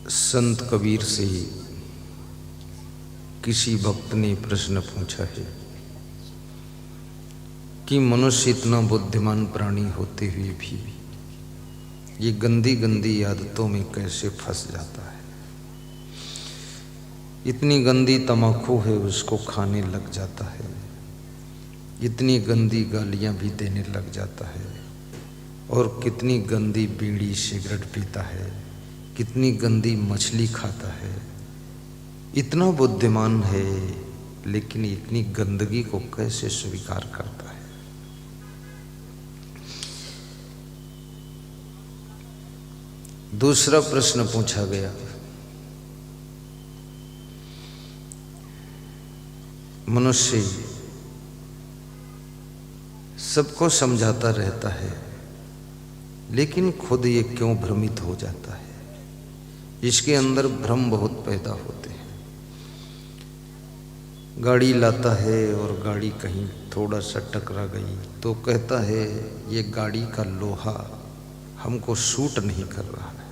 संत कबीर से किसी भक्त ने प्रश्न पूछा है कि मनुष्य इतना बुद्धिमान प्राणी होते हुए भी ये गंदी गंदी आदतों में कैसे फंस जाता है। इतनी गंदी तम्बाकू है उसको खाने लग जाता है, इतनी गंदी गालियां भी देने लग जाता है, और कितनी गंदी बीड़ी सिगरेट पीता है, कितनी गंदी मछली खाता है। इतना बुद्धिमान है लेकिन इतनी गंदगी को कैसे स्वीकार करता है। दूसरा प्रश्न पूछा गया, मनुष्य सबको समझाता रहता है लेकिन खुद ये क्यों भ्रमित हो जाता है। इसके अंदर भ्रम बहुत पैदा होते हैं। गाड़ी लाता है और गाड़ी कहीं थोड़ा सा टकरा गई तो कहता है ये गाड़ी का लोहा हमको सूट नहीं कर रहा है।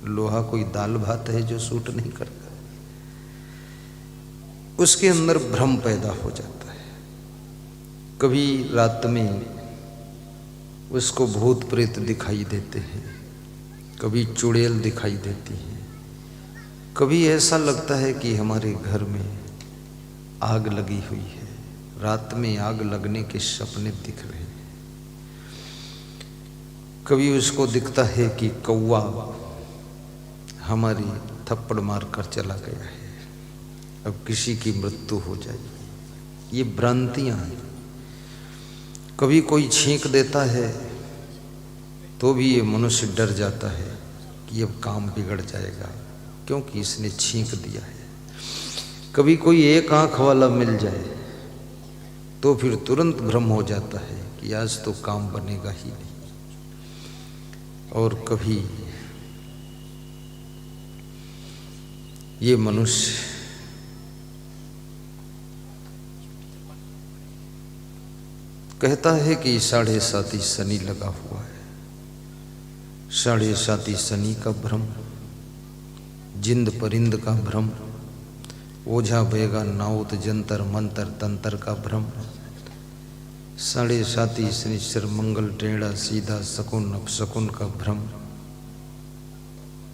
लोहा कोई दाल भात है जो सूट नहीं करता। उसके अंदर भ्रम पैदा हो जाता है। कभी रात में उसको भूत प्रेत दिखाई देते हैं, कभी चुड़ैल दिखाई देती है, कभी ऐसा लगता है कि हमारे घर में आग लगी हुई है, रात में आग लगने के सपने दिख रहे हैं। कभी उसको दिखता है कि कौवा हमारी थप्पड़ मारकर चला गया है, अब किसी की मृत्यु हो जाएगी। ये भ्रांतियां हैं। कभी कोई छींक देता है तो भी ये मनुष्य डर जाता है कि अब काम बिगड़ जाएगा क्योंकि इसने छींक दिया है। कभी कोई एक आंख वाला मिल जाए तो फिर तुरंत भ्रम हो जाता है कि आज तो काम बनेगा ही नहीं। और कभी ये मनुष्य कहता है कि 7.5 शनि लगा हुआ है। 7.5 शनि का भ्रम, जिंद परिंद का भ्रम, ओझा बेगा नाउत जंतर मंतर तंत्र का भ्रम, 7.5 शनिश्चर मंगल टेढ़ा सीधा शकुन अपशकुन का भ्रम।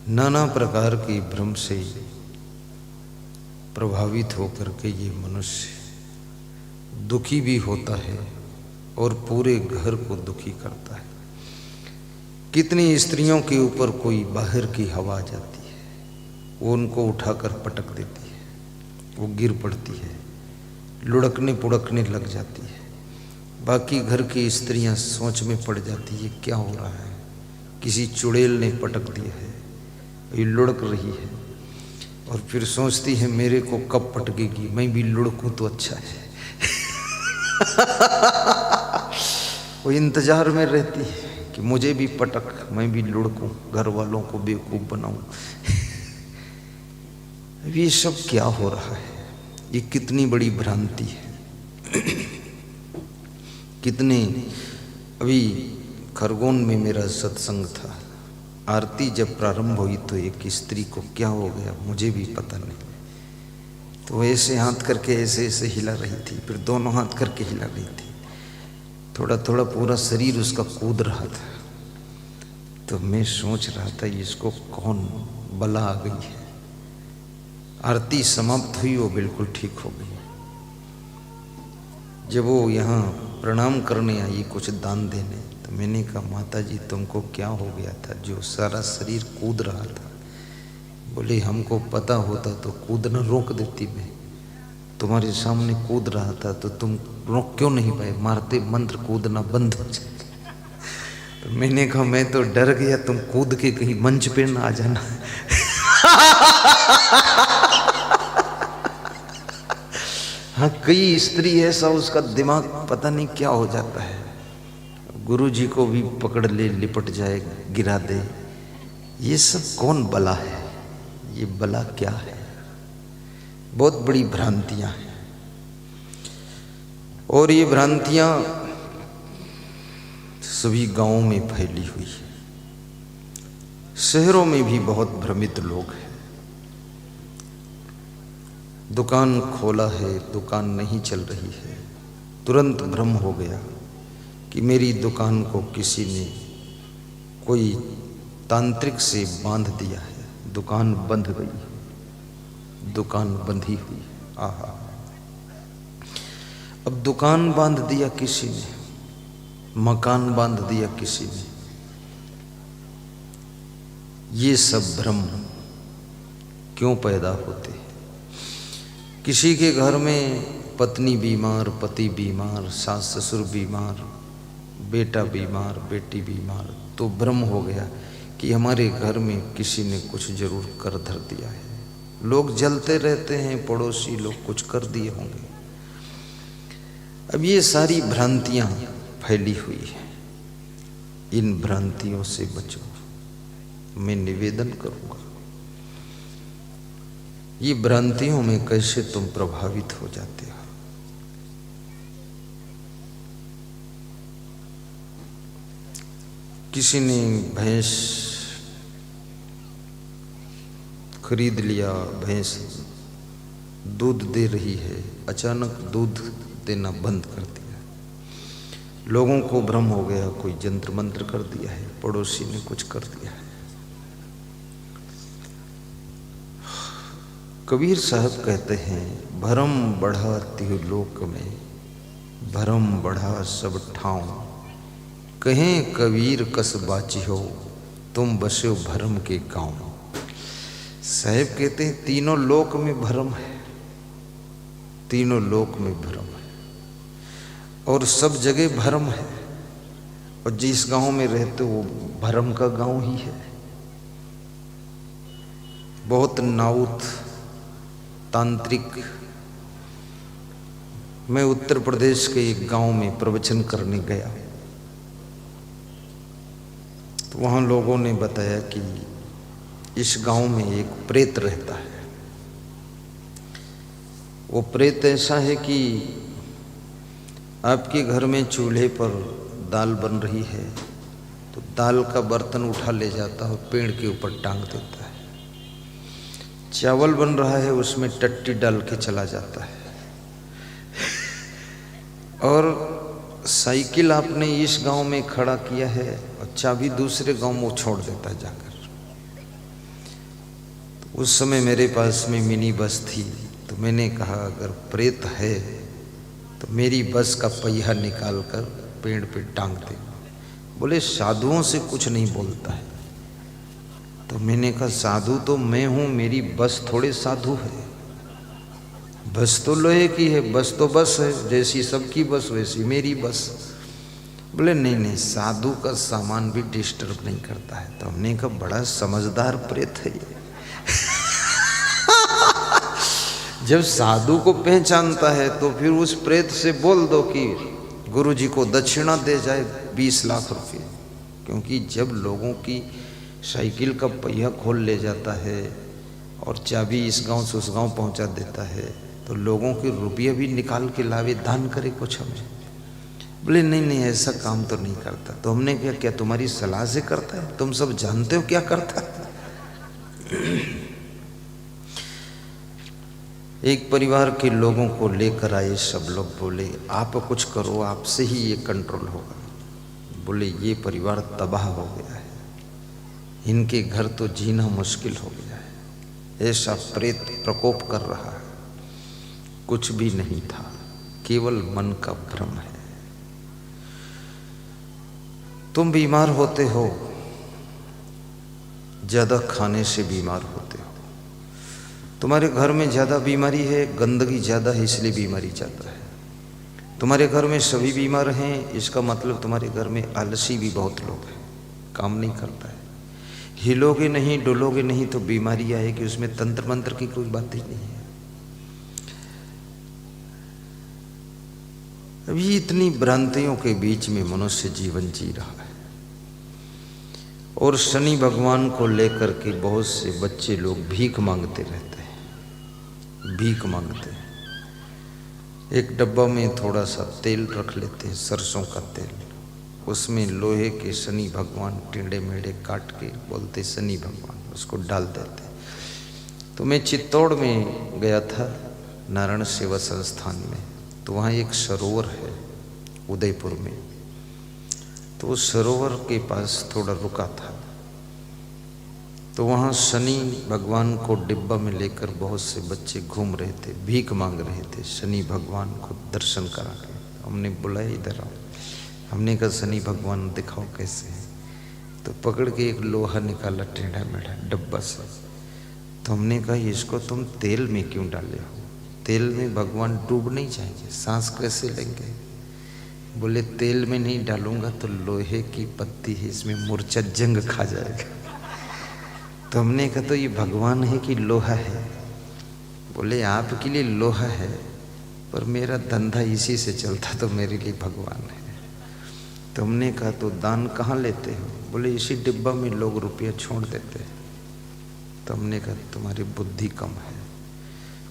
नाना प्रकार की भ्रम से प्रभावित होकर के ये मनुष्य दुखी भी होता है और पूरे घर को दुखी करता है। कितनी स्त्रियों के ऊपर कोई बाहर की हवा जाती है, वो उनको उठाकर पटक देती है, वो गिर पड़ती है, लुढ़कने पुढ़कने लग जाती है। बाकी घर की स्त्रियां सोच में पड़ जाती है क्या हो रहा है, किसी चुड़ैल ने पटक दिया है, ये लुढ़क रही है। और फिर सोचती है मेरे को कब पटकेगी, मैं भी लुढ़कूं तो अच्छा है। वो इंतजार में रहती है कि मुझे भी पटक, मैं भी लुढ़कूं, घर वालों को बेवकूफ बनाऊं। ये सब क्या हो रहा है? ये कितनी बड़ी भ्रांति है। कितने अभी खरगोन में मेरा सत्संग था। आरती जब प्रारंभ हुई तो एक स्त्री को क्या हो गया मुझे भी पता नहीं, तो ऐसे हाथ करके ऐसे ऐसे हिला रही थी, फिर दोनों हाथ करके हिला रही थी, थोड़ा थोड़ा पूरा शरीर उसका कूद रहा था। तो मैं सोच रहा था इसको कौन बला आ गई है। आरती समाप्त हुई, वो बिल्कुल ठीक हो गई। जब वो यहाँ प्रणाम करने आई कुछ दान देने, तो मैंने कहा माता जी तुमको क्या हो गया था जो सारा शरीर कूद रहा था? बोले हमको पता होता तो कूदना रोक देती, मैं तुम्हारे सामने कूद रहा था तो तुम रोक क्यों नहीं पाए, मारते मंत्र कूदना बंद हो जाए। तो मैंने कहा मैं तो डर गया तुम कूद के कहीं मंच पे ना आ जाना। हाँ, कई स्त्री ऐसा उसका दिमाग पता नहीं क्या हो जाता है, गुरु जी को भी पकड़ ले, लिपट जाए, गिरा दे। ये सब कौन बला है? ये बला क्या है? बहुत बड़ी भ्रांतियां हैं। और ये भ्रांतियां सभी गांवों में फैली हुई है। शहरों में भी बहुत भ्रमित लोग हैं। दुकान खोला है, दुकान नहीं चल रही है, तुरंत भ्रम हो गया कि मेरी दुकान को किसी ने कोई तांत्रिक से बांध दिया है, दुकान बंध गई, दुकान बंधी हुई। आहा, अब दुकान बांध दिया किसी ने, मकान बांध दिया किसी ने। ये सब भ्रम क्यों पैदा होते हैं? किसी के घर में पत्नी बीमार, पति बीमार, सास ससुर बीमार, बेटा बीमार, बेटी बीमार, तो भ्रम हो गया कि हमारे घर में किसी ने कुछ जरूर कर धर दिया है। लोग जलते रहते हैं, पड़ोसी लोग कुछ कर दिए होंगे। अब ये सारी भ्रांतियां फैली हुई है, इन भ्रांतियों से बचो। मैं निवेदन करूंगा, ये भ्रांतियों में कैसे तुम प्रभावित हो जाते हो। किसी ने भैंस खरीद लिया, भैंस दूध दे रही है, अचानक दूध देना बंद कर दिया। लोगों को भ्रम हो गया कोई जंत्र मंत्र कर दिया है, पड़ोसी ने कुछ कर दिया है। कबीर साहब कहते हैं, भरम बढ़ा तिहुलोक में, भरम बढ़ा सब ठाव, कहें कबीर कस बाची हो, तुम बसो भरम के गांव। साहब कहते हैं तीनों लोक में भरम है, तीनों लोक में भरम है और सब जगह भरम है। और जिस गांव में रहते वो भरम का गांव ही है। बहुत नाउत तांत्रिक। मैं उत्तर प्रदेश के एक गांव में प्रवचन करने गया, तो वहाँ लोगों ने बताया कि इस गांव में एक प्रेत रहता है। वो प्रेत ऐसा है कि आपके घर में चूल्हे पर दाल बन रही है तो दाल का बर्तन उठा ले जाता है, पेड़ के ऊपर टांग देता है। चावल बन रहा है, उसमें टट्टी डाल के चला जाता है। और साइकिल आपने इस गांव में खड़ा किया है और चाबी दूसरे गांव में छोड़ देता है जाकर। तो उस समय मेरे पास में मिनी बस थी, तो मैंने कहा अगर प्रेत है तो मेरी बस का पहिया निकाल कर पेड़ पे टांग दे। बोले साधुओं से कुछ नहीं बोलता है। तो मैंने कहा साधु तो मैं हूं, मेरी बस थोड़े साधु है। बस तो लोहे की है, बस तो बस है, जैसी सबकी बस वैसी मेरी बस। बोले नहीं नहीं, साधु का सामान भी डिस्टर्ब नहीं करता है। तो हमने कहा बड़ा समझदार प्रेत है ये। जब साधु को पहचानता है तो फिर उस प्रेत से बोल दो कि गुरु जी को दक्षिणा दे जाए 20 लाख रुपए। क्योंकि जब लोगों की साइकिल का पहिया खोल ले जाता है और चाबी इस गांव से उस गांव पहुंचा देता है तो लोगों के रुपये भी निकाल के लावे, दान करे कुछ हमें। बोले नहीं नहीं, ऐसा काम तो नहीं करता। तो हमने कहा क्या तुम्हारी सलाह से करता है? तुम सब जानते हो क्या करता है। एक परिवार के लोगों को लेकर आए, सब लोग बोले आप कुछ करो, आपसे ही ये कंट्रोल होगा। बोले ये परिवार तबाह हो गया है, इनके घर तो जीना मुश्किल हो गया है, ऐसा प्रेत प्रकोप कर रहा है। कुछ भी नहीं था, केवल मन का भ्रम है। तुम बीमार होते हो, ज्यादा खाने से बीमार होते हो। तुम्हारे घर में ज्यादा बीमारी है, गंदगी ज्यादा है इसलिए बीमारी ज्यादा है। तुम्हारे घर में सभी बीमार हैं, इसका मतलब तुम्हारे घर में आलसी भी बहुत लोग हैं, काम नहीं करता है। हिलोगे नहीं, डोलोगे नहीं तो बीमारी आएगी, उसमें तंत्र मंत्र की कोई बात ही नहीं है। अभी इतनी भ्रांतियों के बीच में मनुष्य जीवन जी रहा है। और शनि भगवान को लेकर के बहुत से बच्चे लोग भीख मांगते रहते हैं, भीख मांगते हैं। एक डब्बा में थोड़ा सा तेल रख लेते हैं, सरसों का तेल, उसमें लोहे के शनि भगवान टेढ़े मेढ़े काट के बोलते शनि भगवान, उसको डाल देते। तो मैं चित्तौड़ में गया था नारायण सेवा संस्थान में, तो वहाँ एक सरोवर है उदयपुर में। तो उस सरोवर के पास थोड़ा रुका था, तो वहाँ शनि भगवान को डिब्बा में लेकर बहुत से बच्चे घूम रहे थे, भीख मांग रहे थे शनि भगवान को दर्शन करा के। हमने बुलाया इधर आओ, हमने कहा शनि भगवान दिखाओ कैसे है। तो पकड़ के एक लोहा निकाला टेढ़ा मेढ़ा डब्बा से। तो हमने कहा इसको तुम तेल में क्यों डाले हो, तेल में भगवान डूब नहीं जाएंगे, सांस कैसे लेंगे। बोले तेल में नहीं डालूंगा तो लोहे की पत्ती है, इसमें मूर्छा जंग खा जाएगा। तो हमने कहा तो ये भगवान है कि लोहा है। बोले आपके लिए लोहा है, पर मेरा धंधा इसी से चलता तो मेरे लिए भगवान है। तो हमने कहा तो दान कहाँ लेते हो। बोले इसी डिब्बा में लोग रुपया छोड़ देते हैं। तो हमने कहा तुम्हारी बुद्धि कम है,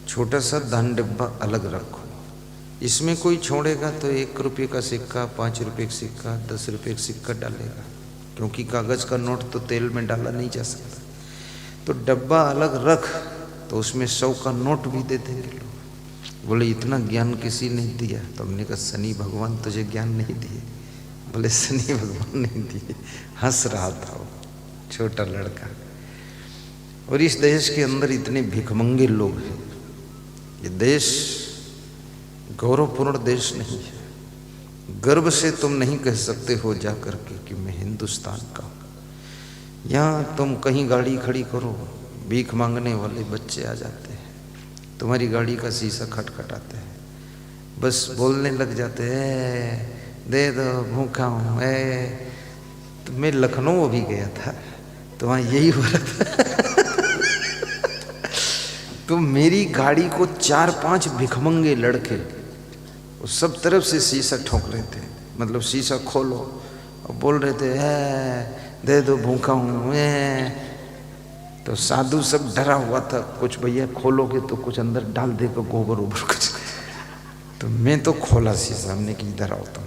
छोटा सा दान डिब्बा अलग रखो, इसमें कोई छोड़ेगा तो 1 रुपये का सिक्का, 5 रुपये का सिक्का, 10 रुपये का सिक्का डालेगा, क्योंकि कागज का नोट तो तेल में डाला नहीं जा सकता। तो डब्बा अलग रख, तो उसमें 100 का नोट भी दे देंगे लोग। बोले इतना ज्ञान किसी ने दिया। तो हमने कहा शनि भगवान तुझे ज्ञान नहीं दिए। बोले शनि भगवान नहीं दिए। हंस रहा था वो छोटा लड़का। और इस देश के अंदर इतने भिखमंगे लोग हैं। ये देश गौरवपूर्ण देश नहीं है। गर्व से तुम नहीं कह सकते हो जा करके कि मैं हिंदुस्तान का हूँ। यहाँ तुम कहीं गाड़ी खड़ी करो, भीख मांगने वाले बच्चे आ जाते हैं, तुम्हारी गाड़ी का शीशा खटखटाते हैं, बस बोलने लग जाते हैं दे दो भूखा हूँ। तो मैं लखनऊ भी गया था, तो वहाँ यही हो रहा था। तो मेरी गाड़ी को 4-5 भिखमंगे लड़के वो सब तरफ से शीशा ठोक रहे थे, मतलब शीशा खोलो और बोल रहे थे दे दो भूखा हूँ। तो साधु सब डरा हुआ था, कुछ भैया खोलोगे तो कुछ अंदर डाल देगा गोबर ओबर कुछ। तो मैं तो खोला शीशा, हमने कि इधर आओ तुम।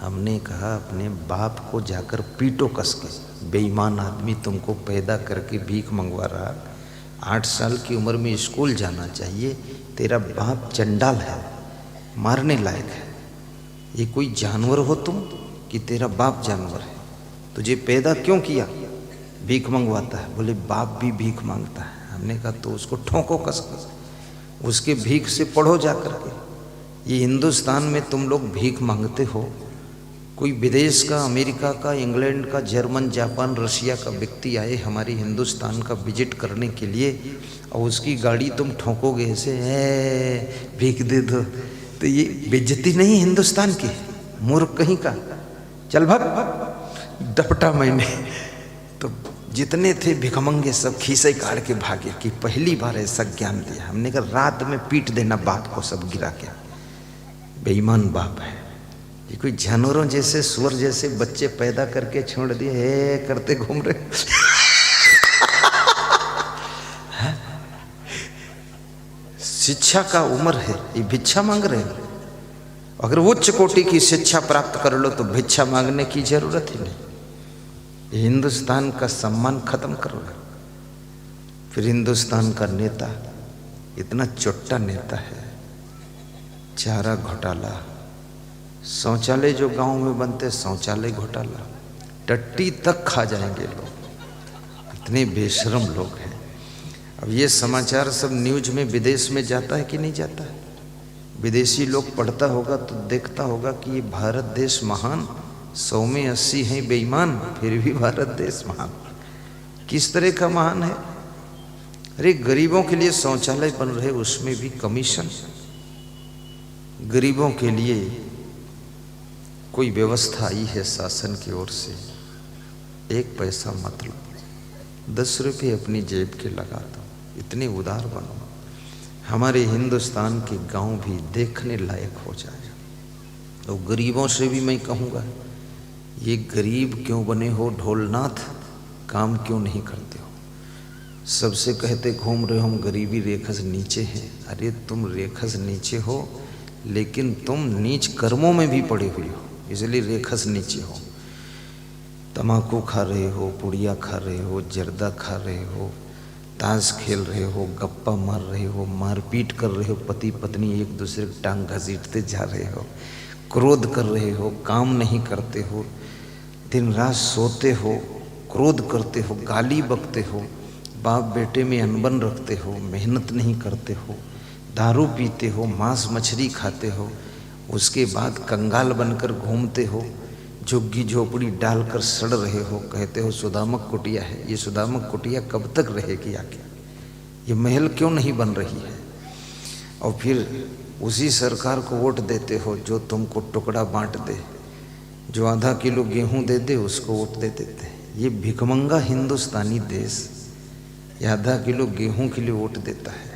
हमने कहा अपने बाप को जाकर पीटो कस के, बेईमान आदमी तुमको पैदा करके भीख मंगवा रहा, 8 साल की उम्र में स्कूल जाना चाहिए, तेरा बाप चंडाल है, मारने लायक है। ये कोई जानवर हो तुम कि तेरा बाप जानवर है, तुझे पैदा क्यों किया, भीख मंगवाता है। बोले बाप भी भीख मांगता है। हमने कहा तो उसको ठोको कस कस, उसके भीख से पढ़ो जा करके। ये हिंदुस्तान में तुम लोग भीख मांगते हो, कोई विदेश का, अमेरिका का, इंग्लैंड का, जर्मन, जापान, रशिया का व्यक्ति आए हमारे हिंदुस्तान का विजिट करने के लिए और उसकी गाड़ी तुम ठोकोगे ऐसे भीख दे दो, तो ये बेइज्जती नहीं हिंदुस्तान की, मूर्ख कहीं का। चल भाग, डपटा मैंने। तो जितने थे भिखमंगे सब खीसे काट के भागे कि पहली बार ऐसा ज्ञान दिया। हमने कहा रात में पीट देना बाप को सब गिरा के, बेईमान बाप है। ये कोई जानवरों जैसे, सुअर जैसे बच्चे पैदा करके छोड़ दिए करते घूम रहे। शिक्षा का उम्र है, ये भिक्षा मांग रहे हैं। अगर उच्च कोटि की शिक्षा प्राप्त कर लो तो भिक्षा मांगने की जरूरत ही नहीं। ये हिंदुस्तान का सम्मान खत्म करो। फिर हिंदुस्तान का नेता इतना चोट्टा नेता है, चारा घोटाला, शौचालय जो गांव में बनते शौचालय घोटाला, टट्टी तक खा जाएंगे लोग, इतने बेशरम लोग हैं। अब ये समाचार सब न्यूज में विदेश में जाता है कि नहीं जाता है? विदेशी लोग पढ़ता होगा तो देखता होगा कि ये भारत देश महान, 100 में 80 हैं बेईमान, फिर भी भारत देश महान। किस तरह का महान है? अरे गरीबों के लिए शौचालय बन रहे, उसमें भी कमीशन। गरीबों के लिए कोई व्यवस्था आई है शासन की ओर से, 1 पैसा मत लो, 10 रुपये अपनी जेब के लगा दो, इतने उदार बनो, हमारे हिंदुस्तान के गांव भी देखने लायक हो जाए। तो गरीबों से भी मैं कहूँगा, ये गरीब क्यों बने हो ढोलनाथ, काम क्यों नहीं करते हो? सबसे कहते घूम रहे हो हम गरीबी रेखा से नीचे हैं। अरे तुम रेखा से नीचे हो, लेकिन तुम नीच कर्मों में भी पड़े हुए हो। इसलिए रेखस नीचे हो। तम्बाकू खा रहे हो, पुड़िया खा रहे हो, जर्दा खा रहे हो, ताश खेल रहे हो, गप्पा मार रहे हो, मारपीट कर रहे हो, पति पत्नी एक दूसरे की टांग घसीटते जा रहे हो, क्रोध कर रहे हो, काम नहीं करते हो, दिन रात सोते हो, क्रोध करते हो, गाली बकते हो, बाप बेटे में अनबन रखते हो, मेहनत नहीं करते हो, दारू पीते हो, मांस मछली खाते हो, उसके बाद कंगाल बनकर घूमते हो, झुग्गी झोपड़ी डालकर सड़ रहे हो, कहते हो सुदामक कुटिया है। ये सुदामक कुटिया कब तक रहेगी आगे? ये महल क्यों नहीं बन रही है? और फिर उसी सरकार को वोट देते हो जो तुमको टुकड़ा बांट दे, जो आधा किलो गेहूं दे दे उसको वोट दे देते। ये भिखमंगा हिंदुस्तानी देश ये आधा किलो गेहूं के लिए वोट देता है।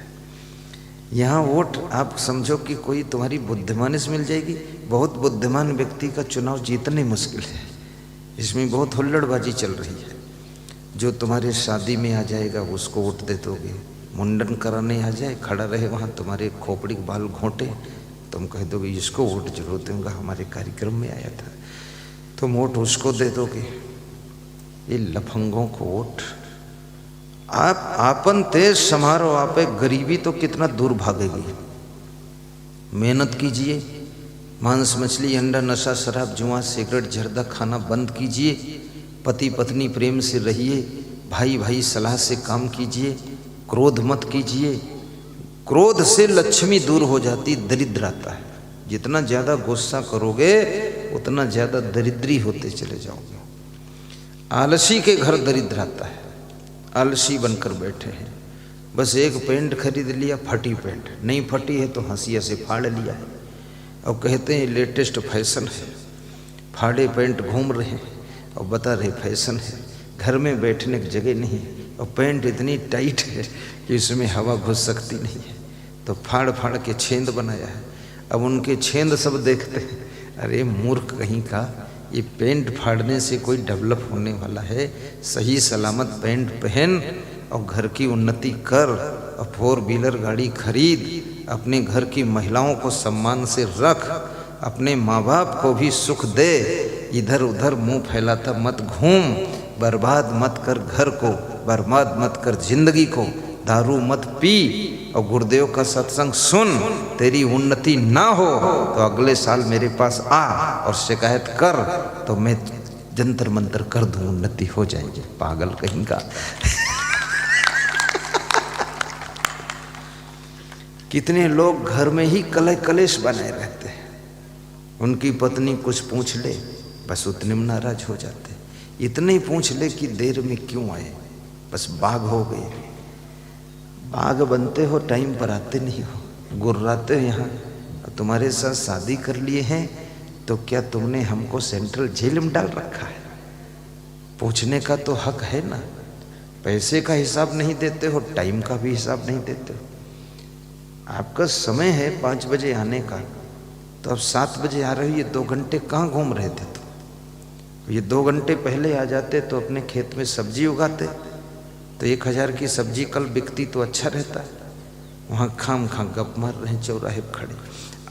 यहाँ वोट आप समझो कि कोई तुम्हारी बुद्धिमानी से मिल जाएगी। बहुत बुद्धिमान व्यक्ति का चुनाव जीतना मुश्किल है, इसमें बहुत हुल्लड़बाजी चल रही है। जो तुम्हारे शादी में आ जाएगा उसको वोट दे दोगे, मुंडन कराने आ जाए खड़ा रहे वहाँ तुम्हारे खोपड़ी के बाल घोंटे, तुम कह दोगे इसको वोट जरूर दूंगा, हमारे कार्यक्रम में आया था, तुम वोट उसको दे दोगे। ये लफंगों को वोट। आप आपन तेज समारो, आप गरीबी तो कितना दूर भागेगी। मेहनत कीजिए, मांस मछली अंडा नशा शराब जुआ सिगरेट जर्दा खाना बंद कीजिए, पति पत्नी प्रेम से रहिए, भाई भाई सलाह से काम कीजिए, क्रोध मत कीजिए। क्रोध से लक्ष्मी दूर हो जाती, दरिद्र आता है। जितना ज़्यादा गुस्सा करोगे उतना ज़्यादा दरिद्री होते चले जाओगे। आलसी के घर दरिद्र आता है। आलसी बनकर बैठे हैं, बस एक पेंट खरीद लिया, फटी पेंट नहीं फटी है तो हंसिया से फाड़ लिया है, और कहते हैं लेटेस्ट फैशन है, फाड़े पेंट घूम रहे हैं और बता रहे फैशन है। घर में बैठने की जगह नहीं है और पेंट इतनी टाइट है कि इसमें हवा घुस सकती नहीं है, तो फाड़ फाड़ के छेंद बनाया है। अब उनके छेंद सब देखते हैं, अरे मूर्ख कहीं का, ये पेंट फाड़ने से कोई डेवलप होने वाला है? सही सलामत पेंट पहन और घर की उन्नति कर, और 4 व्हीलर गाड़ी खरीद, अपने घर की महिलाओं को सम्मान से रख, अपने माँ बाप को भी सुख दे, इधर उधर मुंह फैलाता मत घूम, बर्बाद मत कर घर को, बर्बाद मत कर जिंदगी को, दारू मत पी और गुरुदेव का सत्संग सुन। तेरी उन्नति ना हो तो अगले साल मेरे पास आ और शिकायत कर, तो मैं जंतर मंतर कर दूं, उन्नति हो जाएगी। पागल कहीं का। कितने लोग घर में ही कलह कलेश बनाए रहते हैं, उनकी पत्नी कुछ पूछ ले बस उतने में नाराज हो जाते, इतने ही पूछ ले कि देर में क्यों आए, बस बाघ हो गए। बाघ बनते हो टाइम पर आते नहीं हो, गुर्राते हो यहाँ। तुम्हारे साथ शादी कर लिए हैं तो क्या तुमने हमको सेंट्रल जेल में डाल रखा है? पूछने का तो हक है ना। पैसे का हिसाब नहीं देते हो, टाइम का भी हिसाब नहीं देते हो। आपका समय है 5 बजे आने का, तो अब 7 बजे आ रहे हो, ये 2 घंटे कहाँ घूम रहे थे तुम? ये 2 घंटे पहले आ जाते तो अपने खेत में सब्जी उगाते, तो 1000 की सब्जी कल बिकती तो अच्छा रहता। वहाँ खाम खा गप मार रहे चौराहे पर खड़े।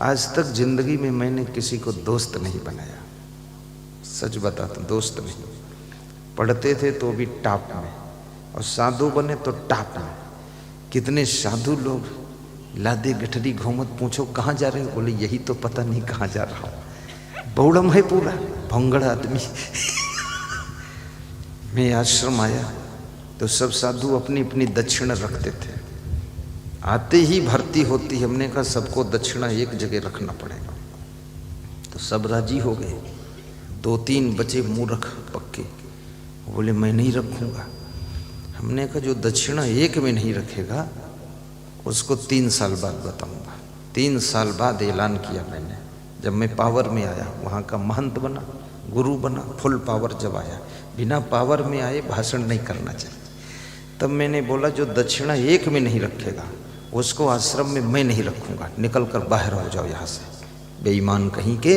आज तक जिंदगी में मैंने किसी को दोस्त नहीं बनाया, सच बताता, दोस्त नहीं। पढ़ते थे तो भी टॉप में, और साधु बने तो टॉप में। कितने साधु लोग लादे गठरी घूमत, पूछो कहाँ जा रहे हो, बोले यही तो पता नहीं कहाँ जा रहा हूँ। बौड़म है पूरा, भोंगड़ आदमी। मैं आश्रम आया तो सब साधु अपनी अपनी दक्षिणा रखते थे। आते ही भर्ती होती, हमने कहा सबको दक्षिणा एक जगह रखना पड़ेगा, तो सब राजी हो गए। 2-3 बचे मूर्ख पक्के, बोले मैं नहीं रखूँगा। हमने कहा जो दक्षिणा एक में नहीं रखेगा उसको 3 साल बाद बताऊँगा। 3 साल बाद ऐलान किया मैंने, जब मैं पावर में आया, वहाँ का महंत बना, गुरु बना, फुल पावर जब आया। बिना पावर में आए भाषण नहीं करना चाहिए। तब मैंने बोला जो दक्षिणा एक में नहीं रखेगा उसको आश्रम में मैं नहीं रखूँगा, निकल कर बाहर हो जाओ यहाँ से। बेईमान कहीं के,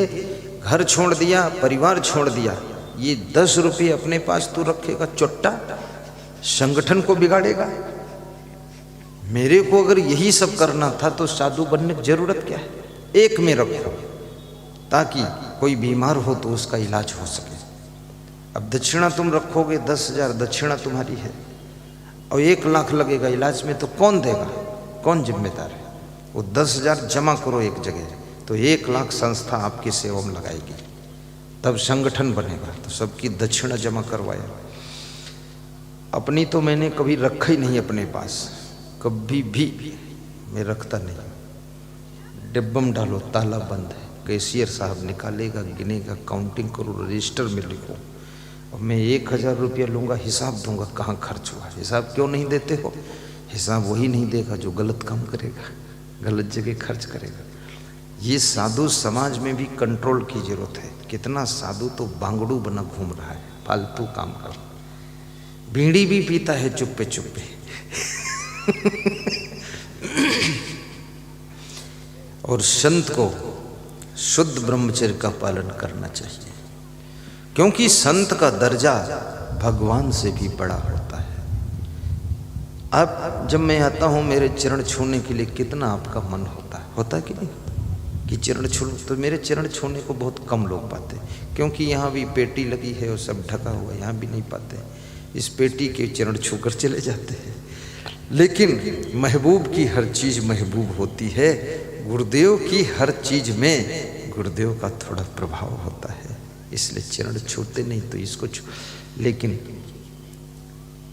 घर छोड़ दिया, परिवार छोड़ दिया, ये 10 रुपये अपने पास तू रखेगा चुट्टा, संगठन को बिगाड़ेगा। मेरे को अगर यही सब करना था तो साधु बनने की जरूरत क्या है? एक में रखो ताकि कोई बीमार हो तो उसका इलाज हो सके। अब दक्षिणा तुम रखोगे 10,000 दक्षिणा तुम्हारी है और 1 लाख लगेगा इलाज में, तो कौन देगा, कौन जिम्मेदार है? वो 10,000 जमा करो एक जगह, तो 1 लाख संस्था आपकी सेवा में लगाएगी, तब संगठन बनेगा। तो सबकी दक्षिणा जमा करवाया। अपनी तो मैंने कभी रखा ही नहीं अपने पास, कभी भी मैं रखता नहीं। डिब्बम डालो, ताला बंद है, कैशियर साहब निकालेगा, गिनेगा, काउंटिंग करो, रजिस्टर में लिखो। और मैं 1,000 रुपया लूँगा, हिसाब दूंगा कहाँ खर्च हुआ। हिसाब क्यों नहीं देते हो? हिसाब वही नहीं देगा जो गलत काम करेगा, गलत जगह खर्च करेगा। ये साधु समाज में भी कंट्रोल की जरूरत है। कितना साधु तो बांगड़ू बना घूम रहा है, फालतू काम कर रहा है, बीड़ी भी पीता है चुप्पे चुप्पे। और संत को शुद्ध ब्रह्मचर्य का पालन करना चाहिए, क्योंकि संत का दर्जा भगवान से भी बड़ा होता है। अब जब मैं आता हूँ मेरे चरण छूने के लिए, कितना आपका मन होता है कि नहीं कि चरण छू? तो मेरे चरण छूने को बहुत कम लोग पाते, क्योंकि यहाँ भी पेटी लगी है और सब ढका हुआ है, यहाँ भी नहीं पाते। इस पेटी के चरण छूकर चले जाते हैं। लेकिन महबूब की हर चीज़ महबूब होती है, गुरुदेव की हर चीज़ में गुरुदेव का थोड़ा प्रभाव होता है, इसलिए चरण छूते नहीं। तो इसको लेकिन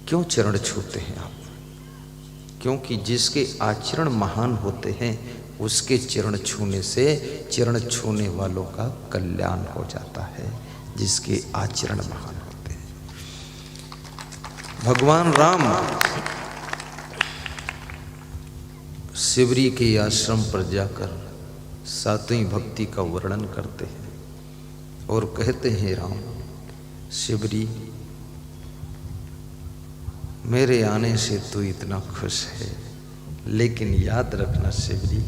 क्यों चरण छूते हैं आप? क्योंकि जिसके आचरण महान होते हैं उसके चरण छूने से चरण छूने वालों का कल्याण हो जाता है, जिसके आचरण महान होते हैं। भगवान राम शिवरी के आश्रम पर जाकर सातवीं भक्ति का वर्णन करते हैं और कहते हैं, राम शिवरी मेरे आने से तू इतना खुश है, लेकिन याद रखना शिवरी,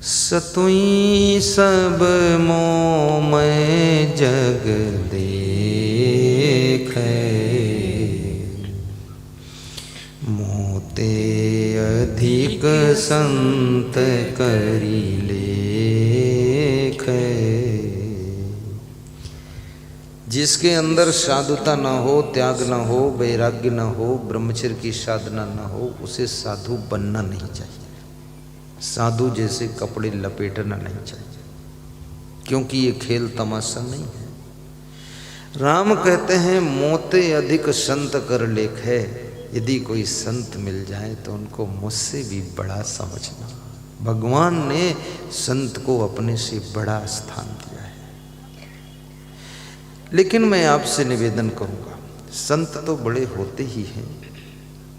सतुई सब मोह मैं जग देखे, मोते अधिक संत करी लेखे। जिसके अंदर साधुता न हो, त्याग न हो, वैराग्य न हो, ब्रह्मचर्य की साधना न हो, उसे साधु बनना नहीं चाहिए। साधु जैसे कपड़े लपेटना नहीं चाहिए, क्योंकि ये खेल तमाशा नहीं है। राम कहते हैं मोते अधिक संत कर लेखे। यदि कोई संत मिल जाए तो उनको मुझसे भी बड़ा समझना। भगवान ने संत को अपने से बड़ा स्थान दिया है। लेकिन मैं आपसे निवेदन करूंगा, संत तो बड़े होते ही हैं,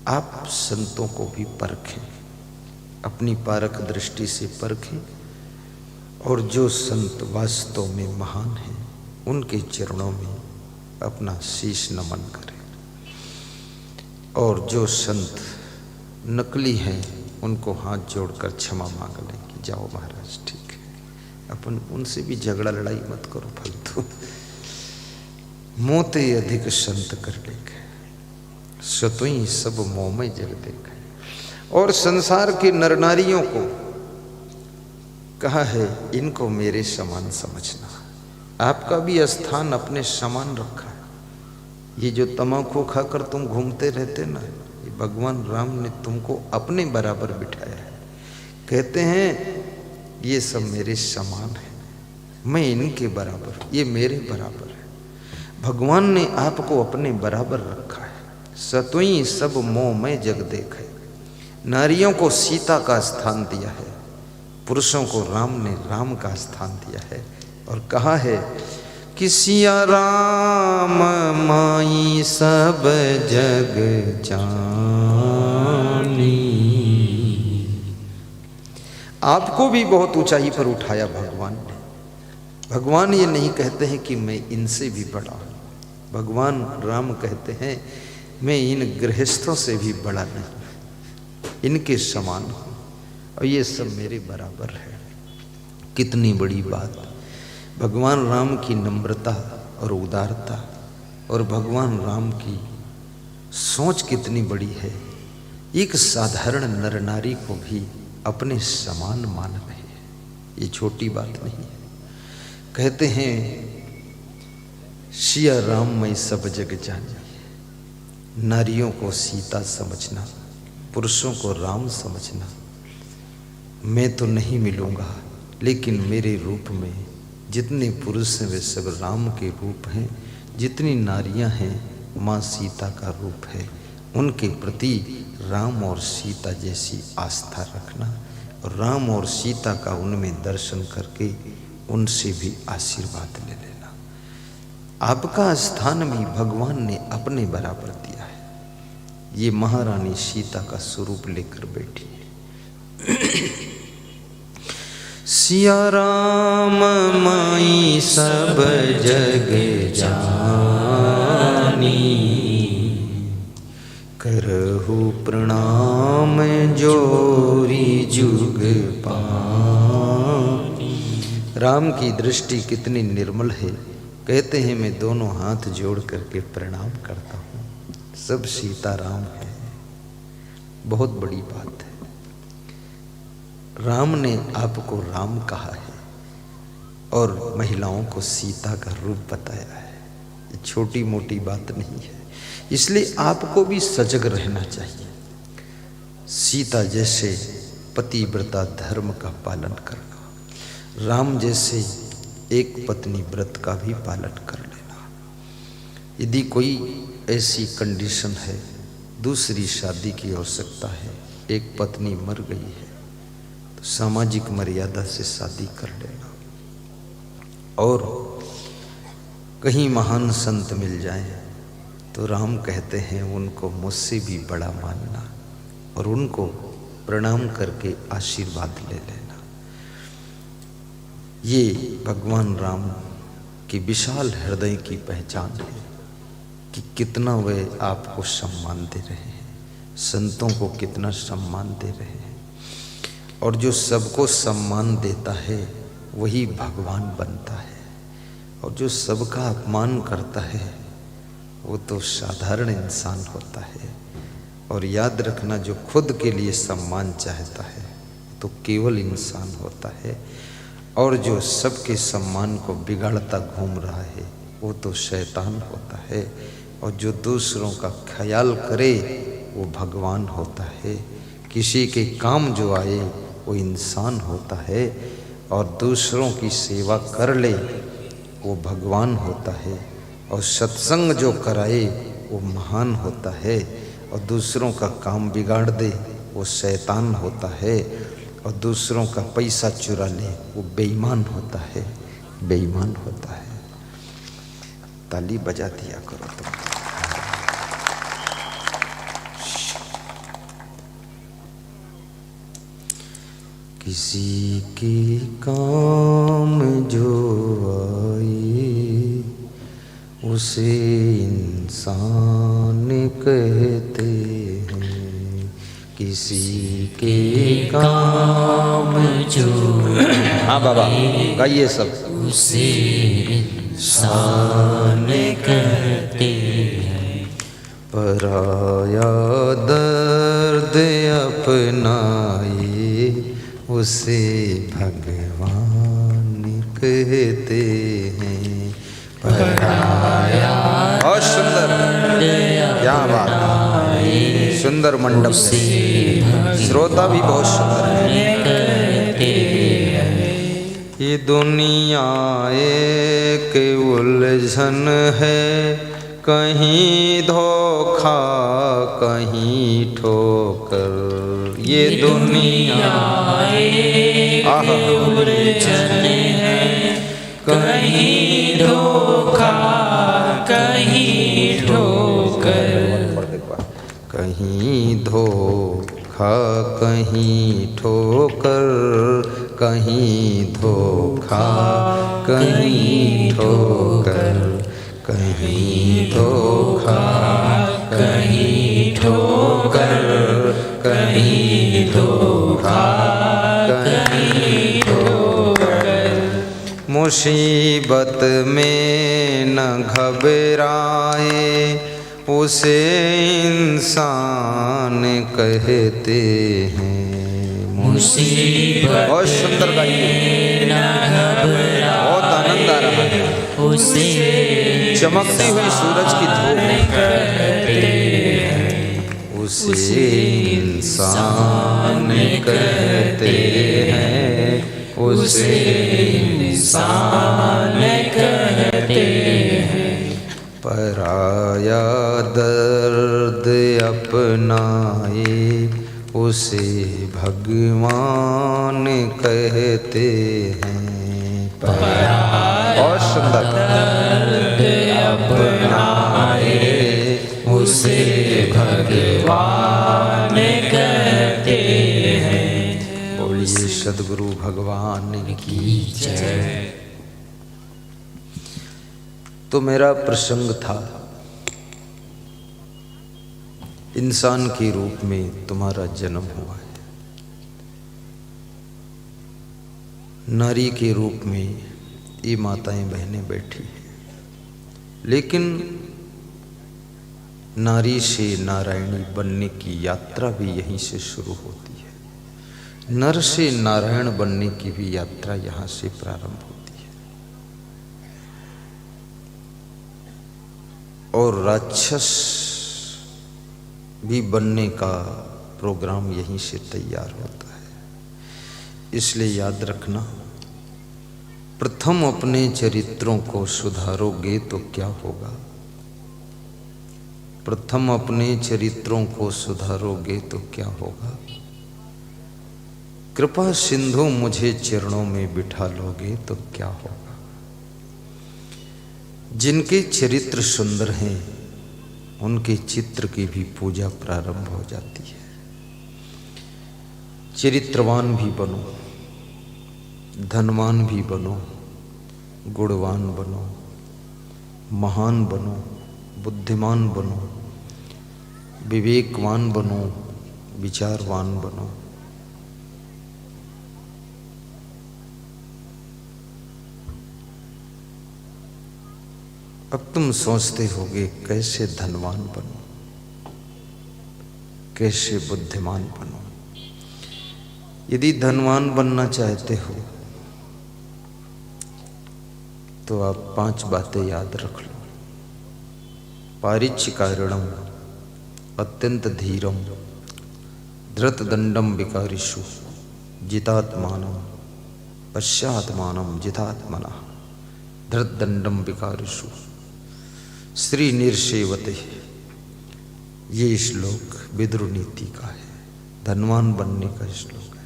आप संतों को भी परखें, अपनी पारख दृष्टि से परखें, और जो संत वास्तव में महान हैं उनके चरणों में अपना शीश नमन करें, और जो संत नकली हैं उनको हाथ जोड़कर क्षमा मांग लें कि जाओ महाराज ठीक है। अपन उनसे भी झगड़ा लड़ाई मत करो फालतू। मोते अधिक संत कर लेखे, सतुई सब मोह में जग देखे। और संसार के नर नारियों को कहा है इनको मेरे समान समझना। आपका भी स्थान अपने समान रखा है। ये जो तम्बाकू खाकर तुम घूमते रहते ना, ये भगवान राम ने तुमको अपने बराबर बिठाया है। कहते हैं ये सब मेरे समान है, मैं इनके बराबर, ये मेरे बराबर है। भगवान ने आपको अपने बराबर रखा है। सतुई सब मोह में जग देखे। नारियों को सीता का स्थान दिया है, पुरुषों को राम ने राम का स्थान दिया है। और कहा है कि सिया राम माई सब जग जानी। आपको भी बहुत ऊंचाई पर उठाया भगवान ने। भगवान ये नहीं कहते हैं कि मैं इनसे भी बड़ा हूं। भगवान राम कहते हैं मैं इन गृहस्थों से भी बड़ा नहीं, इनके समान हूँ और ये सब मेरे बराबर है। कितनी बड़ी बात! भगवान राम की नम्रता और उदारता, और भगवान राम की सोच कितनी बड़ी है। एक साधारण नर नारी को भी अपने समान मान रहे हैं। ये छोटी बात नहीं है। कहते हैं सिया राम मैं सब जग जानी। नारियों को सीता समझना, पुरुषों को राम समझना। मैं तो नहीं मिलूँगा, लेकिन मेरे रूप में जितने पुरुष हैं वे सब राम के रूप हैं। जितनी नारियां हैं माँ सीता का रूप है। उनके प्रति राम और सीता जैसी आस्था रखना और राम और सीता का उनमें दर्शन करके उनसे भी आशीर्वाद ले लेना। आपका स्थान भी भगवान ने अपने बराबर दिया है। ये महारानी सीता का स्वरूप लेकर बैठी है। सिया राम माई सब जग जानी, करहु प्रणाम जोरी जुग पानी। राम की दृष्टि कितनी निर्मल है। कहते हैं मैं दोनों हाथ जोड़ करके प्रणाम करता हूँ। सब सीता राम है। बहुत बड़ी बात है। राम ने आपको राम कहा है और महिलाओं को सीता का रूप बताया है। ये छोटी मोटी बात नहीं है। इसलिए आपको भी सजग रहना चाहिए। सीता जैसे पतिव्रता धर्म का पालन करना, राम जैसे एक पत्नी व्रत का भी पालन कर लेना। यदि कोई ऐसी कंडीशन है, दूसरी शादी की आवश्यकता है, एक पत्नी मर गई है, तो सामाजिक मर्यादा से शादी कर लेना। और कहीं महान संत मिल जाए तो राम कहते हैं उनको मुझसे भी बड़ा मानना और उनको प्रणाम करके आशीर्वाद ले लेना। ये भगवान राम की विशाल हृदय की पहचान है कि कितना वे आपको सम्मान दे रहे हैं, संतों को कितना सम्मान दे रहे हैं। और जो सबको सम्मान देता है वही भगवान बनता है, और जो सबका अपमान करता है वो तो साधारण इंसान होता है। और याद रखना, जो खुद के लिए सम्मान चाहता है तो केवल इंसान होता है, और जो सबके सम्मान को बिगाड़ता घूम रहा है वो तो शैतान होता है। और जो दूसरों का ख्याल करे वो भगवान होता है। किसी के काम जो आए वो इंसान होता है, और दूसरों की सेवा कर ले वो भगवान होता है। और सत्संग जो कराए वो महान होता है, और दूसरों का काम बिगाड़ दे वो शैतान होता है, और दूसरों का पैसा चुरा ले वो बेईमान होता है, बेईमान होता है। ताली बजा दिया करो तुम। किसी के काम जो आए उसे इंसान कहते हैं। किसी के काम जो, हाँ बाबा गाइए सब, उसे इंसान कहते हैं। पराया दर्द अपनाए उसे भगवान कहते हैं। पराया, बहुत सुंदर, क्या बात, सुंदर मंडप से श्रोता भी बहुत सुंदर है। ये दुनिया एक उलझन है, कहीं धोखा कहीं ठोकर। ये दुनिया एक उलझन है, कहीं धोखा कहीं ठोकर। कहीं धोखा कहीं ठोकर, कहीं धोखा कहीं ठोकर। कहीं धोखा कहीं ठोकर, कहीं धोखा कहीं ठोकर। मुसीबत में न घबराए उसे इंसान कहते हैं। मुसीबत बहुत सुंदर गाइए, बहुत आनंद आ रहा है। उसे चमकती हुई सूरज की धूप, उसे इंसान कहते हैं, उसे इंसान कहते हैं। पराया दर्द अपनाए उसे भगवान कहते हैं। बहुत सुंदर। दर्द अपनाए उसे भगवान कहते हैं। बोलिए सद्गुरु भगवान की जय। तो मेरा प्रसंग था, इंसान के रूप में तुम्हारा जन्म हुआ है, नारी के रूप में ये माताएं बहनें बैठी हैं, लेकिन नारी से नारायणी बनने की यात्रा भी यहीं से शुरू होती है। नर से नारायण बनने की भी यात्रा यहाँ से प्रारंभ होती है, और राक्षस भी बनने का प्रोग्राम यहीं से तैयार होता है। इसलिए याद रखना, प्रथम अपने चरित्रों को सुधारोगे तो क्या होगा। प्रथम अपने चरित्रों को सुधारोगे तो क्या होगा। कृपा सिंधु मुझे चरणों में बिठा लोगे तो क्या होगा। जिनके चरित्र सुंदर हैं उनके चित्र की भी पूजा प्रारंभ हो जाती है। चरित्रवान भी बनो, धनवान भी बनो, गुणवान बनो, महान बनो, बुद्धिमान बनो, विवेकवान बनो, विचारवान बनो। अब तुम सोचते होगे कैसे धनवान बनो, कैसे बुद्धिमान बनो। यदि धनवान बनना चाहते हो तो आप 5 बातें याद रख लो। पारिच्छिकारणम अत्यंत धीरम धृतदंडम विकारिषु जितात्मानम पश्चात्मानम जितात्मनः धृतदंडम विकारिषु श्री निर्सेवते। ये श्लोक विदुर नीति का है, धनवान बनने का श्लोक है।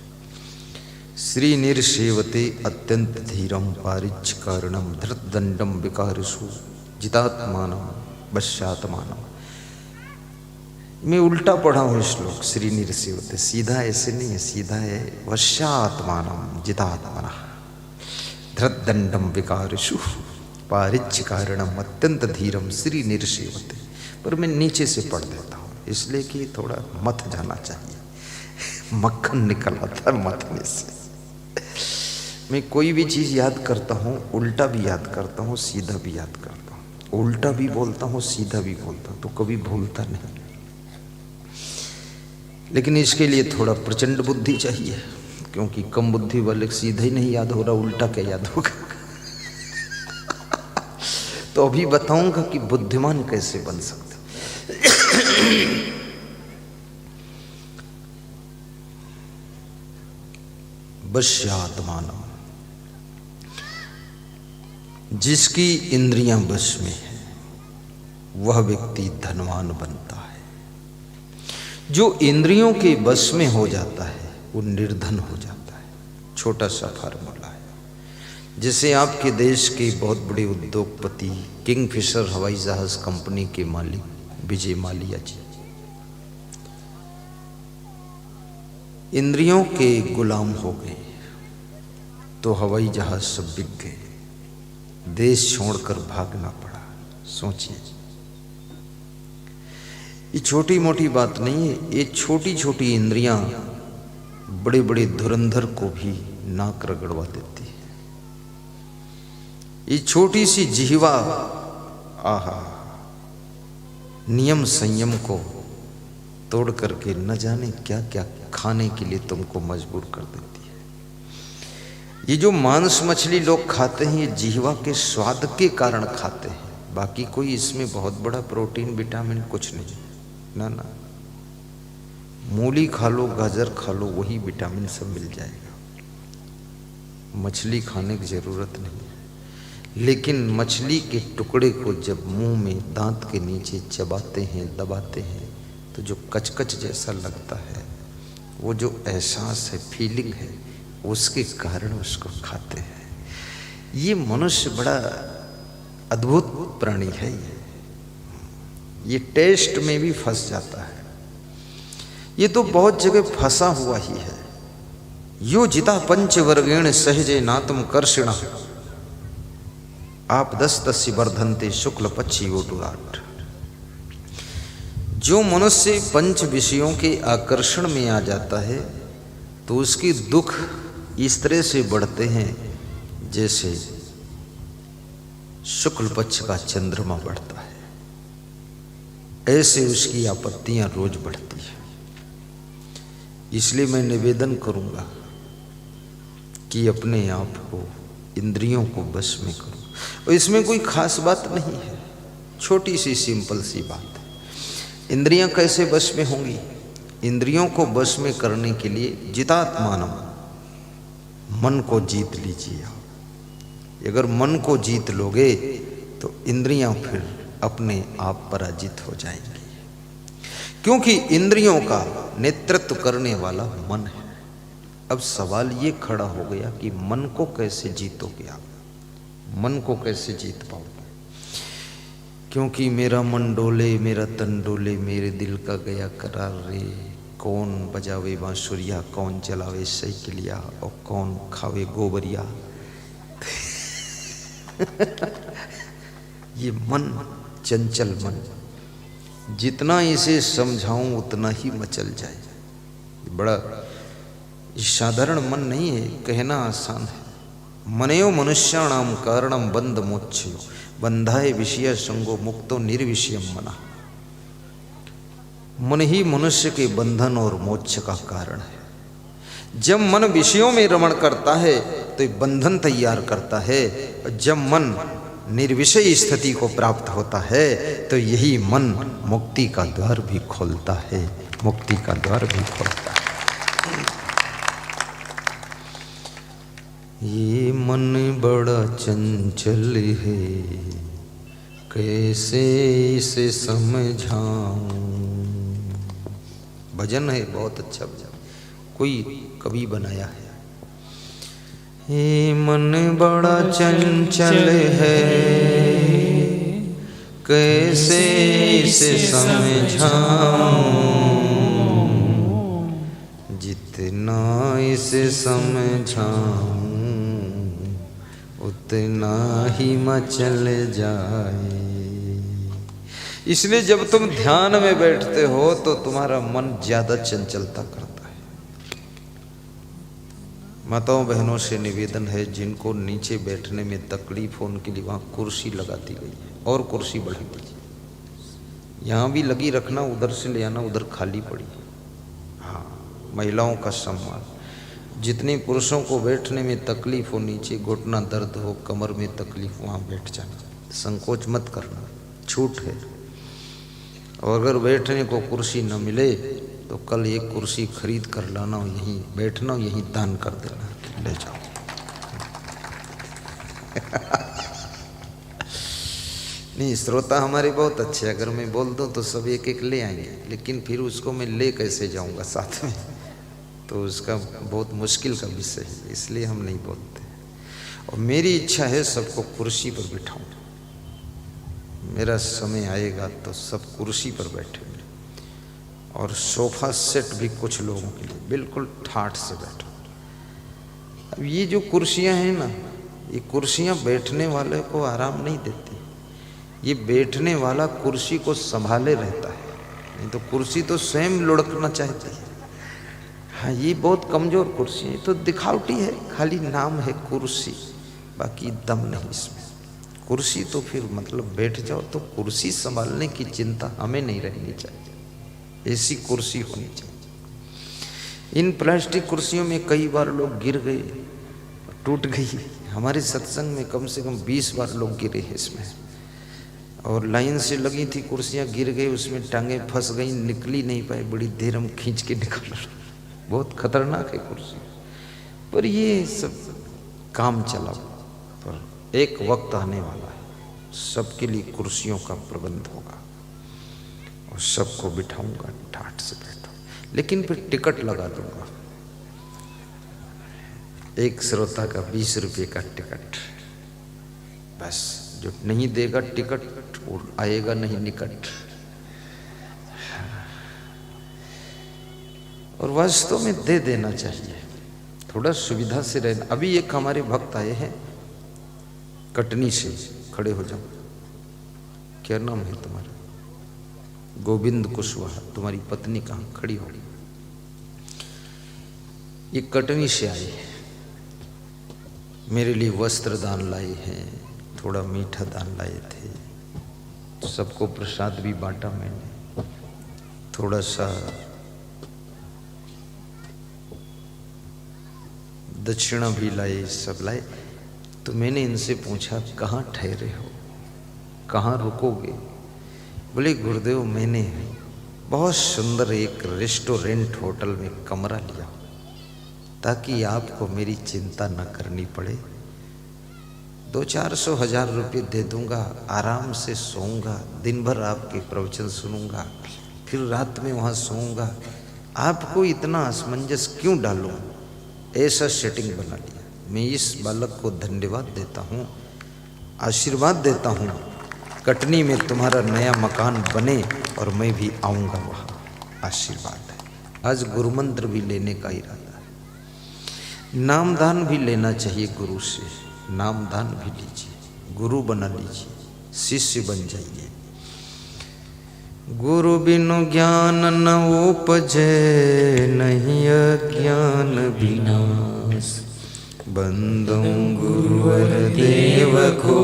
श्री निर्सेवते अत्यंत धीरम पारिच्छिकारणम धृतदंडम विकारिषु जितात्मानम पश्चात्मानम। मैं उल्टा पढ़ा हूँ श्लोक, श्री निर्सेवते। सीधा ऐसे नहीं है, सीधा है पश्चात्मानम जितात्मनः धृतदंडम विकारिषु पारिच्छिकारणम अत्यंत धीरम श्री निर्सेवते। पर मैं नीचे से पढ़ देता हूँ इसलिए कि थोड़ा मत जाना चाहिए, मक्खन निकल आता है मथने से। मैं कोई भी चीज़ याद करता हूँ, उल्टा भी याद करता हूँ, सीधा भी याद करता हूँ, उल्टा भी बोलता हूँ, सीधा भी बोलता हूँ, तो कभी भूलता नहीं। लेकिन इसके लिए थोड़ा प्रचंड बुद्धि चाहिए, क्योंकि कम बुद्धि वाले सीधा ही नहीं याद हो रहा, उल्टा क्या याद होगा। तो अभी बताऊंगा कि बुद्धिमान कैसे बन सकते। वश्यात्मानम, जिसकी इंद्रियां वश में है वह व्यक्ति धनवान बनता है। जो इंद्रियों के वश में हो जाता है वो निर्धन हो जाता है। छोटा सा फार्मूला है। जैसे आपके देश के बहुत बड़े उद्योगपति किंगफिशर हवाई जहाज कंपनी के मालिक विजय माल्या जी इंद्रियों के गुलाम हो गए तो हवाई जहाज सब बिक गए, देश छोड़कर भागना पड़ा। सोचिए, ये छोटी मोटी बात नहीं है। ये छोटी छोटी इंद्रियां बड़े बड़े धुरंधर को भी नाक रगड़वा देती है। ये छोटी सी जिह्वा आहा नियम संयम को तोड़ करके न जाने क्या क्या खाने के लिए तुमको मजबूर कर देती है। ये जो मांस मछली लोग खाते हैं ये जिह्वा के स्वाद के कारण खाते हैं, बाकी कोई इसमें बहुत बड़ा प्रोटीन विटामिन कुछ नहीं। ना ना, मूली खा लो, गाजर खा लो, वही विटामिन सब मिल जाएगा। मछली खाने की जरूरत नहीं है। लेकिन मछली के टुकड़े को जब मुंह में दांत के नीचे चबाते हैं, दबाते हैं, तो जो कचकच जैसा लगता है, वो जो एहसास है, फीलिंग है, उसके कारण उसको खाते हैं। ये मनुष्य बड़ा अद्भुत प्राणी है। ये टेस्ट में भी फंस जाता है। ये तो बहुत जगह फंसा हुआ ही है। यो जिता पंचवर्गेण सहजे नातम कर्षिण आप दस्तस्य वर्धनते शुक्ल पक्षी वोटुराट। जो मनुष्य पंच विषयों के आकर्षण में आ जाता है तो उसके दुख इस तरह से बढ़ते हैं जैसे शुक्ल पक्ष का चंद्रमा बढ़ता है, ऐसे उसकी आपत्तियां रोज बढ़ती है। इसलिए मैं निवेदन करूंगा कि अपने आप को, इंद्रियों को बस में करो। और इसमें कोई खास बात नहीं है, छोटी सी सिंपल सी बात है। इंद्रियां कैसे बस में होंगी? इंद्रियों को बस में करने के लिए जितात्मानम, मन को जीत लीजिए। अगर मन को जीत लोगे तो इंद्रियां फिर अपने आप पराजित हो जाएंगी, क्योंकि इंद्रियों का नेतृत्व करने वाला मन है। अब सवाल ये खड़ा हो गया कि मन को कैसे जीतोगे आप? मन को कैसे जीत पाओगे? क्योंकि मेरा मन डोले, मेरा तन डोले, मेरे दिल का गया करार रे। कौन बजावे बांसुरिया, कौन चलावे साइकिलिया, और कौन खावे गोबरिया। ये मन, चंचल मन, जितना इसे समझाऊं उतना ही मचल जाए। बड़ा साधारण मन नहीं है, कहना आसान है। मनयो मनुष्याणाम कारणम बंध मोक्षयो बंधाए विषय संगो मुक्तो निर्विषयम मना। मन ही मनुष्य के बंधन और मोक्ष का कारण है। जब मन विषयों में रमण करता है तो बंधन तैयार करता है, और जब मन निर्विषय स्थिति को प्राप्त होता है तो यही मन मुक्ति का द्वार भी खोलता है, मुक्ति का द्वार भी खोलता है। ये मन बड़ा चंचल है, कैसे इसे समझाऊं। भजन है, बहुत अच्छा भजन, कोई कवि बनाया है। ये मन बड़ा चंचल है, कैसे इसे समझाऊं। जितना इसे समझाऊं उतना ही मचल जाए। इसलिए जब तुम ध्यान में बैठते हो तो तुम्हारा मन ज्यादा चंचलता करता है। माताओं बहनों से निवेदन है, जिनको नीचे बैठने में तकलीफ हो उनके लिए वहां कुर्सी लगा दी गई है, और कुर्सी बढ़ी पड़ी, यहाँ भी लगी रखना, उधर से ले आना, उधर खाली पड़ी। हाँ, महिलाओं का सम्मान। जितनी पुरुषों को बैठने में तकलीफ हो, नीचे घुटना दर्द हो, कमर में तकलीफ, वहाँ बैठ जाना, संकोच मत करना, छूट है। और अगर बैठने को कुर्सी न मिले तो कल एक कुर्सी खरीद कर लाना, यहीं बैठना, यहीं दान कर देना, ले जाओ। नहीं, श्रोता हमारे बहुत अच्छे, अगर मैं बोल दूं तो सब एक एक ले आएंगे, लेकिन फिर उसको मैं ले कैसे जाऊंगा साथ में, तो उसका बहुत मुश्किल का विषय है, इसलिए हम नहीं बोलते। और मेरी इच्छा है सबको कुर्सी पर बिठाऊं। मेरा समय आएगा तो सब कुर्सी पर बैठेंगे, और सोफा सेट भी कुछ लोगों के लिए बिल्कुल ठाठ से बैठो। अब ये जो कुर्सियां हैं ना, ये कुर्सियां बैठने वाले को आराम नहीं देती। ये बैठने वाला कुर्सी को संभाले रहता है, नहीं तो कुर्सी तो स्वयं लुढ़कना चाहती है। हाँ, ये बहुत कमजोर कुर्सी है, तो दिखावटी है, खाली नाम है कुर्सी, बाकी दम नहीं इसमें। कुर्सी तो फिर मतलब बैठ जाओ तो कुर्सी संभालने की चिंता हमें नहीं रहनी चाहिए, ऐसी कुर्सी होनी चाहिए। इन प्लास्टिक कुर्सियों में कई बार लोग गिर गए, टूट गई। हमारे सत्संग में कम से कम 20 बार लोग गिरे हैं इसमें। और लाइन से लगी थी कुर्सियां, गिर गई, उसमें टांगे फंस गई, निकली नहीं पाए, बड़ी देर हम खींच के निकाल। बहुत खतरनाक है कुर्सी। पर ये सब काम चला, पर एक वक्त आने वाला है सबके लिए कुर्सियों का प्रबंध होगा और सबको बिठाऊंगा, ठाठ से बैठो, लेकिन फिर टिकट लगा दूंगा। एक श्रोता का 20 रुपये का टिकट, बस। जो नहीं देगा टिकट वो आएगा नहीं निकट। और वास्तव में दे देना चाहिए, थोड़ा सुविधा से रहना। अभी एक हमारे भक्त आए हैं कटनी से, खड़े हो जाओ। क्या नाम है तुम्हारा? गोविंद कुशवाहा। तुम्हारी पत्नी कहाँ? खड़ी हो। ये कटनी से आए हैं, मेरे लिए वस्त्र दान लाए हैं, थोड़ा मीठा दान लाए थे, सबको प्रसाद भी बांटा मैंने, थोड़ा सा दक्षिणा भी लाए, सब लाए। तो मैंने इनसे पूछा कहाँ ठहरे हो, कहाँ रुकोगे? बोले गुरुदेव मैंने बहुत सुंदर एक रेस्टोरेंट होटल में कमरा लिया ताकि आपको मेरी चिंता न करनी पड़े। 200-400 हजार रुपये दे दूंगा, आराम से सोऊंगा, दिन भर आपके प्रवचन सुनूंगा, फिर रात में वहाँ सोऊंगा। आपको इतना असमंजस क्यों डालूं? ऐसा सेटिंग बना लिया। मैं इस बालक को धन्यवाद देता हूँ, आशीर्वाद देता हूँ, कटनी में तुम्हारा नया मकान बने और मैं भी आऊँगा वहाँ। आशीर्वाद है। आज गुरु मंत्र भी लेने का इरादा है, नामदान भी लेना चाहिए गुरु से, नामदान भी लीजिए, गुरु बना लीजिए, शिष्य बन जाइए। गुरु बिनु ज्ञान न उपजे, नहीं अज्ञान विनाश। बंदो गुरुवर देव को,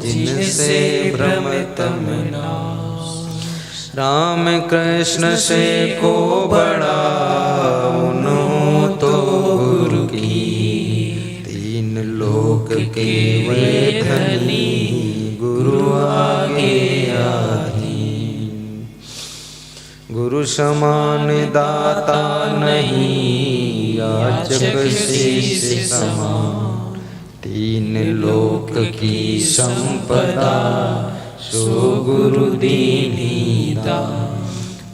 जिनसे भ्रम तम नाश। राम कृष्ण से को बड़ा, उन्हों तो गुरु की। तीन लोक के वे धनी, गुरु आगे आधीन। गुरु समान दाता नहीं, याचक शिष्य समान। तीन लोक की संपदा, सो गुरु दीनी दान।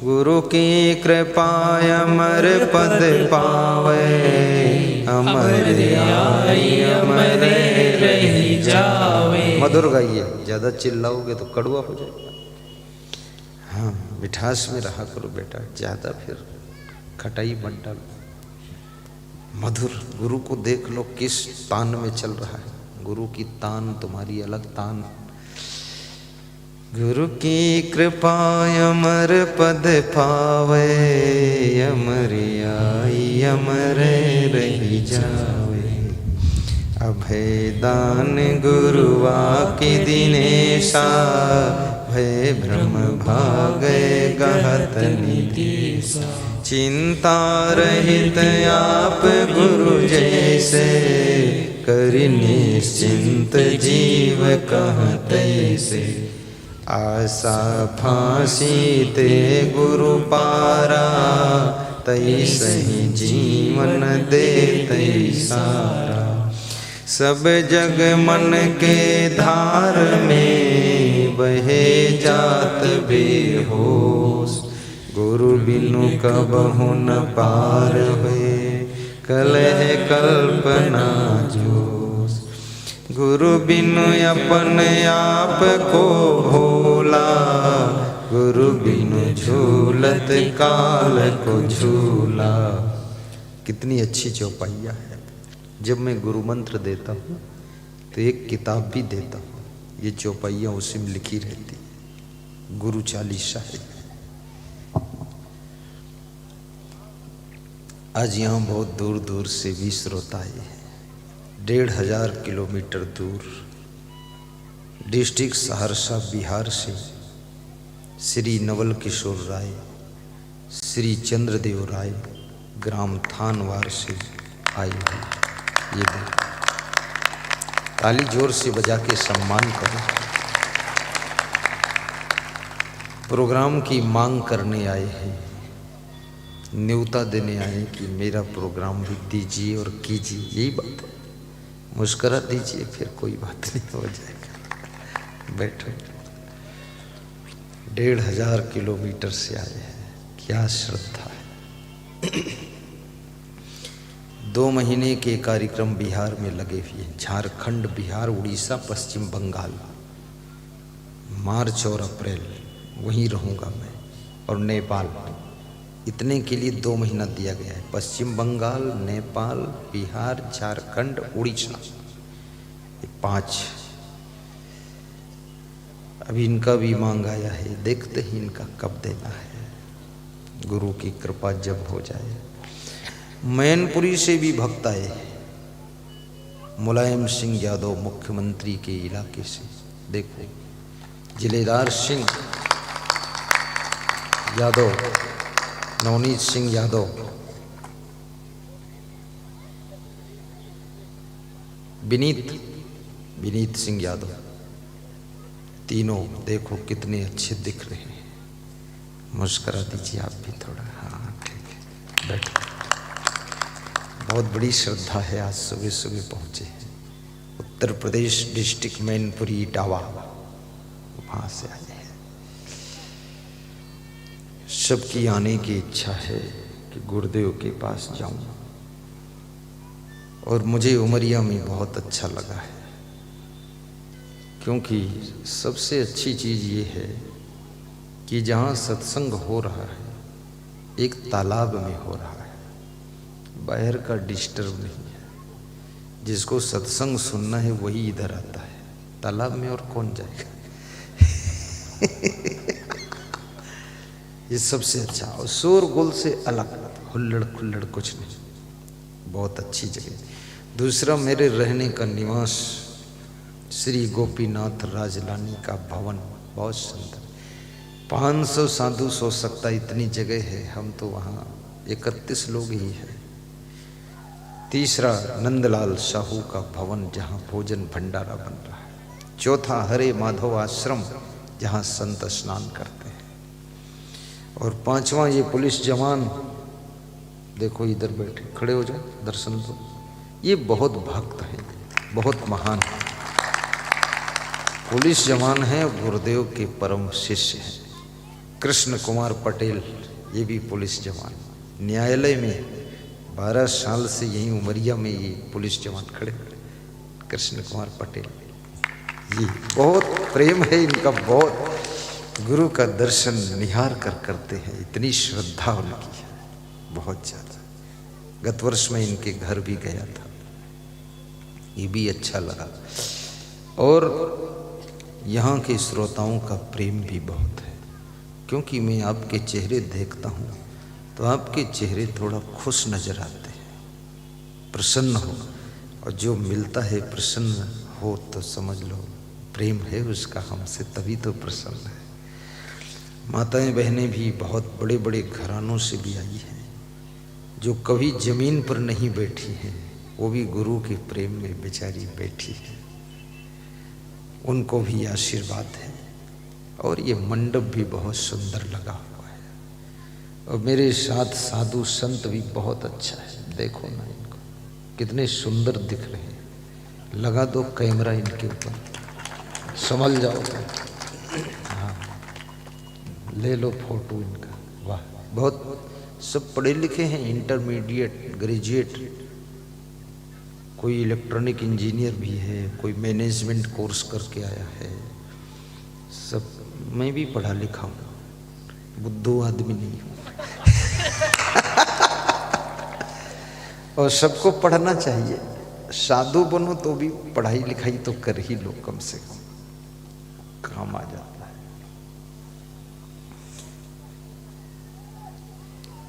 गुरु की कृपा अमर पद पावे, अमर आई अमर रही जावे। मधुर गाइए, ज्यादा चिल्लाओगे तो कड़वा हो जाएगा। हाँ, मिठास में रहा करो बेटा, ज्यादा फिर खटाई मत डालो। मधुर। गुरु को देख लो किस तान में चल रहा है, गुरु की तान तुम्हारी अलग तान। गुरु की कृपा अमर पद पावे, अमर आई अमर रही जावे। अभय दान गुरुआ की दिनेशा, भय भ्रम भागे गहत निदेशा। चिंता रहित आप गुरु जैसे, करि निश्चिंत जीव कहाँ तैसे। आशा फांसी ते गुरु पारा, तई सही जीवन दे तई सारा। सब जग मन के धार में, बहे जात बेहोश। गुरु बिनु कबहु न पार हुए, कलह कल्पना जोश। गुरु बिनु अपन आप को भोला, गुरु बिनु झूलत काल को झूला। कितनी अच्छी चौपाइया है। जब मैं गुरु मंत्र देता हूँ तो एक किताब भी देता हूँ, ये चौपाइया उसी में लिखी रहती है, गुरु चालीसा है। आज यहाँ बहुत दूर दूर से भी श्रोता आए हैं, 1500 किलोमीटर दूर, डिस्ट्रिक्ट सहरसा बिहार से श्री नवल किशोर राय, श्री चंद्रदेव राय, ग्राम थानवार से आई हुई। ये देख, ताली जोर से बजा के सम्मान करो। प्रोग्राम की मांग करने आए हैं, न्योता देने आए कि मेरा प्रोग्राम भी दीजिए और कीजिए। यही बात है, मुस्कुरा दीजिए, फिर कोई बात नहीं, हो जाएगा। बैठो। 1500 किलोमीटर से आए हैं, क्या श्रद्धा है। 2 महीने के कार्यक्रम बिहार में लगे हुए हैं, झारखंड, बिहार, उड़ीसा, पश्चिम बंगाल। मार्च और अप्रैल वहीं रहूँगा मैं, और नेपाल। इतने के लिए 2 महीना दिया गया है। पश्चिम बंगाल, नेपाल, बिहार, झारखंड, उड़ीसा, ये 5। अभी इनका भी मांग आया है, देखते ही इनका कब देना है, गुरु की कृपा जब हो जाए। मैनपुरी से भी भक्त आए, मुलायम सिंह यादव मुख्यमंत्री के इलाके से। देखो, जिलेदार सिंह यादव, नवनीत सिंह यादव, विनीत सिंह यादव, तीनों देखो कितने अच्छे दिख रहे हैं। मुस्कुरा दीजिए आप भी थोड़ा। हाँ ठीक है, बैठो। बहुत बड़ी श्रद्धा है, आज सुबह सुबह पहुंचे हैं। उत्तर प्रदेश डिस्ट्रिक्ट मैनपुरी, इटावा, वहां से आए हैं। सबकी आने की इच्छा है कि गुरुदेव के पास जाऊं, और मुझे उमरिया में बहुत अच्छा लगा है, क्योंकि सबसे अच्छी चीज़ ये है कि जहाँ सत्संग हो रहा है एक तालाब में हो रहा है, बाहर का डिस्टर्ब नहीं है। जिसको सत्संग सुनना है वही इधर आता है, तालाब में और कौन जाएगा। ये सबसे अच्छा, और शोरगुल से अलग, हुल्लड़ खुल्लड़ कुछ नहीं, बहुत अच्छी जगह। दूसरा, मेरे रहने का निवास श्री गोपीनाथ राजलानी का भवन, बहुत सुंदर, 500 साधु सो सकता, इतनी जगह है। हम तो वहाँ 31 लोग ही हैं। तीसरा, नंदलाल साहू का भवन, जहाँ भोजन भंडारा बन रहा है। चौथा, हरे माधव आश्रम, जहाँ संत स्नान करते हैं। और 5वां, ये पुलिस जवान, देखो इधर बैठे, खड़े हो जाओ, दर्शन दो। ये बहुत भक्त है, बहुत महान है, पुलिस जवान है, गुरुदेव के परम शिष्य हैं। कृष्ण कुमार पटेल, ये भी पुलिस जवान, न्यायालय में 12 साल से यहीं उमरिया में ये पुलिस जवान खड़े। कृष्ण कुमार पटेल, ये बहुत प्रेम है इनका, बहुत गुरु का दर्शन निहार कर करते हैं, इतनी श्रद्धा उनकी है, बहुत ज़्यादा। गत वर्ष में इनके घर भी गया था, ये भी अच्छा लगा। और यहाँ के श्रोताओं का प्रेम भी बहुत है, क्योंकि मैं आपके चेहरे देखता हूँ तो आपके चेहरे थोड़ा खुश नजर आते हैं, प्रसन्न हो, और जो मिलता है प्रसन्न हो तो समझ लो प्रेम है उसका हमसे, तभी तो प्रसन्न है। माताएं बहनें भी बहुत बड़े बड़े घरानों से भी आई हैं, जो कभी जमीन पर नहीं बैठी हैं, वो भी गुरु के प्रेम में बेचारी बैठी है, उनको भी आशीर्वाद है। और ये मंडप भी बहुत सुंदर लगा हुआ है, और मेरे साथ साधु संत भी बहुत अच्छा है। देखो ना इनको, कितने सुंदर दिख रहे हैं। लगा दो कैमरा इनके ऊपर, संभल जाओ तो। हाँ, ले लो फोटो इनका। वाह, बहुत सब पढ़े लिखे हैं, इंटरमीडिएट, ग्रेजुएट, कोई इलेक्ट्रॉनिक इंजीनियर भी है, कोई मैनेजमेंट कोर्स करके आया है, सब। मैं भी पढ़ा लिखा हूँ, बुद्धू आदमी नहीं हूँ। और सबको पढ़ना चाहिए, साधु बनो तो भी पढ़ाई लिखाई तो कर ही लो, कम से कम काम आ जाता है।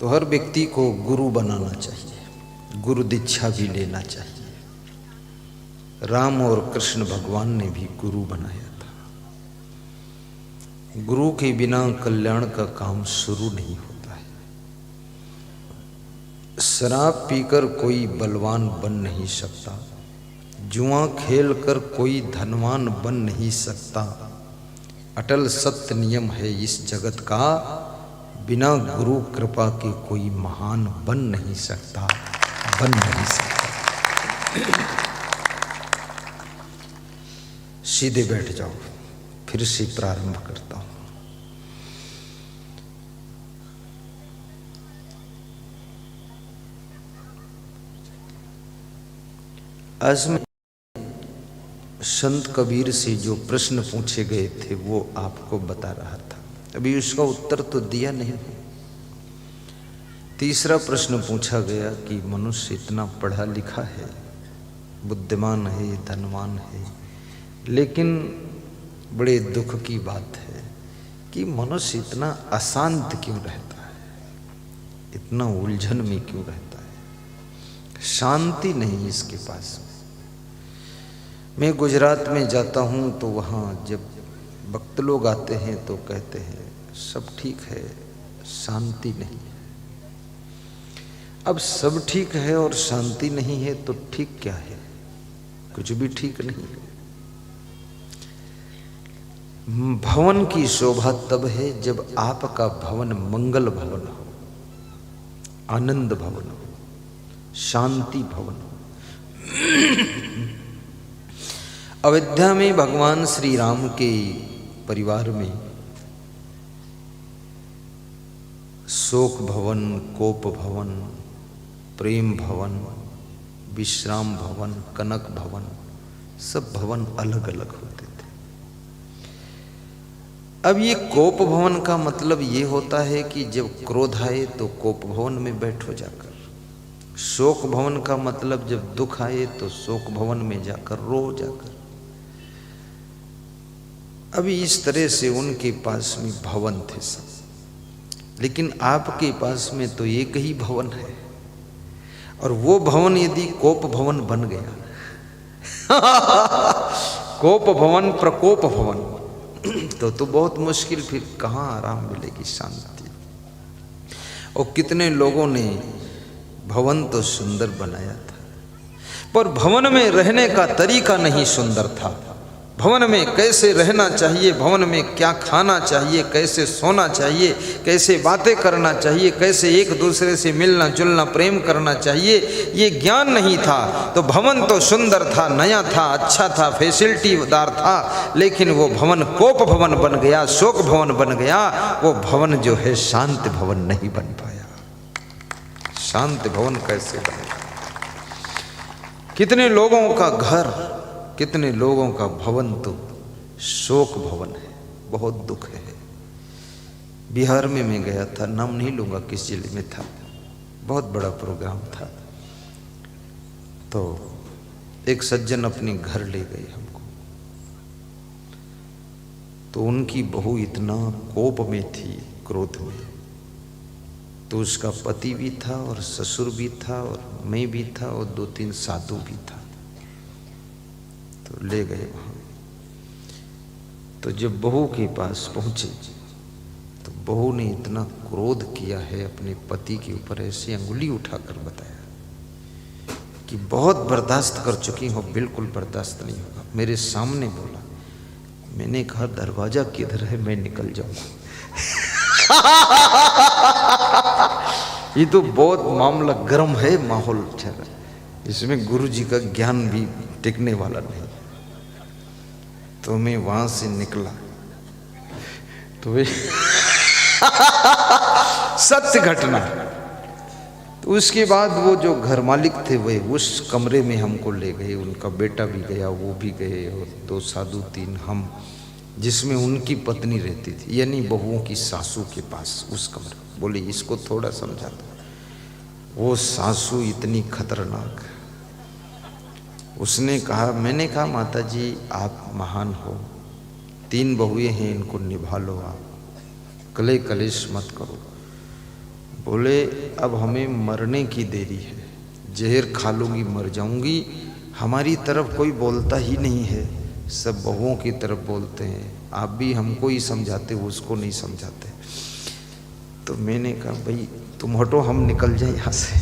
तो हर व्यक्ति को गुरु बनाना चाहिए, गुरु दीक्षा भी लेना चाहिए। राम और कृष्ण भगवान ने भी गुरु बनाया था। गुरु के बिना कल्याण का काम शुरू नहीं होता है। शराब पीकर कोई बलवान बन नहीं सकता, जुआ खेल कर कोई धनवान बन नहीं सकता। अटल सत्य नियम है इस जगत का, बिना गुरु कृपा के कोई महान बन नहीं सकता, बन नहीं सकता। सीधे बैठ जाओ, फिर से प्रारंभ करता हूं। आज मैं संत कबीर से जो प्रश्न पूछे गए थे वो आपको बता रहा था। अभी उसका उत्तर तो दिया नहीं। तीसरा प्रश्न पूछा गया कि मनुष्य इतना पढ़ा लिखा है, बुद्धिमान है, धनवान है, लेकिन बड़े दुख की बात है कि मनुष्य इतना अशांत क्यों रहता है, इतना उलझन में क्यों रहता है, शांति नहीं इसके पास। मैं गुजरात में जाता हूँ तो वहाँ जब भक्त लोग आते हैं तो कहते हैं सब ठीक है, शांति नहीं है। अब सब ठीक है और शांति नहीं है तो ठीक क्या है? कुछ भी ठीक नहीं है। भवन की शोभा तब है जब आपका भवन मंगल भवन हो, आनंद भवन हो, शांति भवन हो। अयोध्या में भगवान श्री राम के परिवार में शोक भवन, कोप भवन, प्रेम भवन, विश्राम भवन, कनक भवन, सब भवन अलग अलग होते थे। अब ये कोप भवन का मतलब ये होता है कि जब क्रोध आए तो कोप भवन में बैठो जाकर। शोक भवन का मतलब जब दुख आए तो शोक भवन में जाकर रो जाकर। अभी इस तरह से उनके पास में भवन थे सब, लेकिन आपके पास में तो एक ही भवन है, और वो भवन यदि कोप भवन बन गया कोप भवन, प्रकोप भवन, तो बहुत मुश्किल, फिर कहाँ आराम मिलेगी, शांति। और कितने लोगों ने भवन तो सुंदर बनाया था, पर भवन में रहने का तरीका नहीं सुंदर था। भवन में कैसे रहना चाहिए, भवन में क्या खाना चाहिए, कैसे सोना चाहिए, कैसे बातें करना चाहिए, कैसे एक दूसरे से मिलना जुलना, प्रेम करना चाहिए, ये ज्ञान नहीं था। तो भवन तो सुंदर था, नया था, अच्छा था, फैसिलिटीदार था, लेकिन वो भवन कोप भवन बन गया, शोक भवन बन गया। वो भवन जो है शांत भवन नहीं बन पाया। शांत भवन कैसे बनेगा? कितने लोगों का घर, कितने लोगों का भवन तो शोक भवन है, बहुत दुख है। बिहार में मैं गया था, नाम नहीं लूँगा किस जिले में था, बहुत बड़ा प्रोग्राम था। तो एक सज्जन अपने घर ले गए हमको, तो उनकी बहू इतना कोप में थी, क्रोध में, तो उसका पति भी था और ससुर भी था और मैं भी था और 2-3 साधु भी था। तो ले गए वहाँ। तो जब बहू के पास पहुँचे तो बहू ने इतना क्रोध किया है अपने पति के ऊपर, ऐसे अंगुली उठाकर बताया कि बहुत बर्दाश्त कर चुकी हो, बिल्कुल बर्दाश्त नहीं होगा। मेरे सामने बोला। मैंने कहा दरवाजा किधर है, मैं निकल जाऊंगा। ये तो बहुत मामला गर्म है, माहौल चल, इसमें गुरु जी का ज्ञान भी टिकने वाला नहीं। तो मैं वहां से निकला तो वे सत्य घटना। तो उसके बाद वो जो घर मालिक थे वे उस कमरे में हमको ले गए, उनका बेटा भी गया, वो भी गए, और 2 साधु 3 हम, जिसमें उनकी पत्नी रहती थी, यानी बहुओं की सासू के पास उस कमरे। बोले इसको थोड़ा समझा दो। वो सासू इतनी खतरनाक, उसने कहा, मैंने कहा माता जी आप महान हो, 3 बहुएं हैं, इनको निभा लो, आप कले कलेश मत करो। बोले अब हमें मरने की देरी है, जहर खा लूँगी मर जाऊँगी। हमारी तरफ कोई बोलता ही नहीं है, सब बहुओं की तरफ बोलते हैं। आप भी हमको ही समझाते हो, उसको नहीं समझाते। तो मैंने कहा भाई तुम हटो, हम निकल जाए यहाँ से।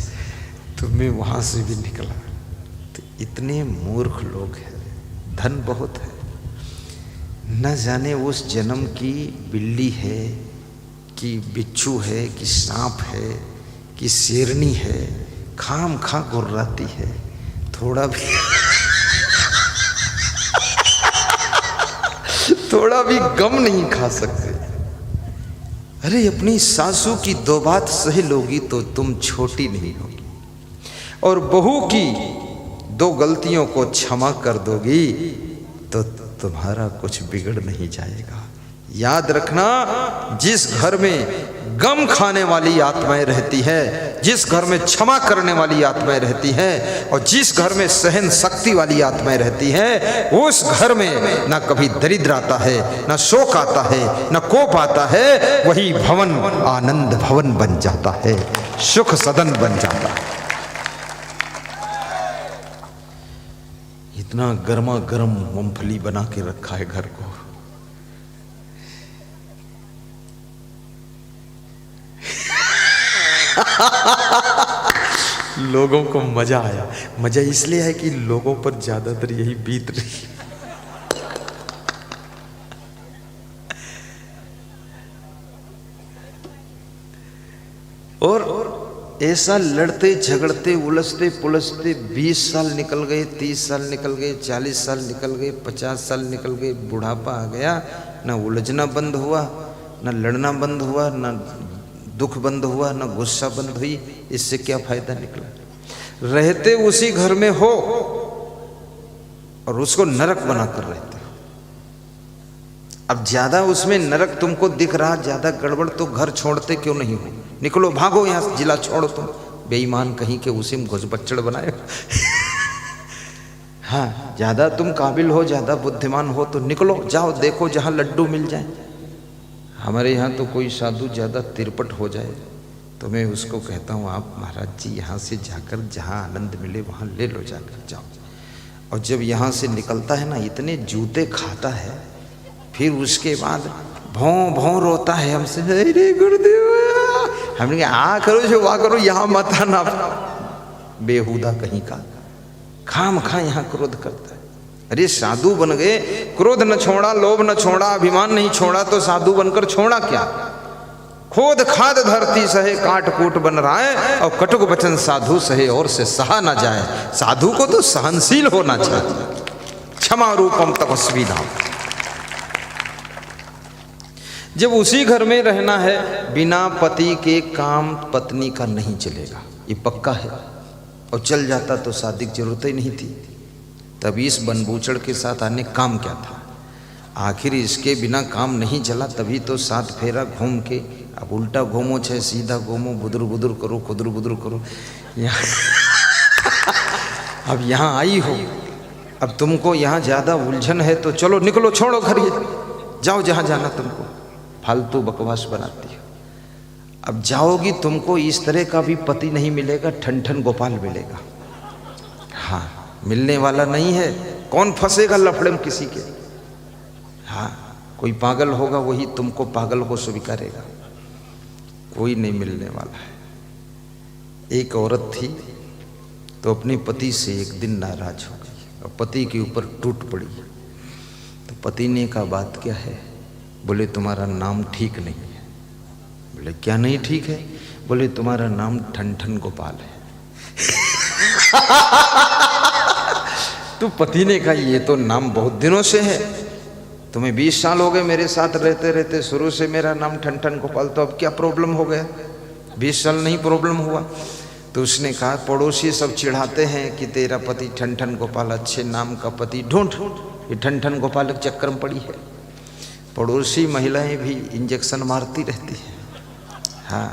तो मैं वहां से भी निकला। तो इतने मूर्ख लोग हैं, धन बहुत है, न जाने उस जन्म की बिल्ली है कि बिच्छू है कि सांप है कि शेरनी है, खाम खा गुर्राती है, थोड़ा भी गम नहीं खा सकते। अरे अपनी सासू की 2 बात सही लोगी तो तुम छोटी नहीं होगी, और बहू की 2 गलतियों को क्षमा कर दोगी तो तुम्हारा कुछ बिगड़ नहीं जाएगा। याद रखना, जिस घर में गम खाने वाली आत्माएं रहती है, जिस घर में क्षमा करने वाली आत्माएं रहती हैं, और जिस घर में सहन शक्ति वाली आत्माएं रहती हैं, उस घर में ना कभी दरिद्र आता है, ना शोक आता है, ना कोप आता है। वही भवन आनंद भवन बन जाता है, सुख सदन बन जाता है। इतना गर्मा गर्म मूंगफली बना के रखा है घर को। लोगों को मजा आया। मजा इसलिए है कि लोगों पर ज्यादातर यही बीत रही। और ऐसा लड़ते झगड़ते उलझते पुलझते 20 साल निकल गए, 30 साल निकल गए, 40 साल निकल गए, 50 साल निकल गए, बुढ़ापा आ गया, ना उलझना बंद हुआ, ना लड़ना बंद हुआ, ना दुख बंद हुआ, ना गुस्सा बंद हुई। इससे क्या फायदा निकला? रहते उसी घर में हो और उसको नरक बनाकर रहते हो। अब ज्यादा उसमें नरक तुमको दिख रहा, ज्यादा गड़बड़, तो घर छोड़ते क्यों नहीं हो? निकलो, भागो यहां से, जिला छोड़ो तुम, बेईमान कहीं के, उसी में घुस बच्चड़ बनाए। हाँ, ज्यादा तुम काबिल हो, ज्यादा बुद्धिमान हो तो निकलो, जाओ, देखो जहां लड्डू मिल जाए। हमारे यहाँ तो कोई साधु ज़्यादा तिरपट हो जाए तो मैं उसको कहता हूँ, आप महाराज जी यहाँ से जाकर जहाँ आनंद मिले वहाँ ले लो, जाकर जाओ। और जब यहाँ से निकलता है ना, इतने जूते खाता है, फिर उसके बाद भौं भौं रोता है हमसे, अरे गुरुदेव। हमने कहा आ करो जो वाह करो, यहाँ मत आना, बेहुदा कहीं का, खाम खा यहाँ क्रोध करता है। अरे साधु बन गए, क्रोध न छोड़ा, लोभ न छोड़ा, अभिमान नहीं छोड़ा, तो साधु बनकर छोड़ा क्या? खोद खाद धरती सहे, काट कूट बन रहा है, और कटुक वचन साधु सहे और से सहा ना जाए। साधु को तो सहनशील होना चाहिए। क्षमा रूपम तपस्वी धाम। जब उसी घर में रहना है, बिना पति के काम पत्नी का नहीं चलेगा, ये पक्का है। और चल जाता तो शादी की जरूरत ही नहीं थी। तभी इस बनबूचड़ के साथ आने काम क्या था? आखिर इसके बिना काम नहीं चला, तभी तो 7 फेरा घूम के, अब उल्टा घूमो चाहे सीधा घूमो, बुदुर बुदुर करो, खुदुर बुदुर करो, यहाँ अब यहाँ आई हो, अब तुमको यहाँ ज़्यादा उलझन है तो चलो निकलो, छोड़ो घर, ये जाओ जहाँ जाना तुमको, फालतू बकवास बनाती हो। अब जाओगी, तुमको इस तरह का भी पति नहीं मिलेगा, ठन ठन गोपाल मिलेगा। हाँ, मिलने वाला नहीं है। कौन फंसेगा लफड़े में किसी के? हाँ, कोई पागल होगा, वही तुमको पागल को स्वीकारेगा, कोई नहीं मिलने वाला है। एक औरत थी तो अपने पति से एक दिन नाराज हो गई और पति के ऊपर टूट पड़ी। तो पति ने कहा, बात क्या है? बोले तुम्हारा नाम ठीक नहीं है। बोले क्या नहीं ठीक है? बोले तुम्हारा नाम ठन ठन गोपाल है। तो पति ने कहा, ये तो नाम बहुत दिनों से है, तुम्हें 20 साल हो गए मेरे साथ रहते रहते, शुरू से मेरा नाम ठन ठन गोपाल, तो अब क्या प्रॉब्लम हो गया? 20 साल नहीं प्रॉब्लम हुआ। तो उसने कहा, पड़ोसी सब चिढ़ाते हैं कि तेरा पति ठन ठन गोपाल, अच्छे नाम का पति ढूंढ, ये ठन ठन गोपाल के चक्कर में पड़ी है। पड़ोसी महिलाएं भी इंजेक्शन मारती रहती हैं। हाँ।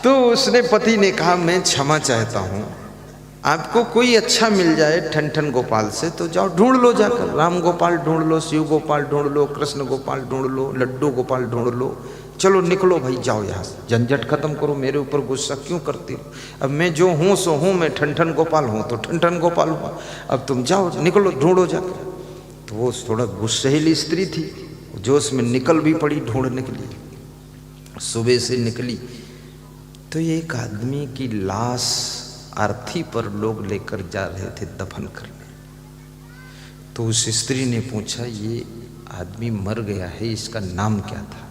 तो उसने, पति ने कहा, मैं क्षमा चाहता हूँ, आपको कोई अच्छा मिल जाए ठन ठन गोपाल से तो जाओ ढूंढ लो, जाकर राम गोपाल ढूंढ लो, शिव गोपाल ढूंढ लो, कृष्ण गोपाल ढूंढ लो, लड्डू गोपाल ढूंढ लो, चलो निकलो भाई, जाओ यहाँ से, झंझट खत्म करो, मेरे ऊपर गुस्सा क्यों करती हो? अब मैं जो हूँ सो हूँ, मैं ठन ठन गोपाल हूँ तो ठन ठन गोपाल हूँ, अब तुम जाओ, निकलो, ढूंढो जाकर। तो वो थोड़ा गुस्सैली स्त्री थी, जोश में निकल भी पड़ी ढूंढने के लिए। सुबह से निकली तो एक आदमी की लाश अर्थी पर लोग लेकर जा रहे थे दफन करने। तो उस स्त्री ने पूछा, ये आदमी मर गया है, इसका नाम क्या था?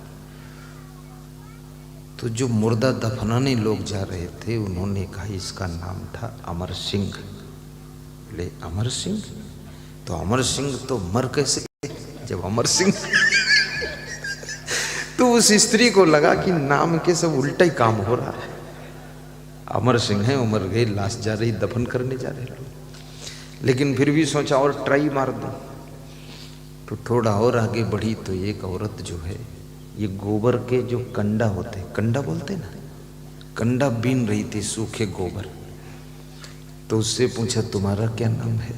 तो जो मुर्दा दफनाने लोग जा रहे थे उन्होंने कहा इसका नाम था अमर सिंह। बोले अमर सिंह? तो अमर सिंह तो मर कैसे जब अमर सिंह तो उस स्त्री को लगा कि नाम के सब उल्टा ही काम हो रहा है। अमर सिंह है, उमर गई, लाश जा रही, दफन करने जा रहे लोग। लेकिन फिर भी सोचा और ट्राई मार दूं। तो थोड़ा और आगे बढ़ी तो एक औरत जो है ये गोबर के जो कंडा होते, कंडा बोलते ना, कंडा बीन रही थी, सूखे गोबर। तो उससे पूछा तुम्हारा क्या नाम है?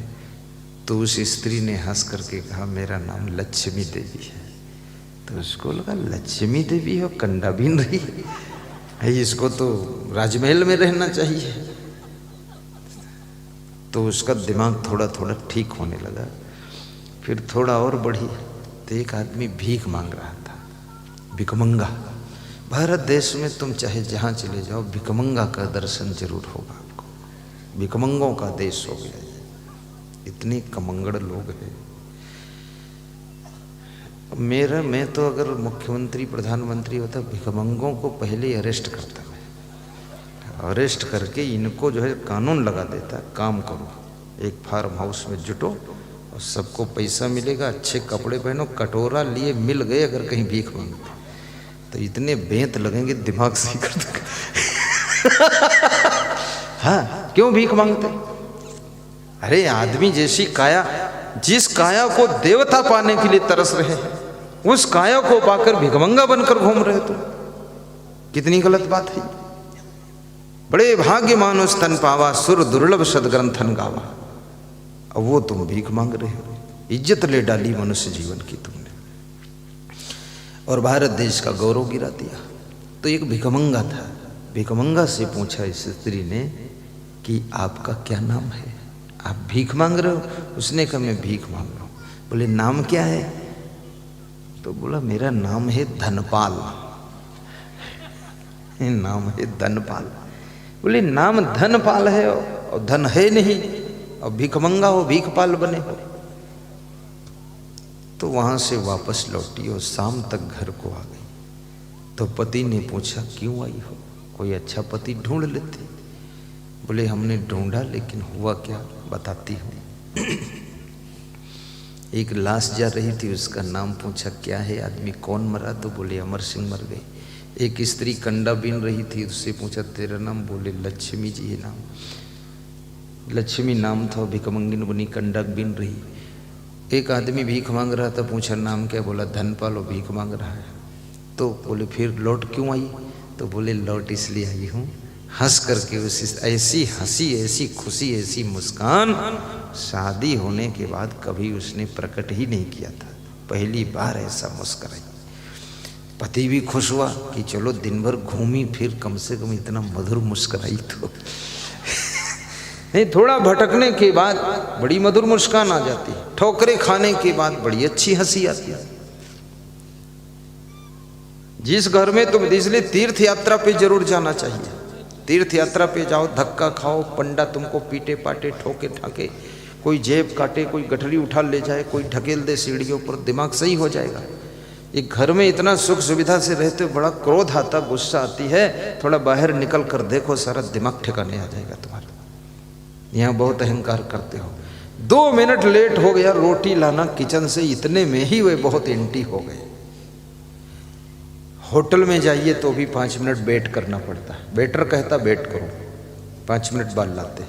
तो उस स्त्री ने हंस करके कहा मेरा नाम लक्ष्मी देवी है। तो उसको लगा लक्ष्मी देवी हो, कंडा बीन रही है, इसको तो राजमहल में रहना चाहिए। तो उसका दिमाग थोड़ा थोड़ा ठीक होने लगा। फिर थोड़ा और बढ़ी तो एक आदमी भीख मांग रहा था, भिखमंगा। भारत देश में तुम चाहे जहाँ चले जाओ भिखमंगा का दर्शन जरूर होगा आपको। भिखमंगों का देश हो गया है, इतने कमंगड़ लोग हैं। मैं तो अगर मुख्यमंत्री प्रधानमंत्री होता भिखमंगों को पहले ही अरेस्ट करता, मैं अरेस्ट करके इनको जो है कानून लगा देता, काम करो, एक फार्म हाउस में जुटो और सबको पैसा मिलेगा, अच्छे कपड़े पहनो, कटोरा लिए मिल गए अगर कहीं भीख मांगते तो इतने बेंत लगेंगे दिमाग से कर हाँ, क्यों भीख मांगते? अरे आदमी जैसी काया, जिस काया को देवता पाने के लिए तरस रहे हैं उस काया को पाकर भिखमंगा बनकर घूम रहे तुम, कितनी गलत बात है। बड़े भाग्य मानुष तन पावा, सुर दुर्लभ सदग्रंथन गावा। अब वो तुम भीख मांग रहे हो, इज्जत ले डाली मनुष्य जीवन की तुमने और भारत देश का गौरव गिरा दिया। तो एक भिखमंगा था, भिखमंगा से पूछा इस स्त्री ने कि आपका क्या नाम है, आप भीख मांग रहे हो? उसने कहा मैं भीख मांग रहा हूँ। बोले नाम क्या है? तो बोला मेरा नाम है धनपाल। नाम है धनपाल। बोले नाम धनपाल है और धन है नहीं और भिखमंगा हो, भीखपाल बने हो। तो वहां से वापस लौटी और शाम तक घर को आ गई। तो पति ने पूछा क्यों आई हो, कोई अच्छा पति ढूंढ लेते। बोले हमने ढूंढा लेकिन हुआ क्या बताती हूँ। एक लाश जा रही थी, उसका नाम पूछा क्या है आदमी, कौन मरा? तो बोले अमर सिंह मर गए। एक स्त्री कंडा बीन रही थी, उससे पूछा तेरा नाम? बोले लक्ष्मी जी है नाम, लक्ष्मी नाम था, भिखमंगिन बनी, कंडा बीन रही। एक आदमी भीख मांग रहा था, पूछा नाम क्या? बोला धनपाल, और भीख मांग रहा है। तो बोले फिर लौट क्यों आई? तो बोले लौट इसलिए आई हूँ, हंस करके उस ऐसी हंसी, ऐसी खुशी, ऐसी मुस्कान शादी होने के बाद कभी उसने प्रकट ही नहीं किया था, पहली बार ऐसा मुस्कुराई। पति भी खुश हुआ कि चलो दिन भर घूमी फिर कम से कम इतना मधुर मुस्कुराई तो नहीं, थोड़ा भटकने के बाद बड़ी मधुर मुस्कान आ जाती है, ठोकरें खाने के बाद बड़ी अच्छी हंसी आती है। जिस घर में तुम, इसलिए तीर्थ यात्रा पे जरूर जाना चाहिए। तीर्थ यात्रा पे जाओ, धक्का खाओ, पंडा तुमको पीटे पाटे, ठोके ठाके, कोई जेब काटे, कोई गठरी उठा ले जाए, कोई ढकेल दे सीढ़ियों पर, दिमाग सही हो जाएगा। एक घर में इतना सुख सुविधा से रहते हो, बड़ा क्रोध आता, गुस्सा आती है, थोड़ा बाहर निकल कर देखो, सारा दिमाग ठिकाने आ जाएगा तुम्हारा। यहाँ बहुत अहंकार करते हो। 2 मिनट लेट हो गया रोटी लाना किचन से, इतने में ही वे बहुत एंटी हो गए। होटल में जाइए तो भी 5 मिनट वेट करना पड़ता है, वेटर कहता वेट करो, 5 मिनट बाद लाते।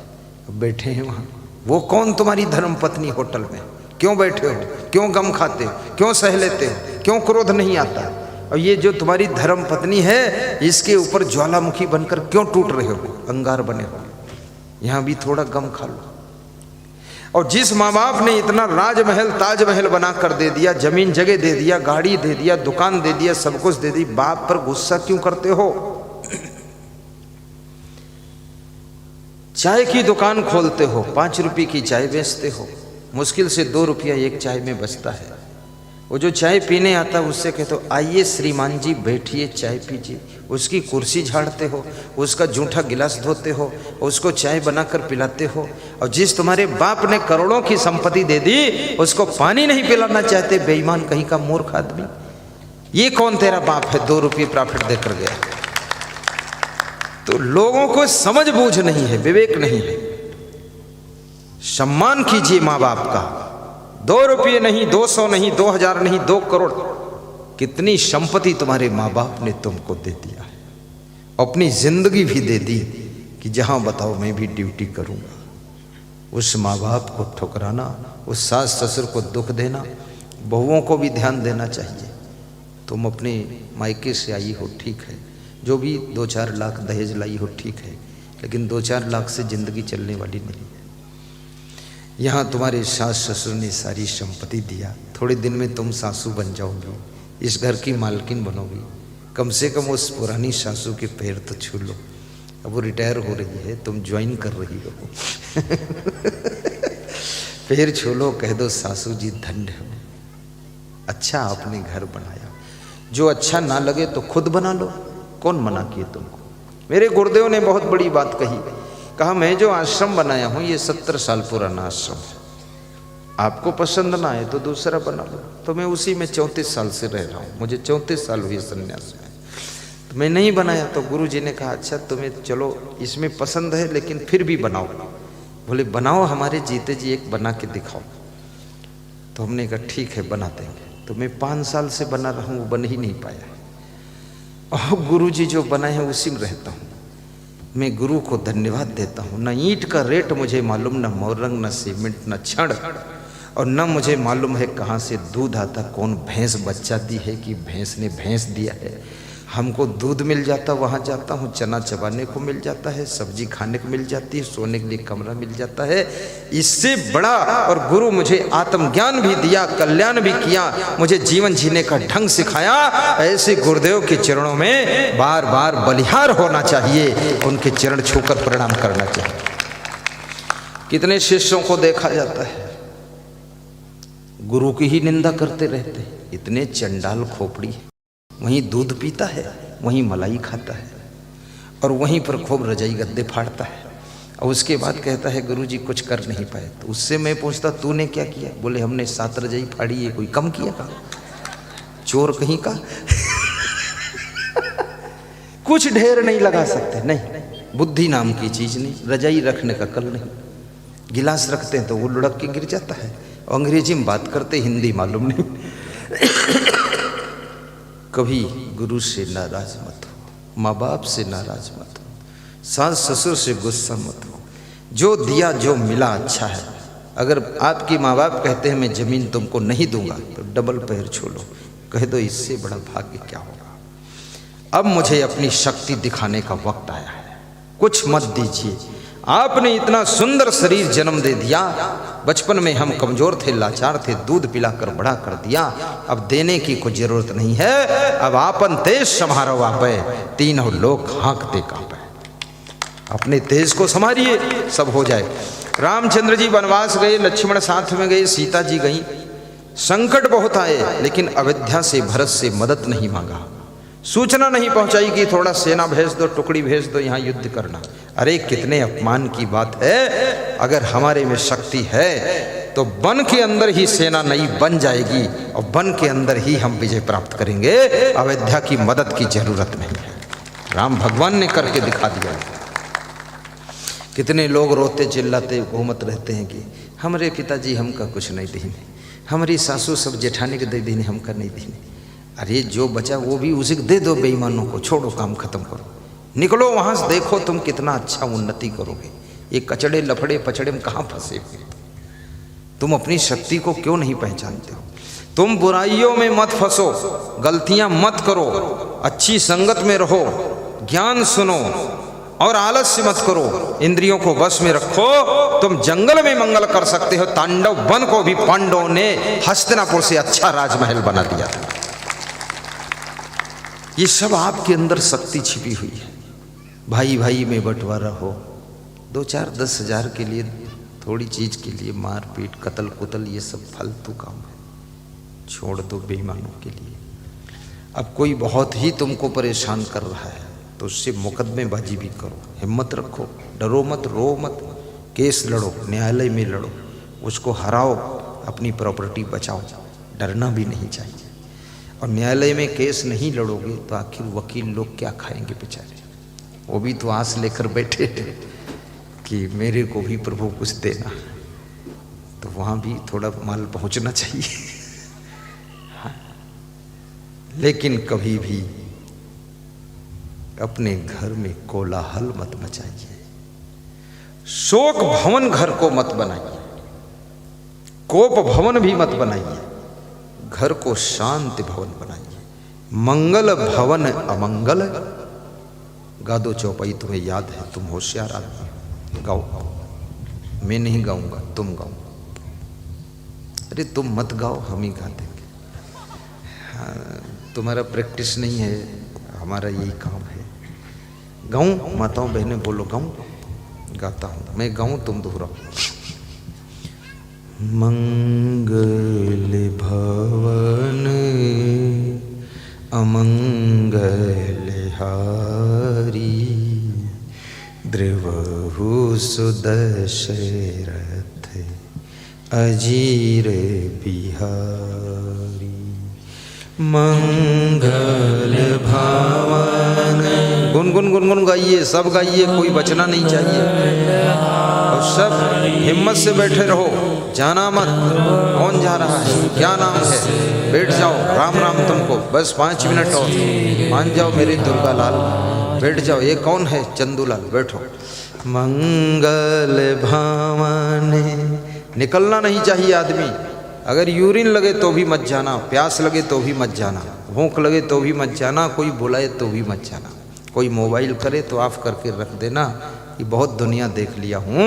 अब बैठे हैं वहाँ, वो कौन तुम्हारी धर्म पत्नी होटल में? क्यों बैठे हो, क्यों गम खाते हो, क्यों सह लेते हो, क्यों क्रोध नहीं आता? और ये जो तुम्हारी धर्म पत्नी है इसके ऊपर ज्वालामुखी बनकर क्यों टूट रहे हो, अंगार बने हो? यहाँ भी थोड़ा गम खा लो। और जिस माँ बाप ने इतना राजमहल ताजमहल बना कर दे दिया, जमीन जगह दे दिया, गाड़ी दे दिया, दुकान दे दिया, सब कुछ दे दी, बाप पर गुस्सा क्यों करते हो? चाय की दुकान खोलते हो, 5 रुपए की चाय बेचते हो, मुश्किल से 2 रुपया एक चाय में बचता है। वो जो चाय पीने आता है उससे कहते हो आइए श्रीमान जी बैठिए चाय पीजिए, उसकी कुर्सी झाड़ते हो, उसका जूठा गिलास धोते हो, उसको चाय बनाकर पिलाते हो। और जिस तुम्हारे बाप ने करोड़ों की संपत्ति दे दी उसको पानी नहीं पिलाना चाहते, बेईमान कहीं का मूर्ख आदमी। ये कौन तेरा बाप है 2 रुपये प्रॉफिट देकर गया? तो लोगों को समझ बूझ नहीं है, विवेक नहीं है। सम्मान कीजिए माँ बाप का। 2 रुपये नहीं, 200 नहीं, 2000 नहीं, 2 करोड़, कितनी संपत्ति तुम्हारे माँ बाप ने तुमको दे दिया है। अपनी जिंदगी भी दे दी कि जहां बताओ मैं भी ड्यूटी करूंगा। उस माँ बाप को ठुकराना, उस सास ससुर को दुख देना, बहुओं को भी ध्यान देना चाहिए। तुम अपने मायके से आई हो ठीक है, जो भी 2-4 लाख दहेज लाई हो ठीक है, लेकिन 2-4 लाख से जिंदगी चलने वाली नहीं है। यहाँ तुम्हारे सास ससुर ने सारी संपत्ति दिया, थोड़े दिन में तुम सासू बन जाओगी, इस घर की मालकिन बनोगी। कम से कम उस पुरानी सासू के पैर तो छू लो। अब वो रिटायर हो रही है, तुम ज्वाइन कर रही हो पैर छू लो, कह दो सासू जी धन्य हो, अच्छा आपने घर बनाया। जो अच्छा ना लगे तो खुद बना लो, कौन मना किए तुमको? मेरे गुरुदेव ने बहुत बड़ी बात कही, कहा मैं जो आश्रम बनाया हूं ये 70 साल पुराना आश्रम है, आपको पसंद ना आए तो दूसरा बना लो। तो मैं उसी में 34 साल से रह रहा हूं, मुझे 34 साल हुए संन्यास में, तो मैं नहीं बनाया। तो गुरु जी ने कहा अच्छा तुम्हें चलो इसमें पसंद है लेकिन फिर भी बनाओ। बोले बनाओ, हमारे जीते जी एक बना के दिखाओ। तो हमने कहा ठीक है बना देंगे। तो मैं 5 साल से बना रहा हूँ, वो बन ही नहीं पाया। और गुरु जी जो बनाए हैं उसी में रहता हूँ। मैं गुरु को धन्यवाद देता हूँ। न ईंट का रेट मुझे मालूम, न मोरंग, न सीमेंट, न छड़, और न मुझे मालूम है कहाँ से दूध आता, कौन भैंस बच्चा दी है कि भैंस ने भैंस दिया है। हमको दूध मिल जाता, वहाँ जाता हूँ, चना चबाने को मिल जाता है, सब्जी खाने को मिल जाती है, सोने के लिए कमरा मिल जाता है। इससे बड़ा और गुरु मुझे आत्मज्ञान भी दिया, कल्याण भी किया, मुझे जीवन जीने का ढंग सिखाया। ऐसे गुरुदेव के चरणों में बार बार बलिहार होना चाहिए, उनके चरण छूकर प्रणाम करना चाहिए। कितने शिष्यों को देखा जाता है गुरु की ही निंदा करते रहते, इतने चंडाल खोपड़ी, वहीं दूध पीता है, वहीं मलाई खाता है, और वहीं पर खूब रजाई गद्दे फाड़ता है। और उसके बाद कहता है गुरुजी कुछ कर नहीं पाए। तो उससे मैं पूछता तूने क्या किया? बोले हमने 7 रजाई फाड़ी, ये कोई कम किया का? चोर कहीं का कुछ ढेर नहीं लगा सकते, नहीं, बुद्धि नाम की चीज नहीं, रजाई रखने का कल नहीं। गिलास रखते हैं तो वो लुढ़क के गिर जाता है, अंग्रेजी में बात करते, हिंदी मालूम नहीं कभी गुरु से नाराज मत हो, माँ बाप से नाराज मत हो, सास ससुर से गुस्सा मत हो। जो दिया जो मिला अच्छा है। अगर आपकी माँ बाप कहते हैं मैं जमीन तुमको नहीं दूंगा, तो डबल पैर छू लो, कह दो इससे बड़ा भाग्य क्या होगा। अब मुझे अपनी शक्ति दिखाने का वक्त आया है, कुछ मत दीजिए। आपने इतना सुंदर शरीर जन्म दे दिया, बचपन में हम कमजोर थे, लाचार थे, दूध पिलाकर बड़ा कर दिया, अब देने की कोई जरूरत नहीं है। अब आपन तेज संभारो आपे, तीनों लोग हाँकते कांपे। अपने तेज को संभालिए, सब हो जाए। रामचंद्र जी वनवास गए, लक्ष्मण साथ में गए, सीता जी गई, संकट बहुत आए, लेकिन अयोध्या से भरत से मदद नहीं मांगा, सूचना नहीं पहुंचाई कि थोड़ा सेना भेज दो, टुकड़ी भेज दो, यहाँ युद्ध करना। अरे कितने अपमान की बात है। अगर हमारे में शक्ति है तो वन के अंदर ही सेना नई बन जाएगी और वन के अंदर ही हम विजय प्राप्त करेंगे। अयोध्या की मदद की जरूरत नहीं है, राम भगवान ने करके दिखा दिया। कितने लोग रोते चिल्लाते घूमत रहते हैं कि हमारे पिताजी हमका कुछ नहीं दीने, हमारी सासू सब जेठानी के दे दीने, हमका नहीं दीने। अरे जो बचा वो भी उसी को दे दो, बेईमानों को छोड़ो, काम खत्म करो, निकलो वहां से, देखो तुम कितना अच्छा उन्नति करोगे। ये कचड़े लफड़े पचड़े में कहाँ फंसे हुए? तुम अपनी शक्ति को क्यों नहीं पहचानते हो? तुम बुराइयों में मत फंसो, गलतियां मत करो, अच्छी संगत में रहो, ज्ञान सुनो और आलस्य मत करो, इंद्रियों को बस में रखो। तुम जंगल में मंगल कर सकते हो। तांडव वन को भी पांडवों ने हस्तिनापुर से अच्छा राजमहल बना दिया। ये सब आपके अंदर शक्ति छिपी हुई है। भाई भाई में बंटवारा हो, 2-4-10 हजार के लिए, थोड़ी चीज के लिए मारपीट, कत्ल कुतल, ये सब फालतू काम है। छोड़ दो बेईमानों के लिए। अब कोई बहुत ही तुमको परेशान कर रहा है तो उससे मुकदमेबाजी भी करो, हिम्मत रखो, डरो मत, रो मत, केस लड़ो, न्यायालय में लड़ो, उसको हराओ, अपनी प्रॉपर्टी बचाओ, डरना भी नहीं चाहिए। और न्यायालय में केस नहीं लड़ोगे तो आखिर वकील लोग क्या खाएंगे बेचारे, वो भी तो आस लेकर बैठे हैं कि मेरे को भी प्रभु कुछ देना, तो वहाँ भी थोड़ा माल पहुँचना चाहिए। हाँ। लेकिन कभी भी अपने घर में कोलाहल मत मचाइए, शोक भवन घर को मत बनाइए, कोप भवन भी मत बनाइए, घर को शांति भवन बनाइए। मंगल भवन अमंगल, गा दो चौपाई, तुम्हें याद है, तुम होशियार आदमी, गाओ। मैं नहीं गाऊंगा, तुम गाओ। अरे तुम मत गाओ, हम ही गा देंगे। हाँ, तुम्हारा प्रैक्टिस नहीं है, हमारा यही काम है। गाऊं माताओं बहनें, बोलो गाऊं, गाता हूं मैं, गाऊं तुम दोहराओ। मंगल भवन अमंगल हारी, द्रवहु सुदशरथ अजीर बिहारी। मंगल भवन, गुनगुन गुनगुन गाइए, सब गाइए, कोई बचना नहीं चाहिए। और सब हिम्मत से बैठे रहो, जाना मत। कौन जा रहा है, क्या नाम है, बैठ जाओ, राम राम तुमको, बस 5 मिनट और मान जाओ मेरे दुर्गा लाल, बैठ जाओ। ये कौन है, चंदूलाल, बैठो। मंगल भवन, निकलना नहीं चाहिए आदमी। अगर यूरिन लगे तो भी मत जाना, प्यास लगे तो भी मत जाना, भूख लगे तो भी मत जाना, कोई बुलाए तो भी मत जाना, कोई मोबाइल करे तो ऑफ करके रख देना। ये बहुत दुनिया देख लिया हूँ,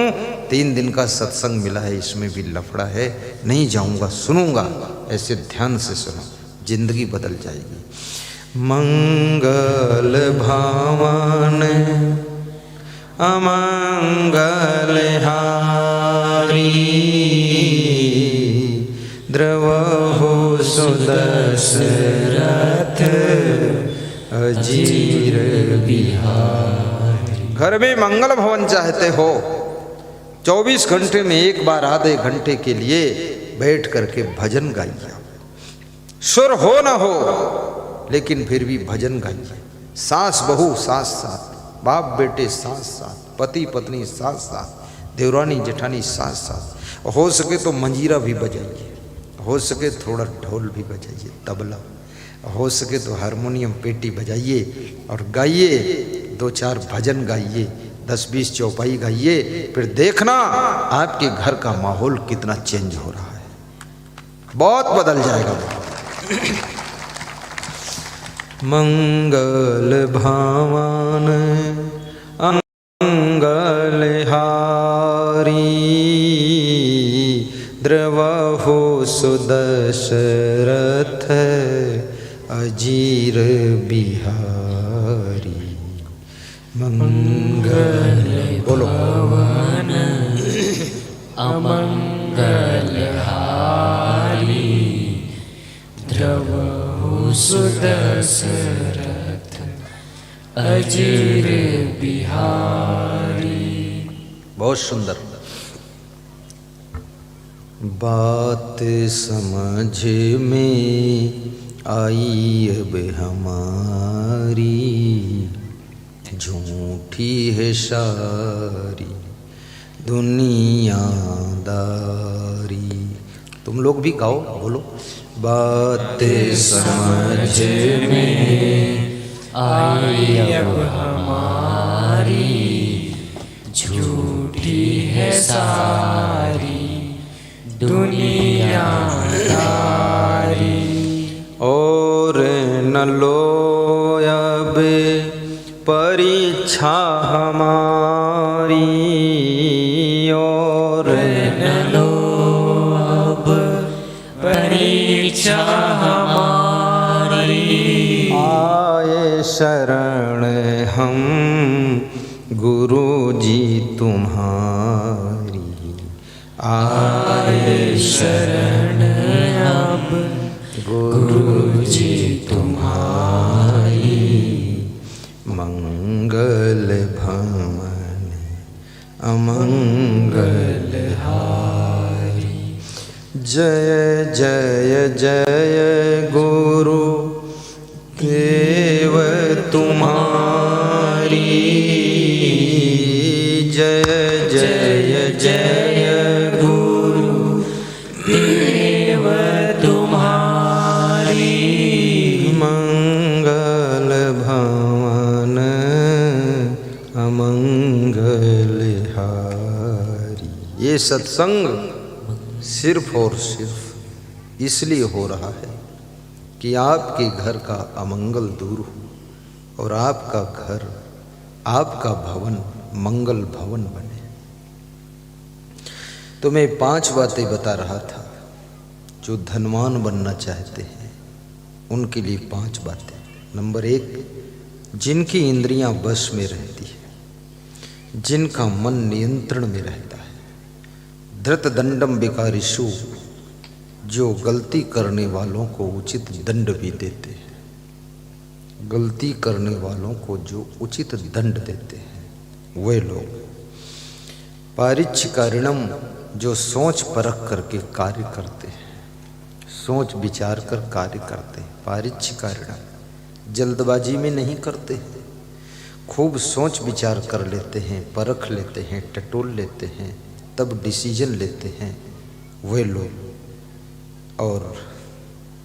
3 दिन का सत्संग मिला है, इसमें भी लफड़ा है, नहीं जाऊँगा, सुनूंगा। ऐसे ध्यान से सुनो, जिंदगी बदल जाएगी। मंगल भवन अमंगल हारी, द्रवहु सुदशरथ अजीर बिहारी। घर में मंगल भवन चाहते हो, 24 घंटे में एक बार आधे घंटे के लिए बैठ करके भजन गाइए। सुर हो ना हो लेकिन फिर भी भजन गाइए। सास बहू साथ साथ, बाप बेटे साथ साथ, पति पत्नी साथ साथ, देवरानी जेठानी साथ साथ, हो सके तो मंजीरा भी बजाइए, हो सके थोड़ा ढोल भी बजाइए, तबला, हो सके तो हारमोनियम पेटी बजाइए और गाइए, 2-4 भजन गाइए, 10-20 चौपाई गाइए। फिर देखना आपके घर का माहौल कितना चेंज हो रहा है, बहुत बदल जाएगा। मंगल भवन अमंगल हारी, द्रवहु सुदशरथ अजीर बिहारी। मंगल बोलो भवन अमंगल हारी, द्रवहु सुदशरथ अजीर बिहारी। बहुत सुंदर बात समझ में आई अब हमारी, झूठी है सारी दुनियादारी। तुम लोग भी गाओ, बोलो। बात समझ में आई अब हमारी, झूठी है सारी दुनियादारी। और न लो अब परीक्षा हमारी, और न लो अब परीक्षा हमारी। आए शरण हम गुरु जी तुम्हारी, आए शरण अब गुरु जी तुम्हारी मंगल भवन अमंगल हारी। जय जय जय गुरु देव तुम्हारी। जय जय जय गुरु देव तुम्हारी मंगल भवन अमंगल हारी। ये सत्संग सिर्फ और सिर्फ इसलिए हो रहा है कि आपके घर का अमंगल दूर हो और आपका घर, आपका भवन मंगल भवन बने। तो मैं 5 बातें बता रहा था जो धनवान बनना चाहते हैं उनके लिए 5 बातें। नंबर 1, जिनकी इंद्रियां वश में रहती है, जिनका मन नियंत्रण में रहता है। धृत दंडम विकारिषु, जो गलती करने वालों को उचित दंड भी देते हैं। गलती करने वालों को जो उचित दंड देते हैं वे लोग। पारिच्छिकारिणम, जो सोच परख करके कार्य करते हैं, सोच विचार कर कार्य करते हैं। पारिच्छिकारिणम, जल्दबाजी में नहीं करते हैं, खूब सोच विचार कर लेते हैं, परख लेते हैं, टटोल लेते हैं, तब डिसीजन लेते हैं वे लोग। और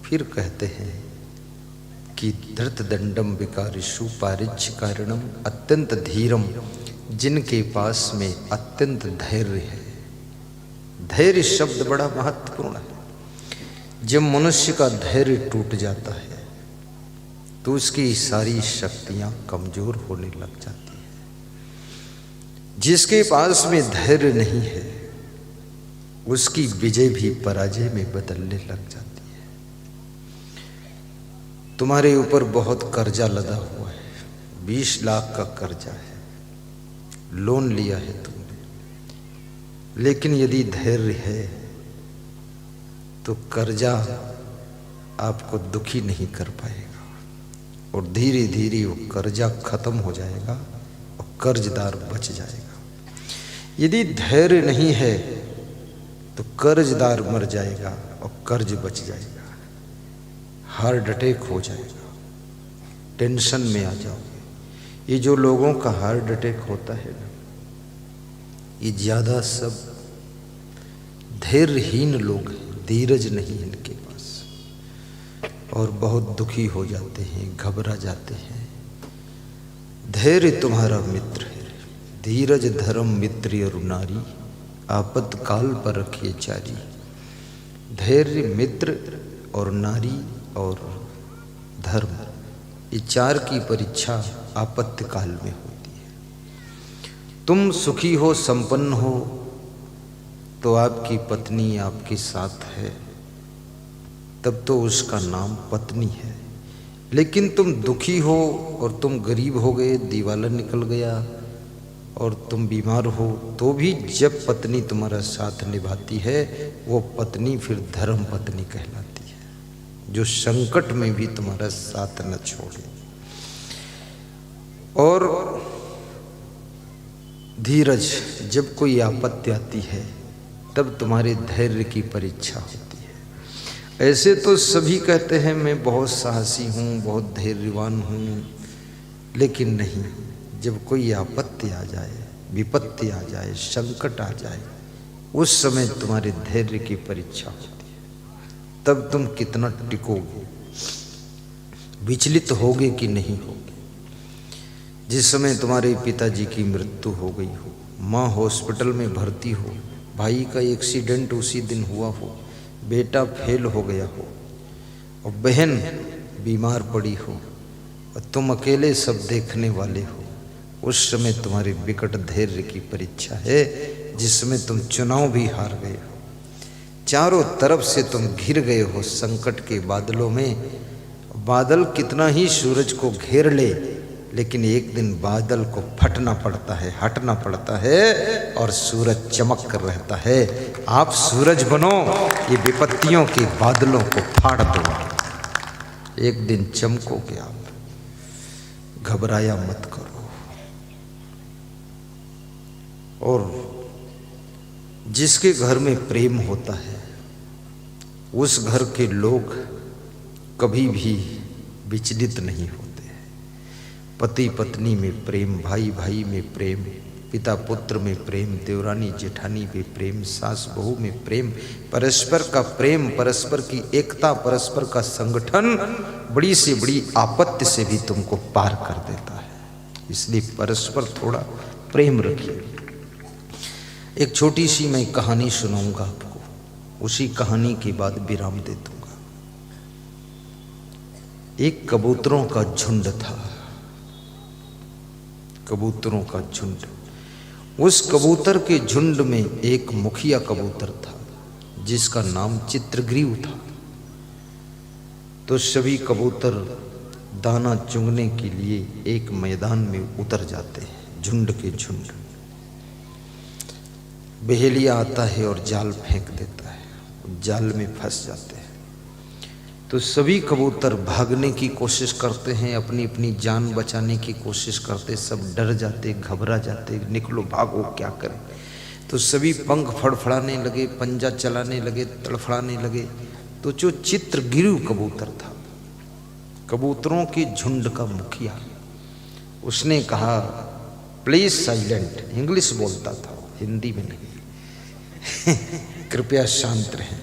फिर कहते हैं कि धृत दंडम विकारिषु पारिच्छिकारिणम अत्यंत धीरम, जिनके पास में अत्यंत धैर्य है। धैर्य शब्द बड़ा महत्वपूर्ण है। जब मनुष्य का धैर्य टूट जाता है तो उसकी सारी शक्तियां कमजोर होने लग जाती हैं। जिसके पास में धैर्य नहीं है उसकी विजय भी पराजय में बदलने लग जाती है। तुम्हारे ऊपर बहुत कर्जा लदा हुआ है, 20 लाख का कर्जा है, लोन लिया है तुमने, लेकिन यदि धैर्य है तो कर्जा आपको दुखी नहीं कर पाएगा और धीरे धीरे वो कर्जा खत्म हो जाएगा और कर्जदार बच जाएगा। यदि धैर्य नहीं है तो कर्जदार मर जाएगा और कर्ज बच जाएगा। हार्ट अटैक हो जाएगा, टेंशन में आ जाओगे। ये जो लोगों का हार्ट अटैक होता है ना, ये ज़्यादा सब धैर्यहीन लोग हैं, धीरज नहीं इनके पास, और बहुत दुखी हो जाते हैं, घबरा जाते हैं। धैर्य तुम्हारा मित्र है। धीरज धर्म मित्र और नारी, आपत्काल पर रखिए चारी। धैर्य, मित्र और नारी और धर्म, ये 4 की परीक्षा आपत्तिकाल में होती है। तुम सुखी हो, संपन्न हो तो आपकी पत्नी आपके साथ है, तब तो उसका नाम पत्नी है। लेकिन तुम दुखी हो और तुम गरीब हो गए, दिवाला निकल गया और तुम बीमार हो, तो भी जब पत्नी तुम्हारा साथ निभाती है वो पत्नी फिर धर्म पत्नी कहलाती है, जो संकट में भी तुम्हारा साथ न छोड़े। और धीरज, जब कोई आपत्ति आती है तब तुम्हारे धैर्य की परीक्षा होती है। ऐसे तो सभी कहते हैं मैं बहुत साहसी हूँ, बहुत धैर्यवान हूँ, लेकिन नहीं, जब कोई आपत्ति आ जाए, विपत्ति आ जाए, संकट आ जाए, उस समय तुम्हारे धैर्य की परीक्षा होती है। तब तुम कितना टिकोगे, विचलित होगे कि नहीं होगे। जिस समय तुम्हारे पिताजी की मृत्यु हो गई हो, माँ हॉस्पिटल में भर्ती हो, भाई का एक्सीडेंट उसी दिन हुआ हो, बेटा फेल हो गया हो और बहन बीमार पड़ी हो और तुम अकेले सब देखने वाले हो, उस समय तुम्हारी विकट धैर्य की परीक्षा है, जिसमें तुम चुनाव भी हार गए हो। चारों तरफ से तुम घिर गए हो संकट के बादलों में। बादल कितना ही सूरज को घेर ले, लेकिन एक दिन बादल को फटना पड़ता है, हटना पड़ता है और सूरज चमक कर रहता है। आप सूरज बनो, ये विपत्तियों के बादलों को फाड़ दो। एक दिन चमकोगे आप, घबराया मत करो। और जिसके घर में प्रेम होता है उस घर के लोग कभी भी विचलित नहीं होते। पति पत्नी में प्रेम, भाई भाई में प्रेम, पिता पुत्र में प्रेम, देवरानी जेठानी में प्रेम, सास बहू में प्रेम, परस्पर का प्रेम, परस्पर की एकता, परस्पर का संगठन बड़ी से बड़ी आपत्ति से भी तुमको पार कर देता है। इसलिए परस्पर थोड़ा प्रेम रखिए। एक छोटी सी मैं कहानी सुनाऊंगा आपको, उसी कहानी के बाद विराम दे दूंगा। एक कबूतरों का झुंड था, कबूतरों का झुंड। उस कबूतर के झुंड में एक मुखिया कबूतर था जिसका नाम चित्रग्रीव था। तो सभी कबूतर दाना चुगने के लिए एक मैदान में उतर जाते हैं, झुंड के झुंड। बहेलिया आता है और जाल फेंक देता है, जाल में फंस जाते हैं। तो सभी कबूतर भागने की कोशिश करते हैं, अपनी अपनी जान बचाने की कोशिश करते, सब डर जाते, घबरा जाते, निकलो भागो क्या करें। तो सभी पंख फड़फड़ाने लगे, पंजा चलाने लगे, तड़फड़ाने लगे। तो जो चित्रगिरु कबूतर था, कबूतरों के झुंड का मुखिया, उसने कहा प्लीज साइलेंट, इंग्लिश बोलता था, हिंदी में नहीं, कृपया शांत रहें,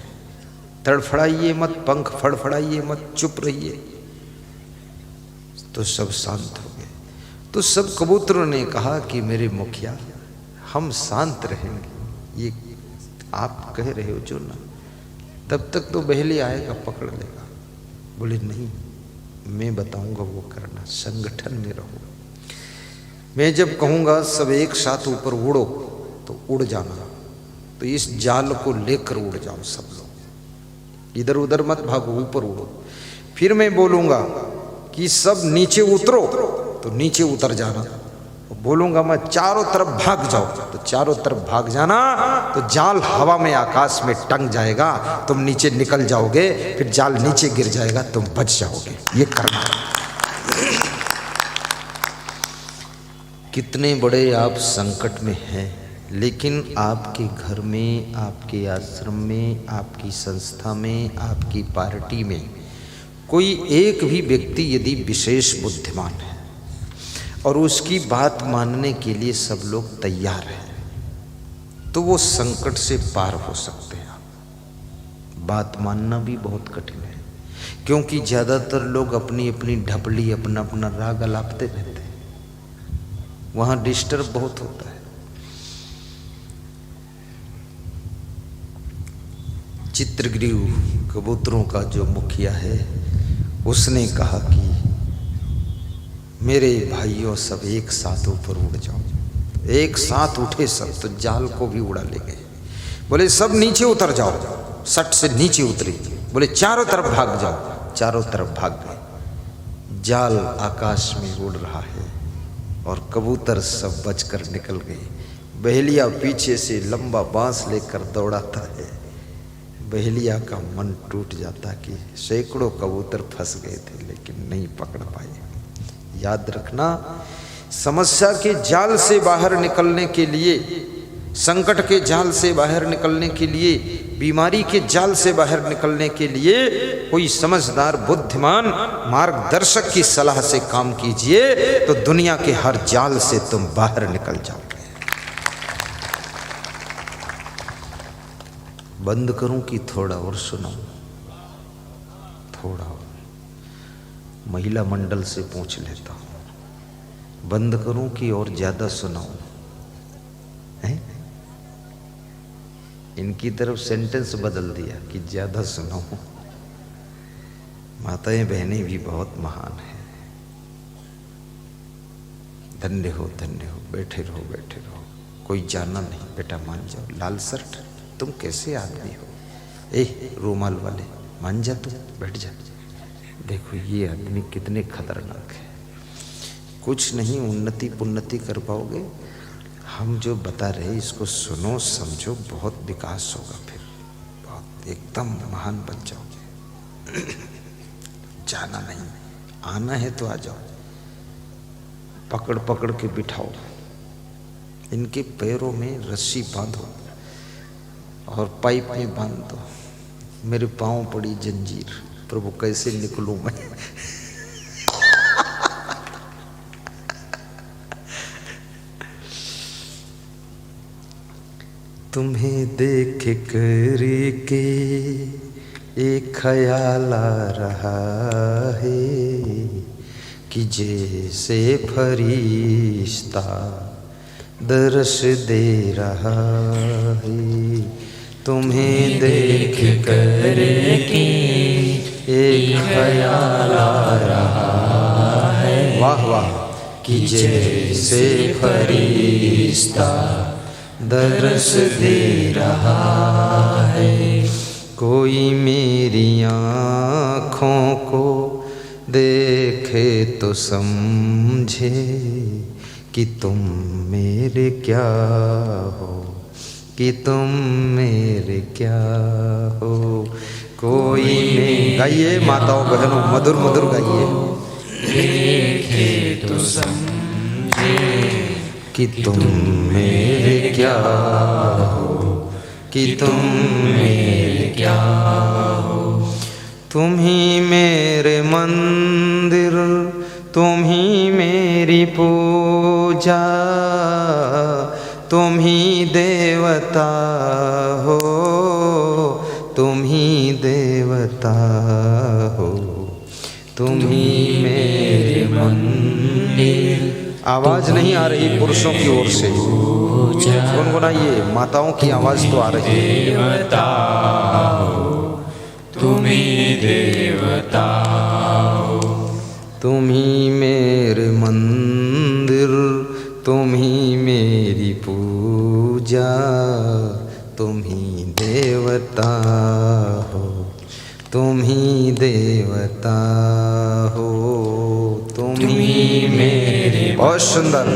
तड़फड़ाइए मत, पंख फड़फड़ाइए मत, चुप रहिए। तो सब शांत हो गए। तो सब कबूतरों ने कहा कि मेरे मुखिया हम शांत रहेंगे, ये आप कह रहे हो जो ना, तब तक तो बहेली आएगा पकड़ लेगा। बोले नहीं, मैं बताऊंगा वो करना, संगठन में रहो। मैं जब कहूंगा सब एक साथ ऊपर उड़ो तो उड़ जाना, तो इस जाल को लेकर उड़ जाओ सब लोग, इधर उधर मत भागो, ऊपर उड़ो। फिर मैं बोलूंगा कि सब नीचे उतरो तो नीचे उतर जाना। बोलूंगा मैं चारों तरफ भाग जाओ तो चारों तरफ भाग जाना। तो जाल हवा में आकाश में टंग जाएगा, तुम नीचे निकल जाओगे, फिर जाल नीचे गिर जाएगा, तुम बच जाओगे। ये करना। कितने बड़े आप संकट में हैं, लेकिन आपके घर में, आपके आश्रम में, आपकी संस्था में, आपकी पार्टी में कोई एक भी व्यक्ति यदि विशेष बुद्धिमान है और उसकी बात मानने के लिए सब लोग तैयार हैं, तो वो संकट से पार हो सकते हैं। बात मानना भी बहुत कठिन है, क्योंकि ज़्यादातर लोग अपनी अपनी ढपली, अपना अपना राग अलापते रहते हैं, वहाँ डिस्टर्ब बहुत होता है। चित्रग्रीव कबूतरों का जो मुखिया है, उसने कहा कि मेरे भाइयों सब एक साथ ऊपर उड़ जाओ। एक साथ उठे सब, तो जाल को भी उड़ा ले गए। बोले सब नीचे उतर जाओ, सट से नीचे उतरी। बोले चारों तरफ भाग जाओ, चारों तरफ भाग गए। जाल आकाश में उड़ रहा है और कबूतर सब बचकर निकल गए। बहेलिया पीछे से लंबा बांस लेकर दौड़ाता है। बहेलिया का मन टूट जाता कि सैकड़ों कबूतर फंस गए थे लेकिन नहीं पकड़ पाए। याद रखना, समस्या के जाल से बाहर निकलने के लिए, संकट के जाल से बाहर निकलने के लिए, बीमारी के जाल से बाहर निकलने के लिए कोई समझदार, बुद्धिमान मार्गदर्शक की सलाह से काम कीजिए, तो दुनिया के हर जाल से तुम बाहर निकल जाओगे। बंद करूं कि थोड़ा और सुनाऊं? थोड़ा और महिला मंडल से पूछ लेता हूं, बंद करूं कि और ज्यादा सुनाऊं? है? इनकी तरफ सेंटेंस बदल दिया कि ज्यादा सुनाऊं। माताएं बहनें भी बहुत महान हैं। धन्य हो, धन्य हो, बैठे रहो, बैठे रहो, कोई जाना नहीं। बेटा मान जाओ। लाल शर्ट, तुम कैसे आदमी हो? ए रूमाल वाले, मान जा, तुम बैठ जा। देखो ये आदमी कितने खतरनाक है। कुछ नहीं उन्नति पुन्नति कर पाओगे। हम जो बता रहे इसको सुनो समझो, बहुत विकास होगा, फिर बहुत एकदम महान बन जाओगे। जाना नहीं, आना है तो आ जाओ, पकड़ पकड़ के बिठाओ, इनके पैरों में रस्सी बांधो और पाइप में बांध दो। मेरे पाँव पड़ी जंजीर, प्रभु कैसे निकलूं मैं। तुम्हें देख कर के एक ख्याल आ रहा है कि जैसे फरिश्ता दर्श दे रहा है। तुम्हें देख कर के एक ख्याल आ रहा है, वाह वाह, कि जैसे फरिश्ता दर्श दे रहा है। कोई मेरी आँखों को देखे तो समझे कि तुम मेरे क्या हो, कि तुम मेरे क्या हो। कोई मेरे, गाइए माताओं बहनों, मधुर मधुर गाइए। देखे तो समझे कि तुम मेरे क्या हो, कि तुम मेरे क्या हो। तुम ही मेरे मंदिर, तुम ही मेरी पूजा, तुम ही देवता हो, तुम ही देवता हो। तुम ही मेरे मंदिर। आवाज नहीं आ रही पुरुषों की ओर से, गुनगुनाइए, माताओं की आवाज तो आ रही है। देवता हो, तुम ही देवता हो। तुम ही मेरे मंदिर, तुम ही मेरी पूजा, तुम ही देवता हो, तुम ही देवता हो। तुम ही मेरे, बहुत सुंदर,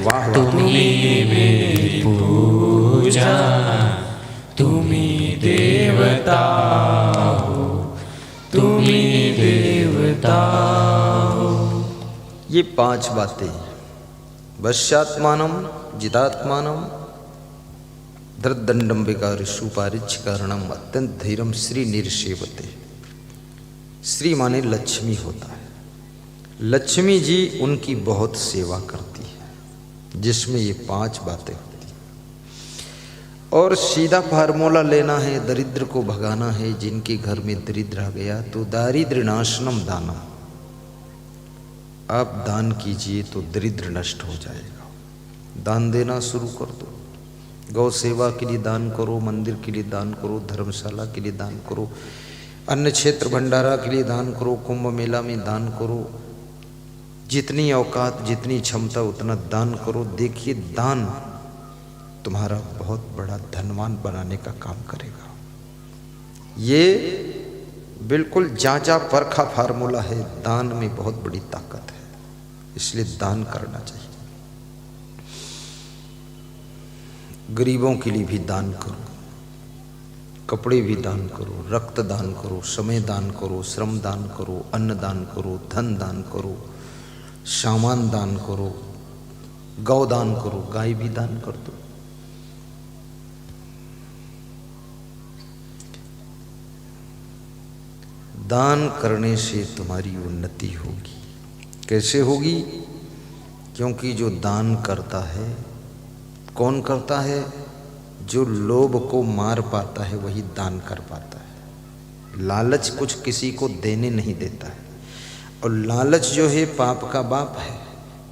वाह वाह। तुम ही मेरी पूजा, तुम ही देवता हो, तुम ही देवता हो। ये 5 बातें, वश्यात्मानम जितात्मानम धृदंडम विकार सुपारिच कारणम अत्यंत धैर्यम श्री निर्सेवते। श्री माने लक्ष्मी होता है। लक्ष्मी जी उनकी बहुत सेवा करती है, जिसमें ये 5 बातें होती हैं। और सीधा फार्मूला लेना है, दरिद्र को भगाना है। जिनके घर में दरिद्र आ गया तो दारिद्र्य नाशनम दानम, आप दान कीजिए तो दरिद्र नष्ट हो जाएगा। दान देना शुरू कर दो। गौ सेवा के लिए दान करो, मंदिर के लिए दान करो, धर्मशाला के लिए दान करो, अन्न क्षेत्र भंडारा के लिए दान करो, कुंभ मेला में दान करो। जितनी औकात, जितनी क्षमता उतना दान करो। देखिए दान तुम्हारा बहुत बड़ा धनवान बनाने का काम करेगा। ये बिल्कुल जांचा परखा फार्मूला है। दान में बहुत बड़ी ताकत है, इसलिए दान करना चाहिए। गरीबों के लिए भी दान करो, कपड़े भी दान करो, रक्त दान करो, समय दान करो, श्रम दान करो, अन्न दान करो, धन दान करो, सामान दान करो, गौ दान करो, गाय भी दान कर दो। दान करने से तुम्हारी उन्नति होगी। कैसे होगी? क्योंकि जो दान करता है, कौन करता है? जो लोभ को मार पाता है वही दान कर पाता है। लालच कुछ किसी को देने नहीं देता है। और लालच जो है पाप का बाप है,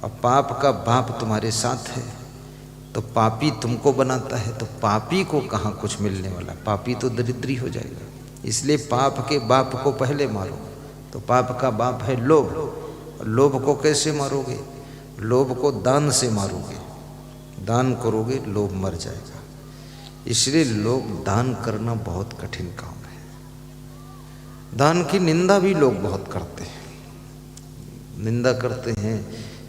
और पाप का बाप तुम्हारे साथ है तो पापी तुमको बनाता है। तो पापी को कहाँ कुछ मिलने वाला, पापी तो दरिद्री हो जाएगा। इसलिए पाप के बाप को पहले मारो। तो पाप का बाप है लोभ। लोभ को कैसे मारोगे? लोभ को दान से मारोगे। दान करोगे, लोभ मर जाएगा। इसलिए लोग दान करना बहुत कठिन काम है। दान की निंदा भी लोग बहुत करते हैं। निंदा करते हैं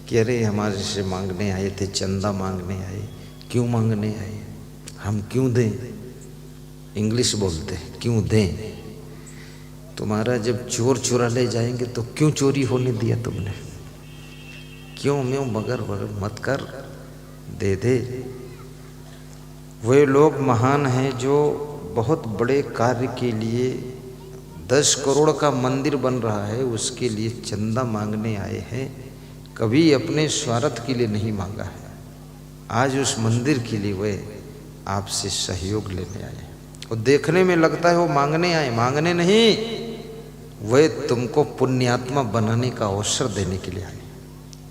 कि अरे हमारे से मांगने आए थे, चंदा मांगने आए। क्यों मांगने आए? हम क्यों दें? इंग्लिश बोलते हैं, क्यों दें? तुम्हारा जब चोर चुरा ले जाएंगे तो क्यों चोरी होने दिया तुमने? क्यों म्यों मगर मत कर, दे दे। वे लोग महान हैं जो बहुत बड़े कार्य के लिए 10 करोड़ का मंदिर बन रहा है, उसके लिए चंदा मांगने आए हैं। कभी अपने स्वार्थ के लिए नहीं मांगा है। आज उस मंदिर के लिए वे आपसे सहयोग लेने आए। और देखने में लगता है वो मांगने आए, मांगने नहीं, वे तुमको पुण्यात्मा बनाने का अवसर देने के लिए आए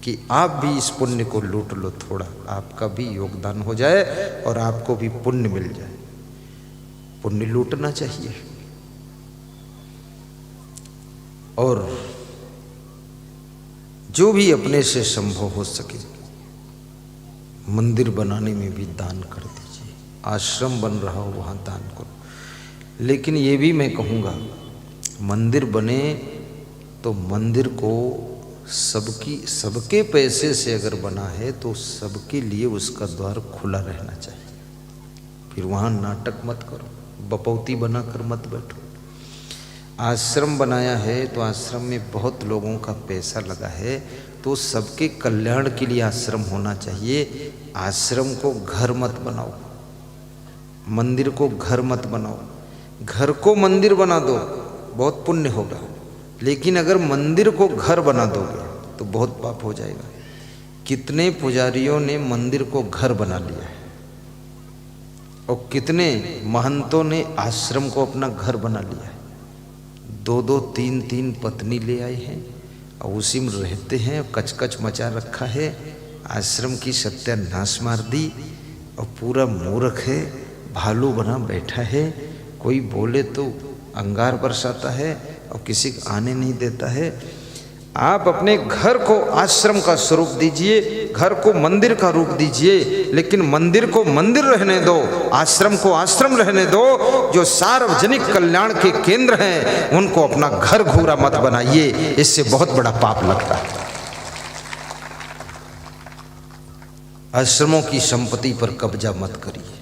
कि आप भी इस पुण्य को लूट लो, थोड़ा आपका भी योगदान हो जाए और आपको भी पुण्य मिल जाए। पुण्य लूटना चाहिए। और जो भी अपने से संभव हो सके मंदिर बनाने में भी दान कर दीजिए। आश्रम बन रहा हो वहाँ दान करो। लेकिन ये भी मैं कहूँगा, मंदिर बने तो मंदिर को सबके पैसे से अगर बना है तो सबके लिए उसका द्वार खुला रहना चाहिए। फिर वहाँ नाटक मत करो, बपौती बनाकर मत बैठो। आश्रम बनाया है तो आश्रम में बहुत लोगों का पैसा लगा है, तो सबके कल्याण के लिए आश्रम होना चाहिए। आश्रम को घर मत बनाओ, मंदिर को घर मत बनाओ। घर को मंदिर बना दो, बहुत पुण्य होगा। लेकिन अगर मंदिर को घर बना दोगे तो बहुत पाप हो जाएगा। कितने पुजारियों ने मंदिर को घर बना लिया है और कितने महंतों ने आश्रम को अपना घर बना लिया है। 2-2, 3-3 पत्नी ले आए हैं और उसी में रहते हैं। कचकच मचा रखा है, आश्रम की सत्यानाश मार दी और पूरा मूर्ख है, भालू बना बैठा है। कोई बोले तो अंगार बरसाता है और किसी को आने नहीं देता है। आप अपने घर को आश्रम का स्वरूप दीजिए, घर को मंदिर का रूप दीजिए, लेकिन मंदिर को मंदिर रहने दो, आश्रम को आश्रम रहने दो। जो सार्वजनिक कल्याण के केंद्र हैं उनको अपना घर घूरा मत बनाइए, इससे बहुत बड़ा पाप लगता है। आश्रमों की संपत्ति पर कब्जा मत करिए।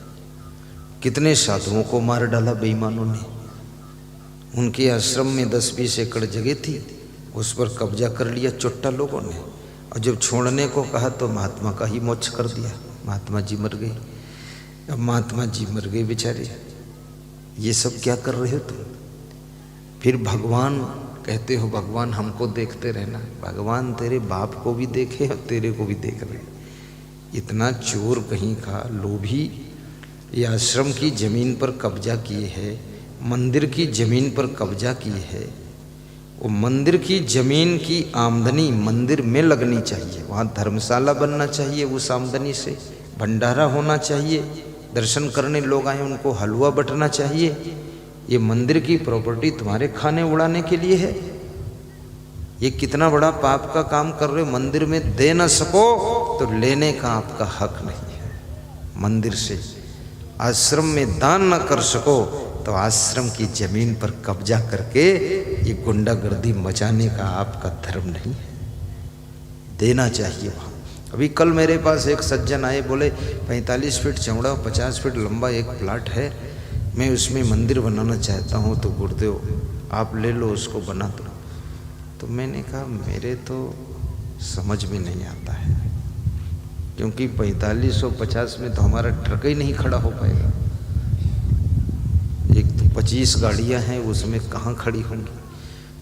कितने साधुओं को मार डाला बेईमानों ने। उनके आश्रम में 10-20 एकड़ जगह थी, उस पर कब्जा कर लिया चुट्टा लोगों ने। और जब छोड़ने को कहा तो महात्मा का ही मोक्ष कर दिया। महात्मा जी मर गए। अब महात्मा जी मर गए बेचारे, ये सब क्या कर रहे हो तुम? फिर भगवान कहते हो भगवान हमको देखते रहना। भगवान तेरे बाप को भी देखे और तेरे को भी देख रहे। इतना चोर कहीं का, लोभी, ये आश्रम की जमीन पर कब्जा किए है, मंदिर की जमीन पर कब्जा किए है। वो मंदिर की जमीन की आमदनी मंदिर में लगनी चाहिए, वहाँ धर्मशाला बनना चाहिए, उस आमदनी से भंडारा होना चाहिए, दर्शन करने लोग आए उनको हलवा बंटना चाहिए। ये मंदिर की प्रॉपर्टी तुम्हारे खाने उड़ाने के लिए है। ये कितना बड़ा पाप का काम कर रहे हो। मंदिर में दे न सको तो लेने का आपका हक नहीं है। मंदिर से आश्रम में दान न कर सको तो आश्रम की जमीन पर कब्जा करके ये गुंडागर्दी मचाने का आपका धर्म नहीं है। देना चाहिए वहाँ। अभी कल मेरे पास एक सज्जन आए, बोले 45 फीट चौड़ा 50 फीट लंबा एक प्लाट है, मैं उसमें मंदिर बनाना चाहता हूँ, तो गुरुदेव आप ले लो, उसको बना दो। तो मैंने कहा मेरे तो समझ में नहीं आता है, क्योंकि 45 और 50 में तो हमारा ट्रक ही नहीं खड़ा हो पाएगा। एक तो 25 गाड़ियां हैं, उसमें कहाँ खड़ी होंगी,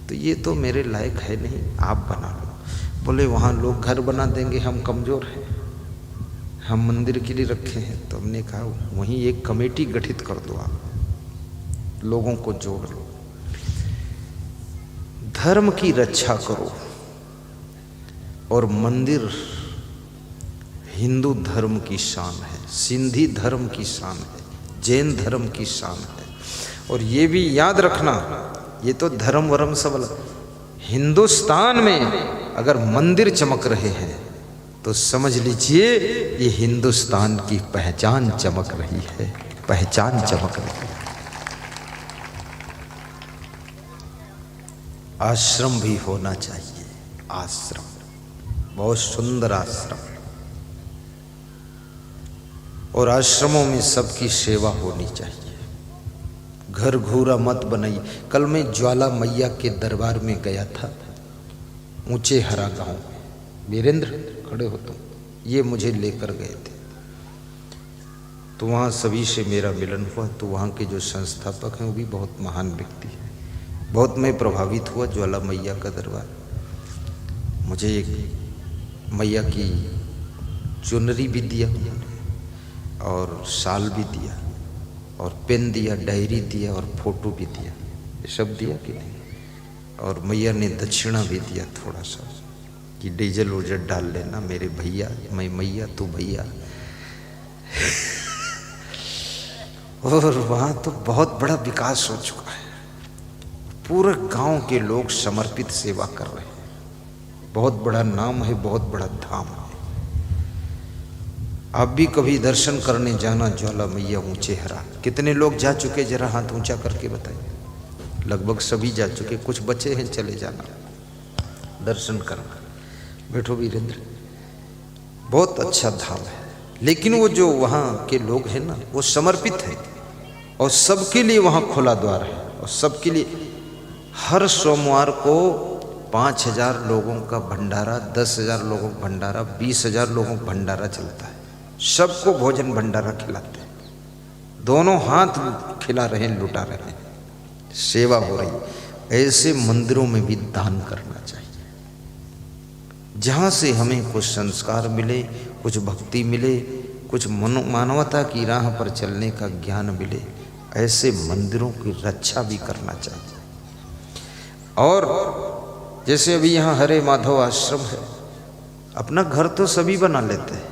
तो ये तो मेरे लायक है नहीं, आप बना लो। बोले वहाँ लोग घर बना देंगे, हम कमज़ोर हैं, हम मंदिर के लिए रखे हैं। तो हमने कहा वहीं एक कमेटी गठित कर दो, आप लोगों को जोड़ लो, धर्म की रक्षा करो। और मंदिर हिंदू धर्म की शान है, सिंधी धर्म की शान है, जैन धर्म की शान है। और ये भी याद रखना, ये तो धर्म वरम सब अलग। हिंदुस्तान में अगर मंदिर चमक रहे हैं तो समझ लीजिए ये हिंदुस्तान की पहचान चमक रही है, पहचान चमक रही है। आश्रम भी होना चाहिए, आश्रम, बहुत सुंदर आश्रम। और आश्रमों में सबकी सेवा होनी चाहिए। घर घूरा मत बनाइए। कल मैं ज्वाला मैया के दरबार में गया था, ऊंचे हरा गांव में। वीरेंद्र खड़े हो तुम, ये मुझे लेकर गए थे। तो वहाँ सभी से मेरा मिलन हुआ। तो वहाँ के जो संस्थापक हैं वो भी बहुत महान व्यक्ति हैं। बहुत मैं प्रभावित हुआ ज्वाला मैया का दरबार। मुझे एक मैया की चुनरी भी दिया उन्होंने, और शाल भी दिया, और पेन दिया, डायरी दिया, और फोटो भी दिया। ये सब दिया कि नहीं? और मैया ने दक्षिणा भी दिया थोड़ा सा कि डीजल उजल डाल लेना मेरे भैया, मैं मैया तू भैया। और वहाँ तो बहुत बड़ा विकास हो चुका है। पूरे गांव के लोग समर्पित सेवा कर रहे हैं। बहुत बड़ा नाम है, बहुत बड़ा धाम है। आप भी कभी दर्शन करने जाना ज्वाला मैया ऊंचे हरा। कितने लोग जा चुके, जरा हाथ ऊंचा करके बताइए। लगभग सभी जा चुके, कुछ बचे हैं, चले जाना दर्शन करना। बैठो वीरेंद्र, बहुत अच्छा धाम है। लेकिन वो जो वहाँ के लोग हैं ना, वो समर्पित है, और सबके लिए वहाँ खुला द्वार है। और सबके लिए हर सोमवार को 5,000 लोगों का भंडारा, 10,000 लोगों का भंडारा, 20,000 लोगों का भंडारा चलता है। सबको भोजन भंडारा खिलाते हैं। दोनों हाथ खिला रहे हैं, लुटा रहे हैं, सेवा हो रही। ऐसे मंदिरों में भी दान करना चाहिए, जहाँ से हमें कुछ संस्कार मिले, कुछ भक्ति मिले, कुछ मानवता की राह पर चलने का ज्ञान मिले। ऐसे मंदिरों की रक्षा भी करना चाहिए। और जैसे अभी यहाँ हरे माधव आश्रम है, अपना घर तो सभी बना लेते हैं,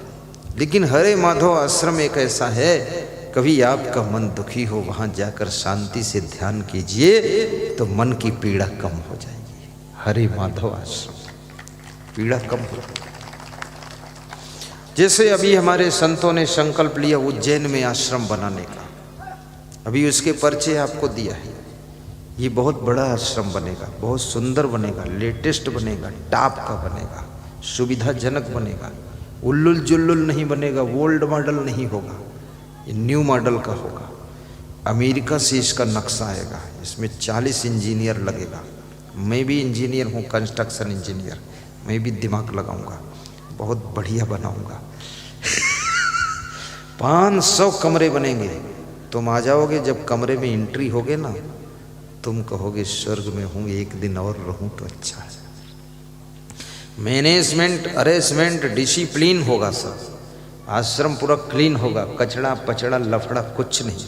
लेकिन हरे माधव आश्रम एक ऐसा है, कभी आपका मन दुखी हो, वहाँ जाकर शांति से ध्यान कीजिए तो मन की पीड़ा कम हो जाएगी। हरे माधव आश्रम, पीड़ा कम हो। जैसे अभी हमारे संतों ने संकल्प लिया उज्जैन में आश्रम बनाने का, अभी उसके पर्चे आपको दिया है। ये बहुत बड़ा आश्रम बनेगा, बहुत सुंदर बनेगा, लेटेस्ट बनेगा, टॉप का बनेगा, सुविधाजनक बनेगा, उल्लुल जुल्लुल नहीं बनेगा, ओल्ड मॉडल नहीं होगा, ये न्यू मॉडल का होगा। अमेरिका से इसका नक्शा आएगा, इसमें 40 इंजीनियर लगेगा। मैं भी इंजीनियर हूँ, कंस्ट्रक्शन इंजीनियर, मैं भी दिमाग लगाऊंगा, बहुत बढ़िया बनाऊंगा। 500 कमरे बनेंगे। तुम आ जाओगे, जब कमरे में एंट्री होगे ना, तुम कहोगे स्वर्ग में हूँ, एक दिन और रहूँ तो अच्छा है। मैनेजमेंट, अरेंजमेंट, डिसिप्लिन होगा सब। आश्रम पूरा क्लीन होगा, कचड़ा पचड़ा लफड़ा कुछ नहीं,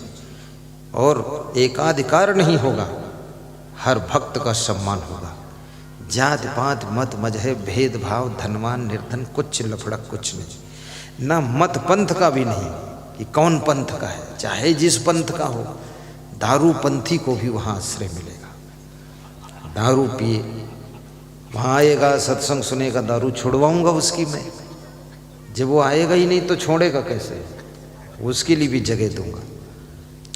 और एकाधिकार नहीं होगा। हर भक्त का सम्मान होगा। जात पात मत मजहब भेदभाव, धनवान निर्धन, कुछ लफड़ा कुछ नहीं। ना मत पंथ का भी नहीं कि कौन पंथ का है, चाहे जिस पंथ का हो। दारू पंथी को भी वहाँ आश्रय मिलेगा। दारू पिए, वहाँ आएगा, सत्संग सुनेगा, दारू छुड़वाऊंगा उसकी मैं। जब वो आएगा ही नहीं तो छोड़ेगा कैसे? उसके लिए भी जगह दूंगा,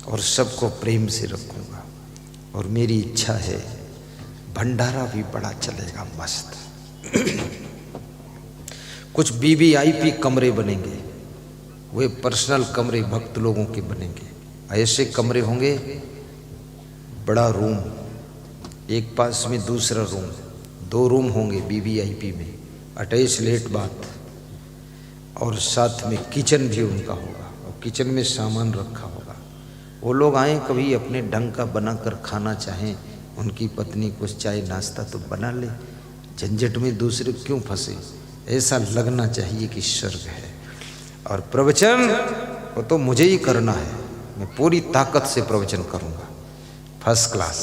और सबको प्रेम से रखूंगा। और मेरी इच्छा है भंडारा भी बड़ा चलेगा, मस्त। कुछ वीवीआईपी कमरे बनेंगे, वे पर्सनल कमरे भक्त लोगों के बनेंगे। ऐसे कमरे होंगे, बड़ा रूम, एक पास में दूसरा रूम, 2 रूम होंगे वीवीआईपी में, अटैच लेट बाथ, और साथ में किचन भी उनका होगा, और किचन में सामान रखा होगा। वो लोग आए, कभी अपने ढंग का बनाकर खाना चाहें, उनकी पत्नी कुछ चाय नाश्ता तो बना ले, झंझट में दूसरे क्यों फंसे। ऐसा लगना चाहिए कि स्वर्ग है। और प्रवचन वो तो मुझे ही करना है, मैं पूरी ताकत से प्रवचन करूंगा, फर्स्ट क्लास।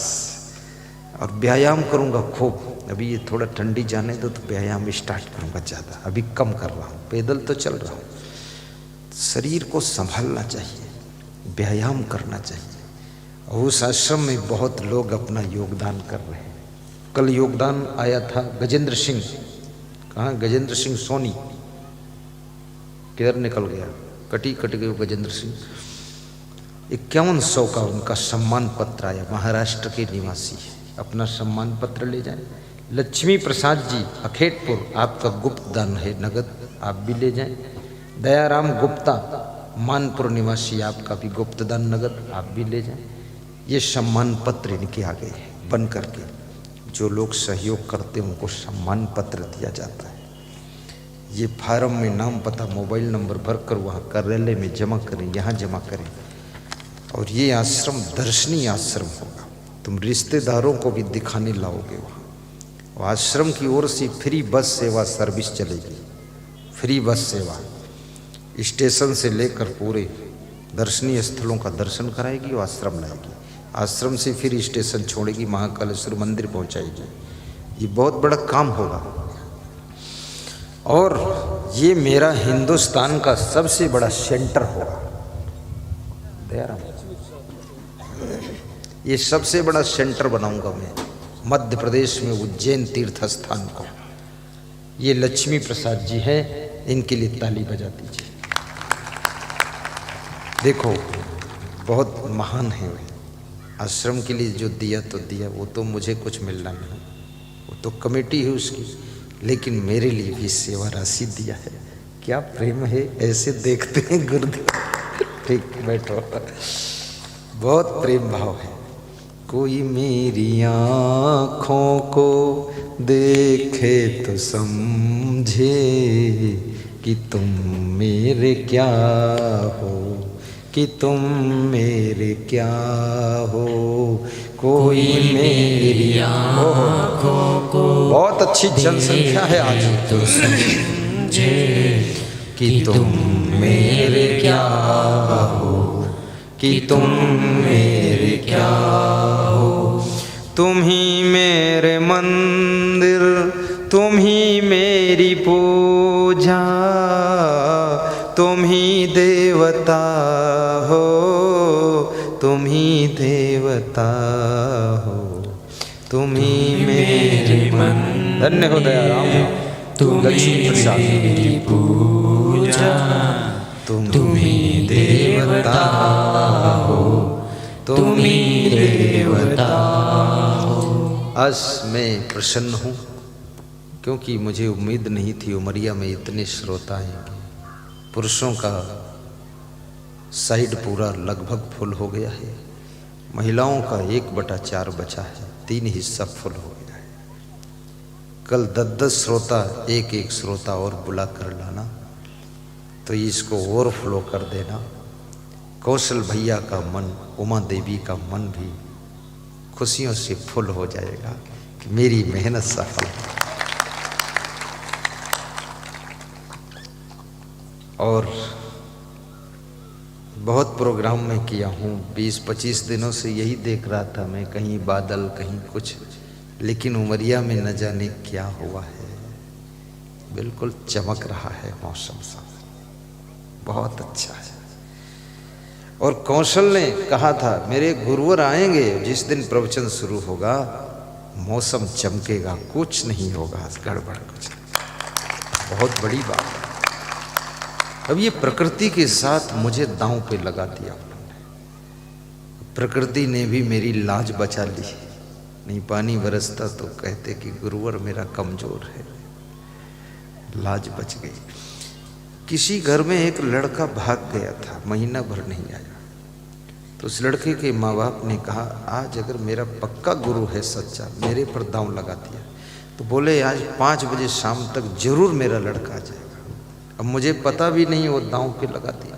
और व्यायाम करूंगा खूब। अभी ये थोड़ा ठंडी जाने दो तो व्यायाम स्टार्ट करूंगा ज़्यादा, अभी कम कर रहा हूँ, पैदल तो चल रहा हूँ। शरीर को संभालना चाहिए, व्यायाम करना चाहिए। और उस आश्रम में बहुत लोग अपना योगदान कर रहे हैं। कल योगदान आया था गजेंद्र सिंह, कहाँ गजेंद्र सिंह सोनी, किधर निकल गया, कटी गए गजेंद्र सिंह। 5100 का उनका सम्मान पत्र आया। महाराष्ट्र के निवासी है, अपना सम्मान पत्र ले जाए। लक्ष्मी प्रसाद जी अखेटपुर, आपका गुप्त दान है नगद, आप भी ले जाएं। दयाराम गुप्ता मानपुर निवासी, आपका भी गुप्त दान नगद, आप भी ले जाएं। ये सम्मान पत्र इनके आगे है बन करके, जो लोग सहयोग करते हैं उनको सम्मान पत्र दिया जाता है। ये फार्म में नाम पता मोबाइल नंबर भरकर वहाँ कार्यालय में जमा करें, यहाँ जमा करें। और ये आश्रम दर्शनीय आश्रम होगा, तुम रिश्तेदारों को भी दिखाने लाओगे वहाँ। और आश्रम की ओर से फ्री बस सेवा सर्विस चलेगी, फ्री बस सेवा स्टेशन से लेकर पूरे दर्शनीय स्थलों का दर्शन कराएगी और आश्रम लाएगी, आश्रम से फिर स्टेशन छोड़ेगी, महाकालेश्वर मंदिर पहुंचाएगी। ये बहुत बड़ा काम होगा। और ये मेरा हिंदुस्तान का सबसे बड़ा सेंटर होगा। दयाराम, ये सबसे बड़ा सेंटर बनाऊंगा मैं मध्य प्रदेश में, उज्जैन तीर्थ स्थान को। ये लक्ष्मी प्रसाद जी है, इनके लिए ताली बजा दीजिए। देखो बहुत महान है वे, आश्रम के लिए जो दिया तो दिया, वो तो मुझे कुछ मिलना नहीं, वो तो कमेटी है उसकी, लेकिन मेरे लिए भी सेवा राशि दिया है। क्या प्रेम है, ऐसे देखते हैं गुरुदेव। ठीक बैठो, बहुत प्रेम भाव है। कोई मेरी आँखों को देखे तो समझे कि तुम मेरे क्या हो, कि तुम मेरे क्या हो। कोई मेरी आँखों को, बहुत अच्छी जनसंख्या है आज, तो समझे कि तुम मेरे क्या हो, कि तुम मेरे क्या हो। तुम ही मेरे मंदिर, तुम ही मेरी पूजा, तुम ही देवता हो, तुम ही देवता हो, तुम ही मेरे मन। धन्य हो दयाराम, तुम ही मेरी पूजा, तुम ही देवता हो, तुम ही देवता हो। आज मैं प्रसन्न हूँ क्योंकि मुझे उम्मीद नहीं थी उमरिया में इतने श्रोता आएंगे। पुरुषों का साइड पूरा लगभग फुल हो गया है, महिलाओं का 1/4 बचा है, 3 हिस्सा फुल हो गया है। कल 10-10 श्रोता, एक श्रोता और बुला कर लाना, तो इसको ओवरफ्लो कर देना। कौशल भैया का मन, उमा देवी का मन भी खुशियों से फुल हो जाएगा कि मेरी मेहनत सफल है। और बहुत प्रोग्राम में किया हूँ, 20-25 दिनों से यही देख रहा था मैं, कहीं बादल कहीं कुछ, लेकिन उमरिया में न जाने क्या हुआ है, बिल्कुल चमक रहा है मौसम सा, बहुत अच्छा है। और कौशल ने कहा था मेरे गुरुवर आएंगे, जिस दिन प्रवचन शुरू होगा मौसम चमकेगा, कुछ नहीं होगा गड़बड़ कुछ। बहुत बड़ी बात है। अब ये प्रकृति के साथ मुझे दांव पे लगा दिया उन्होंने। प्रकृति ने भी मेरी लाज बचा ली, नहीं पानी बरसता तो कहते कि गुरुवर मेरा कमजोर है, लाज बच गई। किसी घर में एक लड़का भाग गया था, महीना भर नहीं आया, तो उस लड़के के माँ बाप ने कहा आज अगर मेरा पक्का गुरु है सच्चा, मेरे पर दांव लगा दिया, तो बोले आज 5 बजे शाम तक जरूर मेरा लड़का आ जाएगा। अब मुझे पता भी नहीं, वो दांव पे लगा दिया।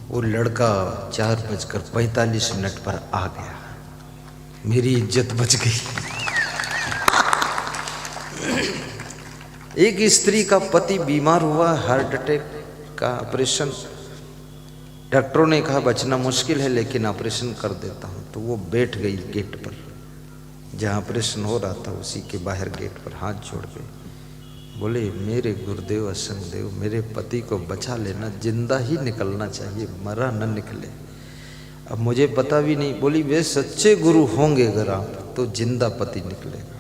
वो लड़का 4:45 पर आ गया, मेरी इज्जत बच गई। एक स्त्री का पति बीमार हुआ, हार्ट अटैक का ऑपरेशन, डॉक्टरों ने कहा बचना मुश्किल है लेकिन ऑपरेशन कर देता हूँ, तो वो बैठ गई गेट पर, जहाँ ऑपरेशन हो रहा था उसी के बाहर गेट पर हाथ जोड़ के बोले मेरे गुरुदेव असंगदेव, मेरे पति को बचा लेना, जिंदा ही निकलना चाहिए, मरा न निकले। अब मुझे पता भी नहीं, बोली वे सच्चे गुरु होंगे अगर आप तो जिंदा पति निकलेगा।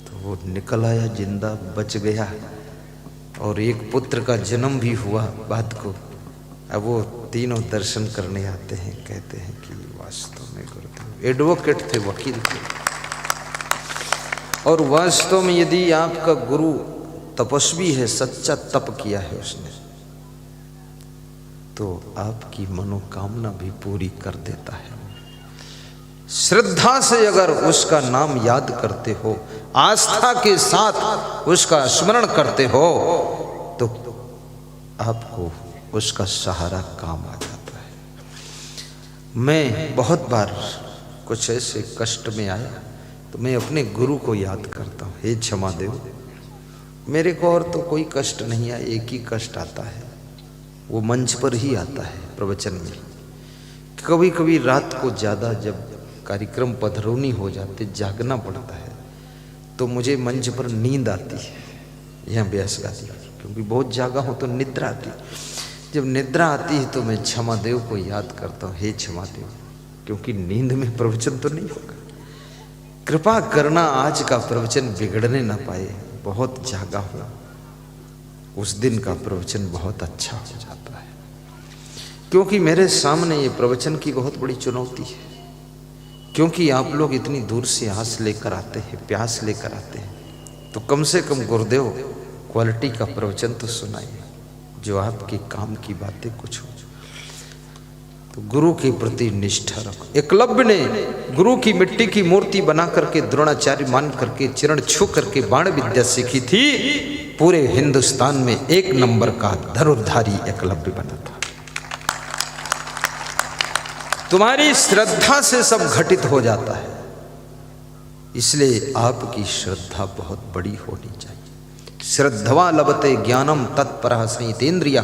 तो वो निकल आया जिंदा, बच गया, और एक पुत्र का जन्म भी हुआ बाद को। अब वो तीनों दर्शन करने आते हैं, कहते हैं कि वास्तव में गुरुदेव एडवोकेट थे, वकील थे, और वास्तव में यदि आपका गुरु तपस्वी है, सच्चा तप किया है उसने, तो आपकी मनोकामना भी पूरी कर देता है। श्रद्धा से अगर उसका नाम याद करते हो, आस्था के साथ उसका स्मरण करते हो, तो आपको उसका सहारा काम आ जाता है। मैं बहुत बार कुछ ऐसे कष्ट में आया तो मैं अपने गुरु को याद करता हूँ, हे क्षमा देव, मेरे को और तो कोई कष्ट नहीं आया, एक ही कष्ट आता है, वो मंच पर ही आता है प्रवचन में। कभी कभी रात को ज़्यादा जब कार्यक्रम पधरौनी हो जाते, जागना पड़ता है, तो मुझे मंच पर नींद आती है यहाँ ब्यास गाती, क्योंकि बहुत जागा हो तो निद्रा आती। जब निद्रा आती है तो मैं क्षमा देव को याद करता हूँ, हे क्षमा देव, क्योंकि नींद में प्रवचन तो नहीं होगा, कृपा करना आज का प्रवचन बिगड़ने ना पाए, बहुत जागा हो, उस दिन का प्रवचन बहुत अच्छा हो जाता है। क्योंकि मेरे सामने ये प्रवचन की बहुत बड़ी चुनौती है, क्योंकि आप लोग इतनी दूर से आस लेकर आते हैं, प्यास लेकर आते हैं, तो कम से कम गुरुदेव क्वालिटी का प्रवचन तो सुनाइए, जो आपके काम की बातें कुछ हो। तो गुरु के प्रति निष्ठा रखो। एकलव्य ने गुरु की मिट्टी की मूर्ति बना करके, द्रोणाचार्य मान करके, चरण छू करके बाण विद्या सीखी थी। पूरे हिंदुस्तान में एक नंबर का धनुर्धारी एकलव्य बना था। तुम्हारी श्रद्धा से सब घटित हो जाता है, इसलिए आपकी श्रद्धा बहुत बड़ी होनी चाहिए। श्रद्धवा लभते ज्ञानम तत्परः संयतेन्द्रिया,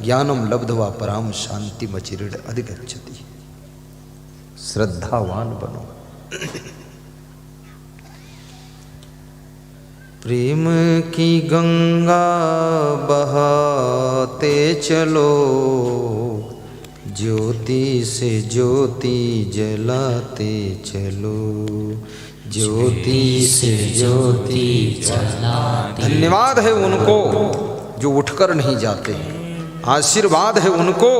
ज्ञानम लब्ध्वा पराम शांति मचिरिड अधिगच्छति। श्रद्धावान बनो। प्रेम की गंगा बहाते चलो, ज्योति से ज्योति जलाते चलो, ज्योति से ज्योति जलाते। धन्यवाद है उनको जो उठकर नहीं जाते हैं, आशीर्वाद है उनको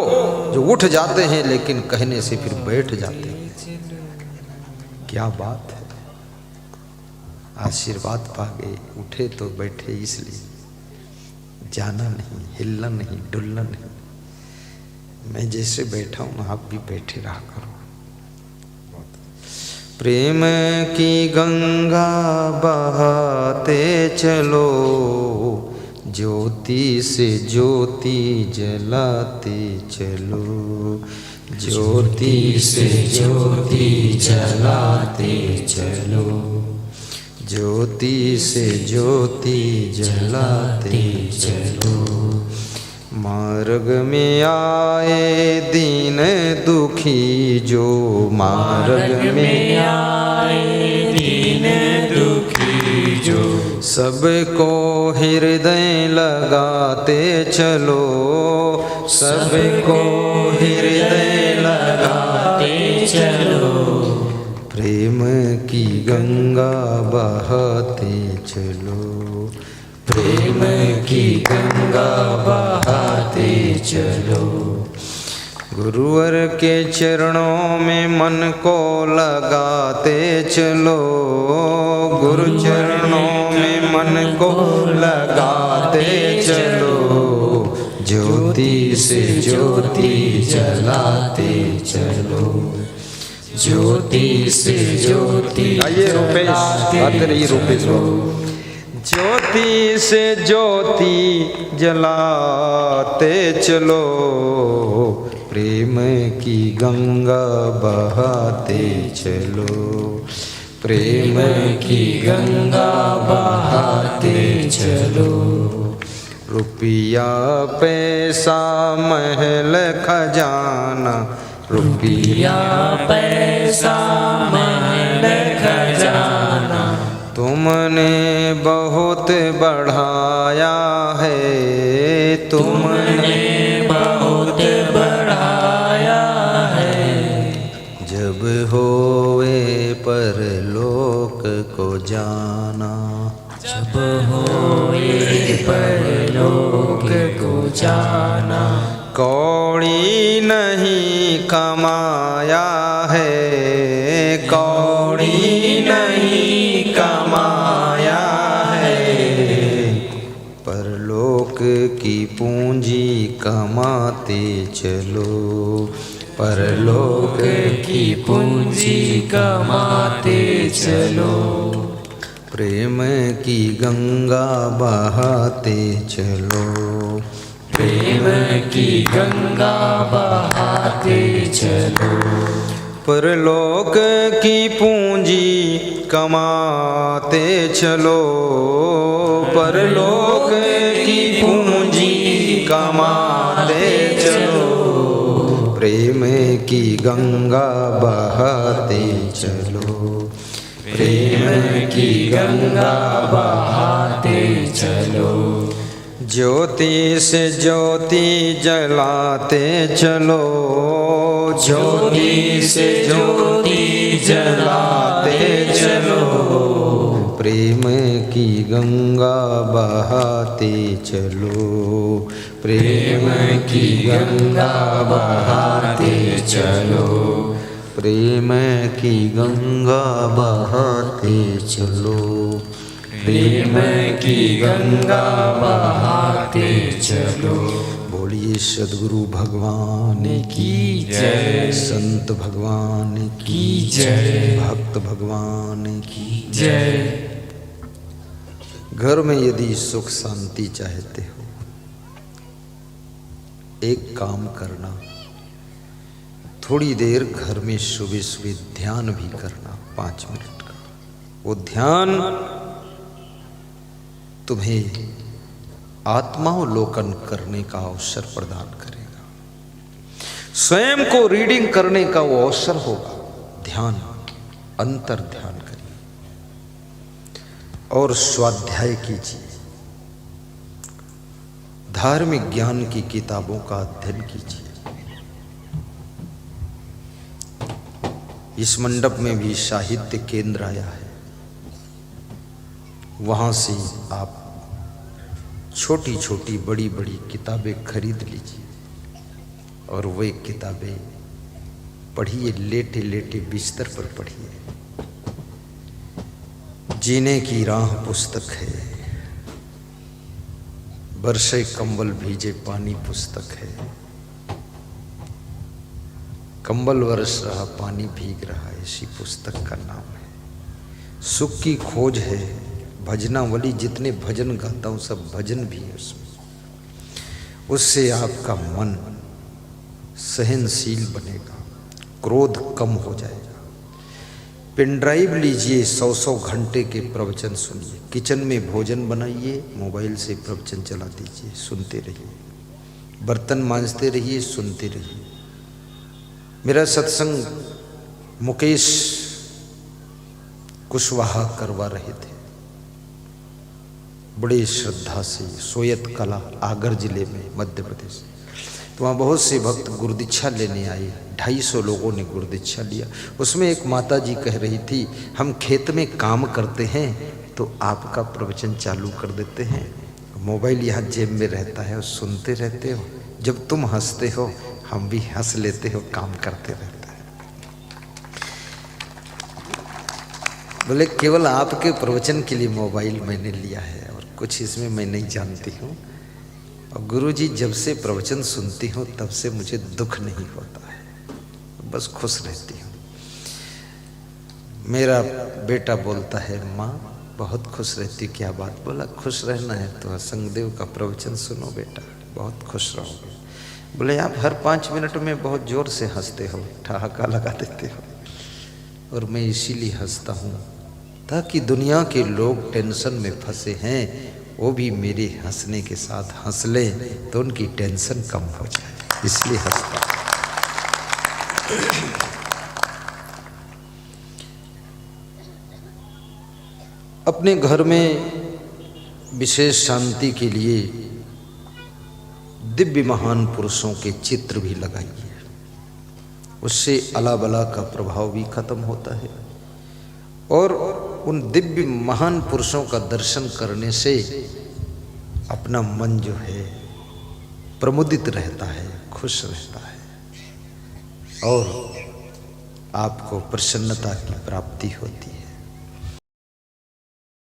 जो उठ जाते हैं लेकिन कहने से फिर बैठ जाते हैं। क्या बात है, आशीर्वाद पा गए, उठे तो बैठे, इसलिए जाना नहीं, हिलना नहीं, डुलना नहीं। मैं जैसे बैठा हूं आप भी बैठे रहा करो। प्रेम की गंगा बहाते चलो, ज्योति से ज्योति जलाते चलो, ज्योति से ज्योति जलाते चलो, ज्योति से ज्योति जलाते चलो। मार्ग में आए दीन दुखी जो, मार्ग में आए दीन दुखी जो, सबको हृदय लगाते चलो, सबको हृदय लगाते चलो। प्रेम की गंगा बहाते चलो, प्रेम की गंगा बहाते चलो। गुरुवर के चरणों में मन को लगाते चलो, गुरु चरणों में मन को लगाते चलो, ज्योति से ज्योति जलाते चलो, ज्योति से ज्योति। आइए रुपेश, आते रहिए रुपेश। ज्योति से ज्योति जलाते चलो, प्रेम की गंगा बहाते चलो, प्रेम की गंगा बहाते चलो। रुपया पैसा महल खजाना, रुपया पैसा महल खजाना, तुमने बहुत बढ़ाया है, तुमने बहुत बढ़ाया है। जब होवे परलोक को जाना, जब होवे परलोक को जाना, कौड़ी नहीं कमाया है, कौड़ी नहीं कमाया कमाते चलो, परलोक की पूंजी कमाते चलो, प्रेम की गंगा बहाते चलो, प्रेम की गंगा बहाते चलो, परलोक की पूंजी कमाते चलो, परलोक की पूंजी कमाते चलो, प्रेम की गंगा बहाते चलो, प्रेम की गंगा बहाते चलो, ज्योति से ज्योति जलाते चलो, ज्योति से ज्योति जलाते चलो, प्रेम की गंगा बहाते चलो, प्रेम की गंगा बहाते चलो, प्रेम की गंगा बहाते चलो, प्रेम की गंगा बहाते चलो। बोलिए सद्गुरु भगवान की जय, संत भगवान की जय, भक्त भगवान की जय। घर में यदि सुख शांति चाहते हो, एक काम करना, थोड़ी देर घर में सुबह सुबह ध्यान भी करना 5 मिनट का। वो ध्यान तुम्हें आत्मावलोकन करने का अवसर प्रदान करेगा, स्वयं को रीडिंग करने का वो अवसर होगा। ध्यान, अंतर ध्यान करिए और स्वाध्याय कीजिए, धार्मिक ज्ञान की किताबों का अध्ययन कीजिए। इस मंडप में भी साहित्य केंद्र आया है, वहां से आप छोटी छोटी बड़ी बड़ी किताबें खरीद लीजिए और वे किताबें पढ़िए, लेटे लेटे बिस्तर पर पढ़िए। जीने की राह पुस्तक है, बरसे कंबल भीजे पानी पुस्तक है, कंबल बरस रहा पानी भीग रहा, ऐसी पुस्तक का नाम है। सुख की खोज है, भजनावली, जितने भजन गाता हूँ सब भजन भी है उसमें। उससे आपका मन सहनशील बनेगा, क्रोध कम हो जाएगा। पेन ड्राइव लीजिए, 100 घंटे के प्रवचन सुनिए। किचन में भोजन बनाइए, मोबाइल से प्रवचन चला दीजिए, सुनते रहिए। बर्तन मांजते रहिए, सुनते रहिए। मेरा सत्संग मुकेश कुशवाहा करवा रहे थे, बड़े श्रद्धा से, सोयत कला आगर जिले में मध्य प्रदेश। तो वहाँ बहुत से भक्त गुरुदीक्षा लेने आए, 250 लोगों ने गुरुदीक्षा लिया। उसमें एक माता जी कह रही थी, हम खेत में काम करते हैं तो आपका प्रवचन चालू कर देते हैं, मोबाइल यहाँ जेब में रहता है और सुनते रहते हो, जब तुम हंसते हो हम भी हंस लेते हो, काम करते रहता है। बोले केवल आपके प्रवचन के लिए मोबाइल मैंने लिया है और कुछ इसमें मैं नहीं जानती हूँ, और गुरुजी जब से प्रवचन सुनती हूँ तब से मुझे दुख नहीं होता है, बस खुश रहती हूँ। मेरा बेटा बोलता है, माँ बहुत खुश रहती, क्या बात? बोला खुश रहना है तो संगदेव का प्रवचन सुनो बेटा, बहुत खुश रहोगे। बोले आप हर 5 मिनट में बहुत जोर से हंसते हो, ठहाका लगा देते हो, और मैं इसीलिए हंसता हूँ ताकि दुनिया के लोग टेंशन में फंसे हैं, वो भी मेरे हंसने के साथ हंस ले तो उनकी टेंशन कम हो जाए, इसलिए हंसता। अपने घर में विशेष शांति के लिए दिव्य महान पुरुषों के चित्र भी लगाइए, उससे अला बला का प्रभाव भी खत्म होता है और उन दिव्य महान पुरुषों का दर्शन करने से अपना मन जो है प्रमुदित रहता है, खुश रहता है और आपको प्रसन्नता की प्राप्ति होती है।